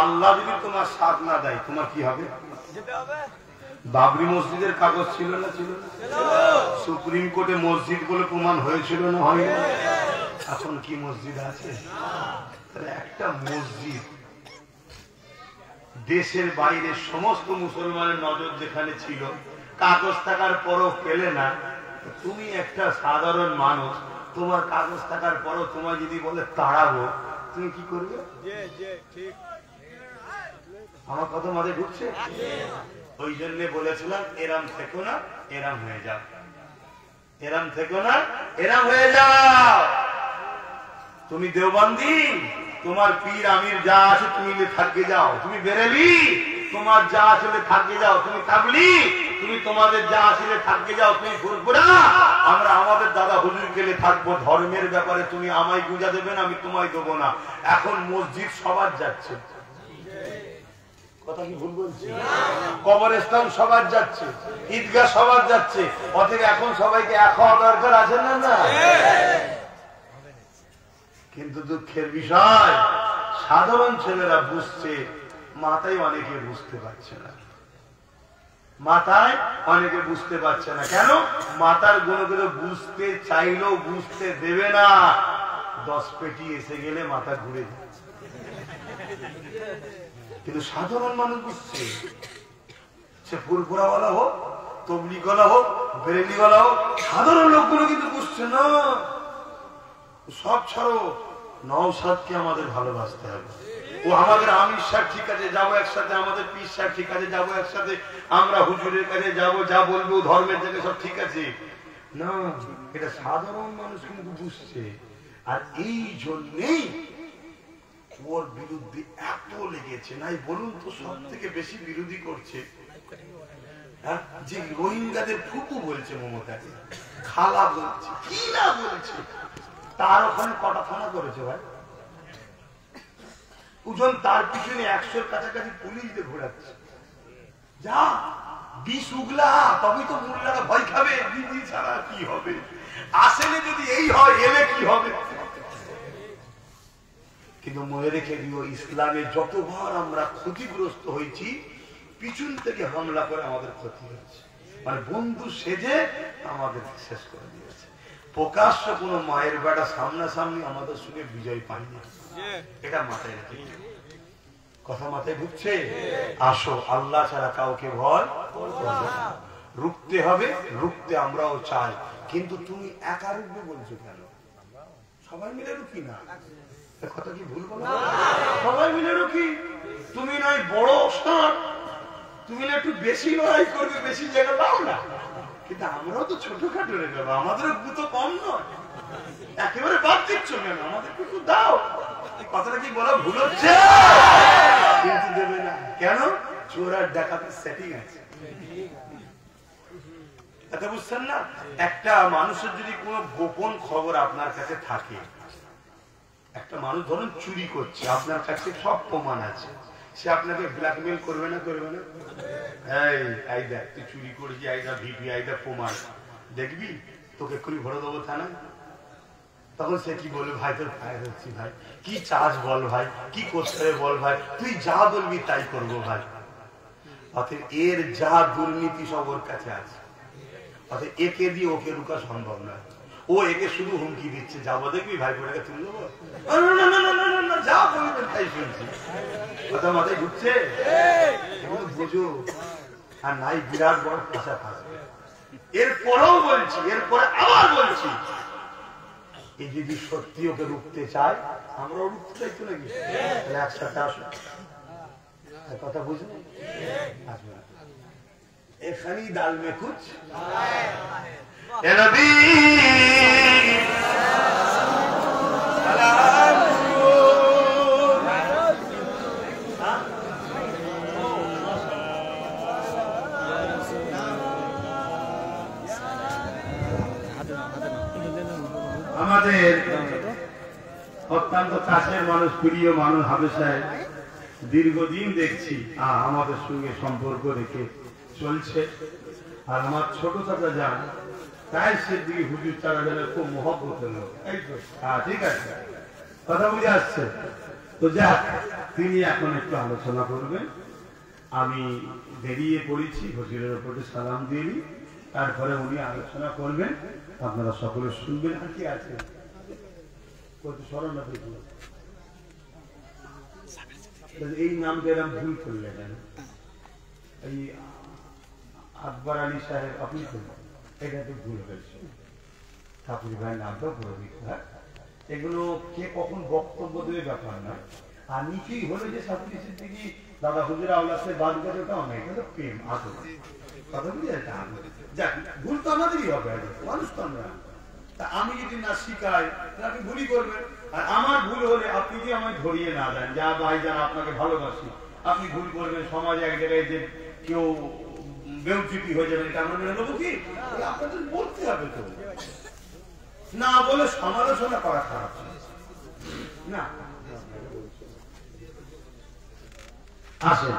আল্লাহ যদি তোমার সাথ না দেয় তোমার কি হবে? বাবরি মসজিদের কাগজ ছিল না? ছিল। সুপ্রিম কোর্টে মসজিদ বলে প্রমাণ হয়েছিল না? হয়নি। এখন কি মসজিদ আছে? একটা মসজিদ দেশের বাইরে সমস্ত মুসলমানের নজর যেখানে ছিল, কাগজ থাকার পরও পেলে না। তুমি একটা সাধারণ মানুষ, তোমার কাগজ থাকার পরও তোমায় যদি বলে তাড়াবো, তুমি কি করবে? আমার কথা মাথায় ঢুকছে? ওই জন্য বলেছিলাম এরাম থেকো না, এরাম হয়ে যাও। এরাম থেকো না, এরাম হয়ে যাও। তুমি দেওবন্দি, তোমার পীর আমির যা আছে তুমি থাকতে যাও। তুমি বেরেলি, তোমার যা আসলে থাকতে যাও। তুমি তাবলীগ, তুমি তোমাদের যা আসলে থাকতে যাও। তুমি ফুরফুরা, আমরা আমাদের দাদা হুজুর গেলে থাকবো। ধর্মের ব্যাপারে তুমি আমায় বুঝা দেবে না, আমি তোমায় দেবো না। এখন মসজিদ সবার যাচ্ছে, কথা কি ভুল বলছি? কবরস্থান সবার যাচ্ছে, ঈদগাহ সবার যাচ্ছে। অতএব এখন সবাইকে এক হওয়া দরকার আছে না? না। কিন্তু দুঃখের বিষয় সাধারণ ছেলেরা বুঝছে, মাথায় অনেকে বুঝতে পারছে না। মাথায় অনেকে বুঝতে পারছে না। কেন? মাথার গুণগুলো বুঝতে চাইলেও বুঝতে দেবে না। 10 পেটি এসে গেলে মাথা ঘুরে যাচ্ছে। কিন্তু সাধারণ মানুষ বুঝছে। সে ফুরফুরাওয়ালা হোক, তবলিগওয়ালা হোক, বেরেলিওয়ালা হোক, সাধারণ লোকগুলো কিন্তু বুঝছে না। সব ছাড়ো, নওশাদকে আমাদের ভালোবাসতে হবে। ও আমাদের আমির সাহেব ঠিক আছে, যাবো একসাথে। আমাদের পীর সাহেব ঠিক আছে, যাবো একসাথে। আমরা হুজুরের কাছে যাবো, যা বলবো ধর্মের জায়গায় সব ঠিক আছে না। এটা সাধারণ মানুষ কিন্তু বুঝছে। আর এই জন্যেই ওর বিরুদ্ধে এত লেগেছে। নাই বলুন তো, সব থেকে বেশি বিরোধী করছে যে রোহিঙ্গাদের ফুপু বলছে, মমতাকে খালা বলছে, কি না বলছে। তার ওখানে কটা থানা করেছে ভাই? ওজন তার পিছনে 100-র কাছাকাছি পুলিশ দিয়ে ঘোরাচ্ছে। যা বিষ উগলা, তবে তো মোল্লারা ভয় খাবে। দিদি ছাড়া কি হবে? আসলে যদি এই হয়, এলে কি হবে? কিন্তু মনে রেখে দিও, ইসলামে যতবার আমরা ক্ষতিগ্রস্ত হয়েছি, পিছন থেকে হামলা করে আমাদের ক্ষতি হয়েছে। মানে বন্ধু সেজে আমাদের শেষ করে দিয়েছে। প্রকাশ্য কোন মায়ের বেটা সামনাসামনি আমাদের সঙ্গে বিজয় পায়নি। এটা মাথায় রেখে, কথা মাথায় ঢুকছে? আসো, আল্লাহ ছাড়া কাউকে ভয় রুখতে হবে। রুখতে আমরাও চাই, কিন্তু তুমি একা রুখবে বলছো কেন? সবাই মিলে রুখি না। কথা কি ভুল বলো? সবাই মিলে রুখি। তুমি নয় বড় ষাঁড়, তুমি না একটু বেশি লড়াই করবে, বেশি জায়গা পাও না। কিন্তু আমরাও তো ছোটখাটো রে বাবা, আমাদেরও গুতো কম নয়। একেবারে বাদ দিচ্ছ কেন? আমাদের একটু দাও। কথাটা কি বলা ভুল হচ্ছে? কিন্তু দেবে না কেন? চোর আর ডাকাতের সেটিং আছে। এটা বুঝছেন না? একটা মানুষের যদি কোনো গোপন খবর আপনার কাছে থাকে, একটা মানুষ ধরুন চুরি করছে, আপনার কাছে সব প্রমাণ আছে, সে আপনাকে ব্ল্যাকমেল করবে না? করবে না? এই দেখ তুই চুরি করেছি, আইদা ভিপি, আইদা প্রমাণ দেখবি, তোকে এক্ষুনি ভরে দেবো থানায়। তখন সে কি বলবে, ভাই তোর ভাই হচ্ছি ভাই, কি চাস বল ভাই, কি করতে হবে বল ভাই, তুই যা বলবি তাই করবো ভাই। অতএব এর যা দুর্নীতি সব ওর কাছে আছে, অতএব একে দিয়ে ওকে রুকা সম্ভব নয়। ও একে শুধু হুমকি দিচ্ছে, যাবো দেখবি ভাই বোনকে তুললো, যা বলবেন তাই শুনছি। কথা মাথায় ঢুকছে? এগুলো বুঝো, আর নাই বিরাট বড় ভাষা থাকবে। এরপরেও বলছি, এরপরে আবার বলছি, এই যদি সত্যি ওকে রুখতে চাই, আমরাও রুখতে চাইতো নাকি? তাহলে একসাথে আসো, কথা বুঝবে, আসবে এখানেই ডাল মে কুছ আমাদের অত্যন্ত কাছের মানুষ, প্রিয় মানুষ হাফেজ সাহেব দীর্ঘদিন দেখছি আমাদের সঙ্গে সম্পর্ক রেখে চলছে। আর আমার ছোট চাচা যান তাই সিদ্দিকী হুজুর চাচাদের খুব মহব্বতের লোক, ঠিক আছে, কথা বুঝে আসছে। তো যাক, তিনি এখন একটু আলোচনা করবেন। আমি বেরিয়ে পড়েছি, হুজুরের উপরে সালাম দিয়ে, তারপরে উনি আলোচনা করবেন, আপনারা সকলে শুনবেন। আর কি আছে স্মরণ দেখুন, এই নামটা এরকম ভুল করলেন, এই আকবর আলী সাহেব আপনি করলেন, এটা তো ভুল হয়েছে। ঠাকুর ভাইয়ের নামটাও পুরো মিথ্যা। এগুলো কে কখন বক্তব্য দেবে ব্যাপার না। আর নিচেই হলো যে ছাত্রী সিদ্দিকী দাদা হুজুরা আল্লাহকে বাদ করে, ওটাও নেই, এটা তো প্রেম আদর, কথা বুঝে যাক, ভুল তো আমাদেরই হবে, মানুষ তো আমরা। তা আমি যদি না শিখাই তাহলে আপনি ভুলই করবেন। আর আমার ভুল হলে আপনি যদি আমায় ধরিয়ে না দেন, যা ভাই যান আপনাকে ভালোবাসি, আপনি ভুল করবেন, সমাজে এক জায়গায় যে কেউ বেউচিতি হয়ে যাবেন, এটা আমরা মেনে নেবো কি? আপনাদের বলতে হবে তো, না বলে সমালোচনা করা খারাপ না। আসেন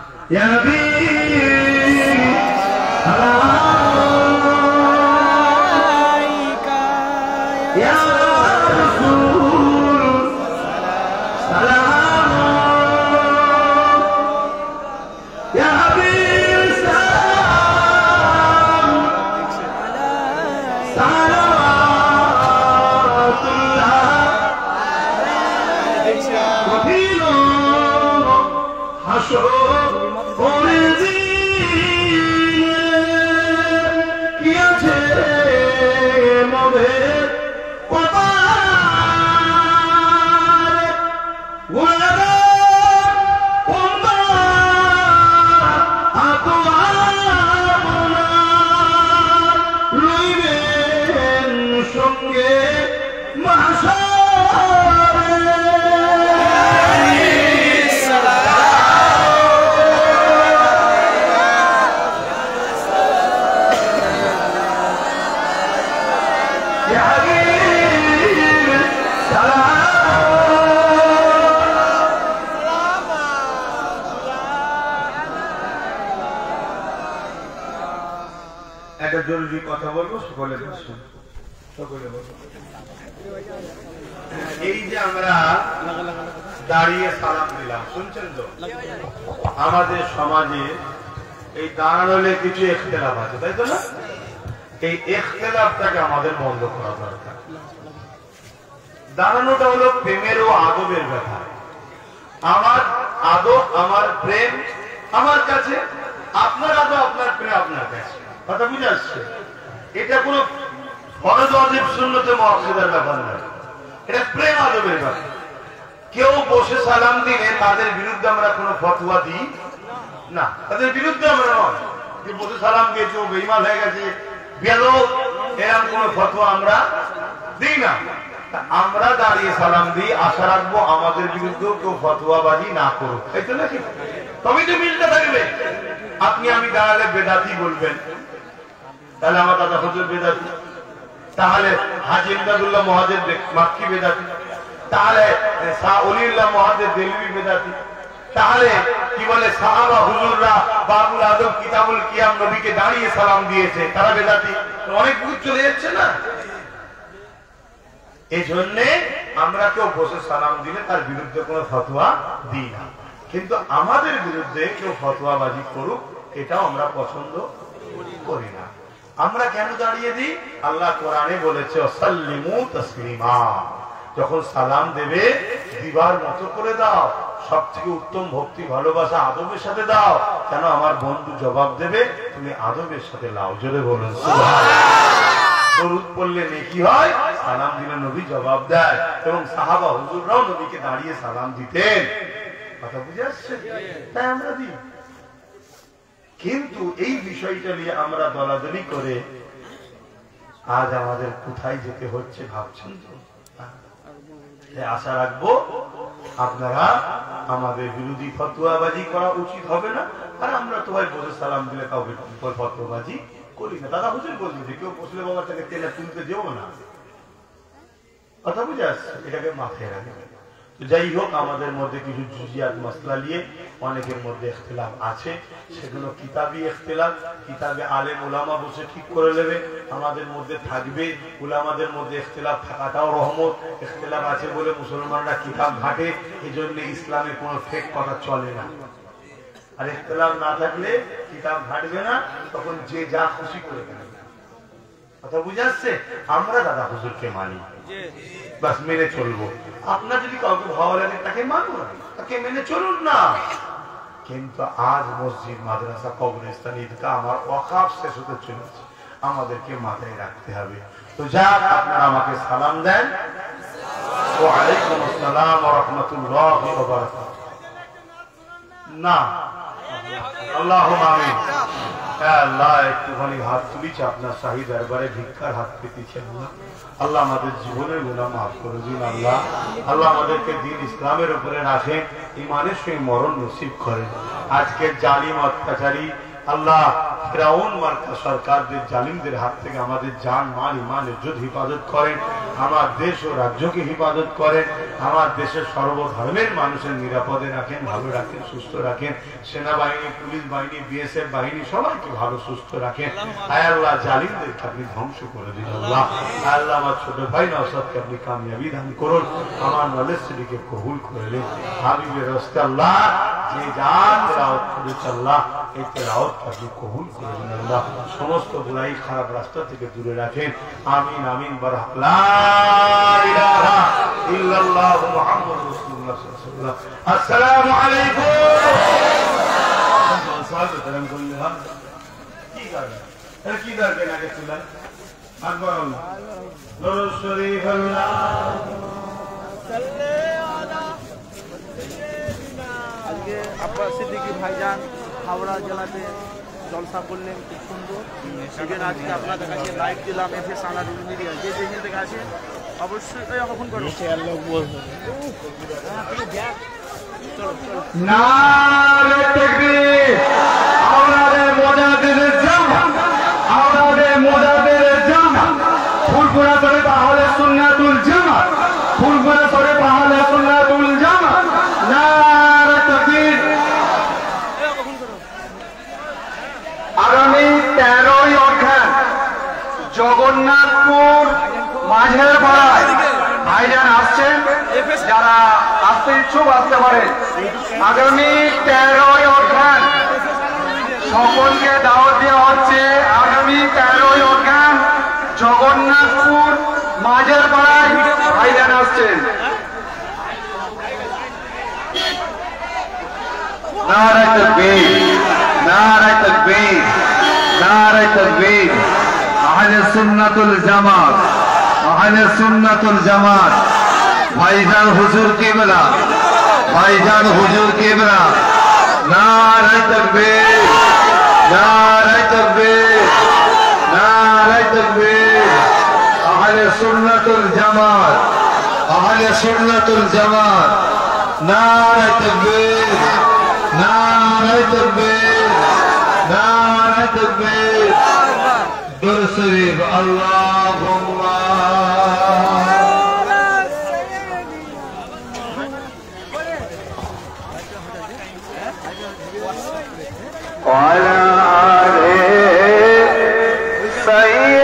জরুরি কথা বলবো, সকলে সকলে বলবো। এই যে আমরা দাঁড়িয়ে সালাম দিলাম, শুনছেন তো? আমাদের সমাজে এই দাঁড়ানোলে কিছু ইখতিলাফ আছে, তাই তো না? এই ইখতিলাফটাকে আমাদের বন্ধ করা দরকার। দাঁড়ানোটা হলো প্রেমের ও আদবের ব্যাপার। আমার আদব, আমার প্রেম আমার কাছে, আপনার আদব, আপনার প্রেম আপনার কাছে, কথা বুঝে আসছে? এটা কোন ফরজ ওয়াজিব সুন্নতে মুআক্কাদার ব্যাপার না, এটা প্রেম আদবের ব্যাপার। কেউ বসে সালাম দিলে তাদের বিরুদ্ধে আমরা কোনো ফতোয়া দিই না, তাদের বিরুদ্ধে আমরা নয় যে বসে সালাম দিয়েছে ও বেঈমান হয়ে গেছে, বেয়াদব, এরকম কোনো ফতোয়া আমরা দিই না। আমরা দাঁড়িয়ে সালাম দিই, আশা রাখবো আমাদের বিরুদ্ধেও কেউ ফতোয়াবাজি না করুক, তাই তো নাকি? তবেই তো মিলতে থাকবে। আপনি আমি দাঁড়ালে বেদাতি বলবেন, তাহলে আমার দাদা হুজুর বেদাতি, তাহলে হাজী ইমদাদুল্লাহ মুহাদ্দিস মাক্কি বেদাতি, তাহলে শাহ ওলিউল্লাহ মুহাদ্দিস দেলভি বেদাতি, তাহলে কি বলে সাহাবা হুজুররা বাবুল আজম কিতাবুল কিয়াম নবীকে দাঁড়িয়ে সালাম দিয়েছে, তারা বেদাতি। অনেক দূর চলে যাচ্ছে না? এই জন্য আমরা কেউ বসে সালাম দিলে তার বিরুদ্ধে কোনো ফতোয়া দিই না, কিন্তু আমাদের বিরুদ্ধে কেউ ফতোয়াবাজি করুক এটাও আমরা পছন্দ করি না। আমরা কেন দাঁড়িয়ে দিই? আল্লাহ কোরআনে বলেছে সাল্লিমু তাসলিমা, যখন সালাম দেবে দিবার মতো করে দাও, সবথেকে উত্তম ভক্তি ভালোবাসা আদবের সাথে দাও, কেন আমার বন্ধু জবাব দেবে, তুমি আদবের সাথে লাও। জোরে বলুন সুবহানাল্লাহ। দরুদ পড়লে নেকি হয়, সালাম দিলে নবী জবাব দেয়, এবং সাহাবা হুজুররাও নবীকে দাঁড়িয়ে সালাম দিতেন। কথা বুঝে আসছে? তাই আমরা দিই। কিন্তু এই বিষয়টা নিয়ে আমরা দলাদলি করে আজ আমাদের কোথায় যেতে হচ্ছে ভাবছেন তো? আশা রাখবো আপনারা আমাদের বিরোধী ফতোয়াবাজি করা উচিত হবে না, আর আমরা তো ভাই বসে সালাম দিলে কাউকে ফতোয়াবাজি করি না। দাদা হুজুর বলছি যে কেউ বসলে বাবা তাকে টেনে তুলতে যেও না। কথা বুঝে আসছে? এটাকে মাথায় রাখবেন। তো যাই হোক, আমাদের মধ্যে কিছু জুজিয়াত মাসলা নিয়ে অনেকের মধ্যে ইখতিলাফ আছে, সেগুলো কিতাবি ইখতিলাফ, কিতাবে আলেম উলামা বসে ঠিক করে নেবে, আমাদের মধ্যে থাকবে। উলামাদের মধ্যে ইখতিলাফ থাকাটাও রহমত। ইখতিলাফ আছে বলে মুসলমানরা কিতাব ঘাটে, এজন্য ইসলামে কোনো ফেক কথা চলে না। আর ইখতিলাফ না থাকলে কিতাব ঘাটবে না, তখন যে যা খুশি করে দেবে। কথা বুঝে আসছে? আমরা দাদা হুজুরকে মানি, বাস মেনে চলবো। আপনার যদি কাউকে ভালো লাগে তাকে মানুন, তাকে মেনে চলুন না। কিন্তু আজ মসজিদ, মাদ্রাসা, কবরস্থান, ঈদগাহ আমার ওয়াকাফ শেষ হতে চলেছে, আমাদেরকে মাথায় রাখতে হবে। তো যা আপনারা আমাকে সালাম দেন। ওয়া আলাইকুম আসসালাম ওয়া রাহমাতুল্লাহি ওয়া বারাকাতুহু। না, আল্লাহুম্মা আমিন। আল্লাহ একটুখানি হাত তুলিছে আপনার শাহী দরবারে, ভিক্ষার হাত পেতেছে। আল্লাহ আমাদের জীবনের গুনাহ মাফ করে দিন। আল্লাহ আল্লাহ আমাদেরকে দিন ইসলামের উপরে রাখেন, ইমানের সঙ্গে মরণ নসিব করেন। আজকের জালিম অত্যাচারী আল্লাহ ফিরাউন মার্কা সরকারদের জালিমদের হাত থেকে আমাদের জান মাল ইমান ইজ্জত হিফাজত করেন, আমার দেশ ও রাজ্যকে হিফাজত করেন, আমার দেশের সর্বধর্মের মানুষের নিরাপদে রাখেন, ভালো রাখেন, সুস্থ রাখেন। সেনাবাহিনী, পুলিশ বাহিনী, বিএসএফ বাহিনী সবাইকে ভালো সুস্থ রাখেন। আয় আল্লাহ জালিমদেরকে আপনি ধ্বংস করে দিন। আল্লাহ আল্লাহ আমার ছোট ভাই নওশাদকে আপনি কামিয়াবি দান করুন, আমার নলেজকে কবুল করে নিন। হাবিবের রাস্তে আল্লাহ যে জান তেলাওয়াত করেছে আল্লাহ এই তেলাওয়াতকে আপনি কবুল করে নিন। আল্লাহ সমস্ত বুরাই খারাপ রাস্তা থেকে দূরে রাখেন। আমিন আমিন। বারাক লা ইলাহা ইল্লাল্লাহ মুহাম্মাদুর রাসূলুল্লাহ সাল্লাল্লাহু আলাইহি ওয়াসাল্লাম। আসসালামু আলাইকুম। সালাত করুন করলে কি করবে? এর কি দরকার আগে চলেন আকবর আল্লাহ দরুদ শরীফ আল্লাহুম্মা সাল্লি আলা সাইয়্যিদিনা। আজকে আব্বাস সিদ্দিকী ভাইজান হাওড়া জেলাতে জলসা করলেন, খুব সুন্দর। সেখানে আজকে আপনাদের কাছে লাইভ দিলাম এফএস আনারুল মিডিয়া। যে যেখান থেকে আছে অবশ্যই অবখন করুন। নারে তাকবীর। আমাদের মুজাদ্দিদের জামাত, আমাদের মুজাদ্দিদের জামাত ফুরফুরা শরীফ আহলে সুন্নাতুল জামাত, ফুরফুরা শরীফ আহলে সুন্নাতুল জামাত। নারে তাকবীর। আগামী 13ই অঘ্রান জগন্নাথপুর মাঝের পাড়ায় ভাইজান আসছেন, যারা আসতে ইচ্ছুক আসতে পারেন। আগামী 13ই অঘ্রান সকলকে দাওয়াত দেওয়া হচ্ছে। আগামী 13ই অঘ্রান জগন্নাথপুর মাঝের পাড়ায় ভাইজান আসছেন। নারে তাকবীর, নারে তাকবীর, নারে তাকবীর। আহলে সুন্নাতুল জামাত, আহলে সুন্নাতুল জামাত। ভাইজান হুজুর কিবলা, ভাইজান হুজুর কিবলা। নারে তাকবীর, নারে তাকবীর, নারে তাকবীর। আহলে সুন্নাতুল জামাত, আহলে সুন্নাতুল জামাত। নারে তাকবীর, নারে তাকবীর, নারে তাকবীর। দরুদ শরীফ আল্লাহুম্মা وعلى آله سيدنا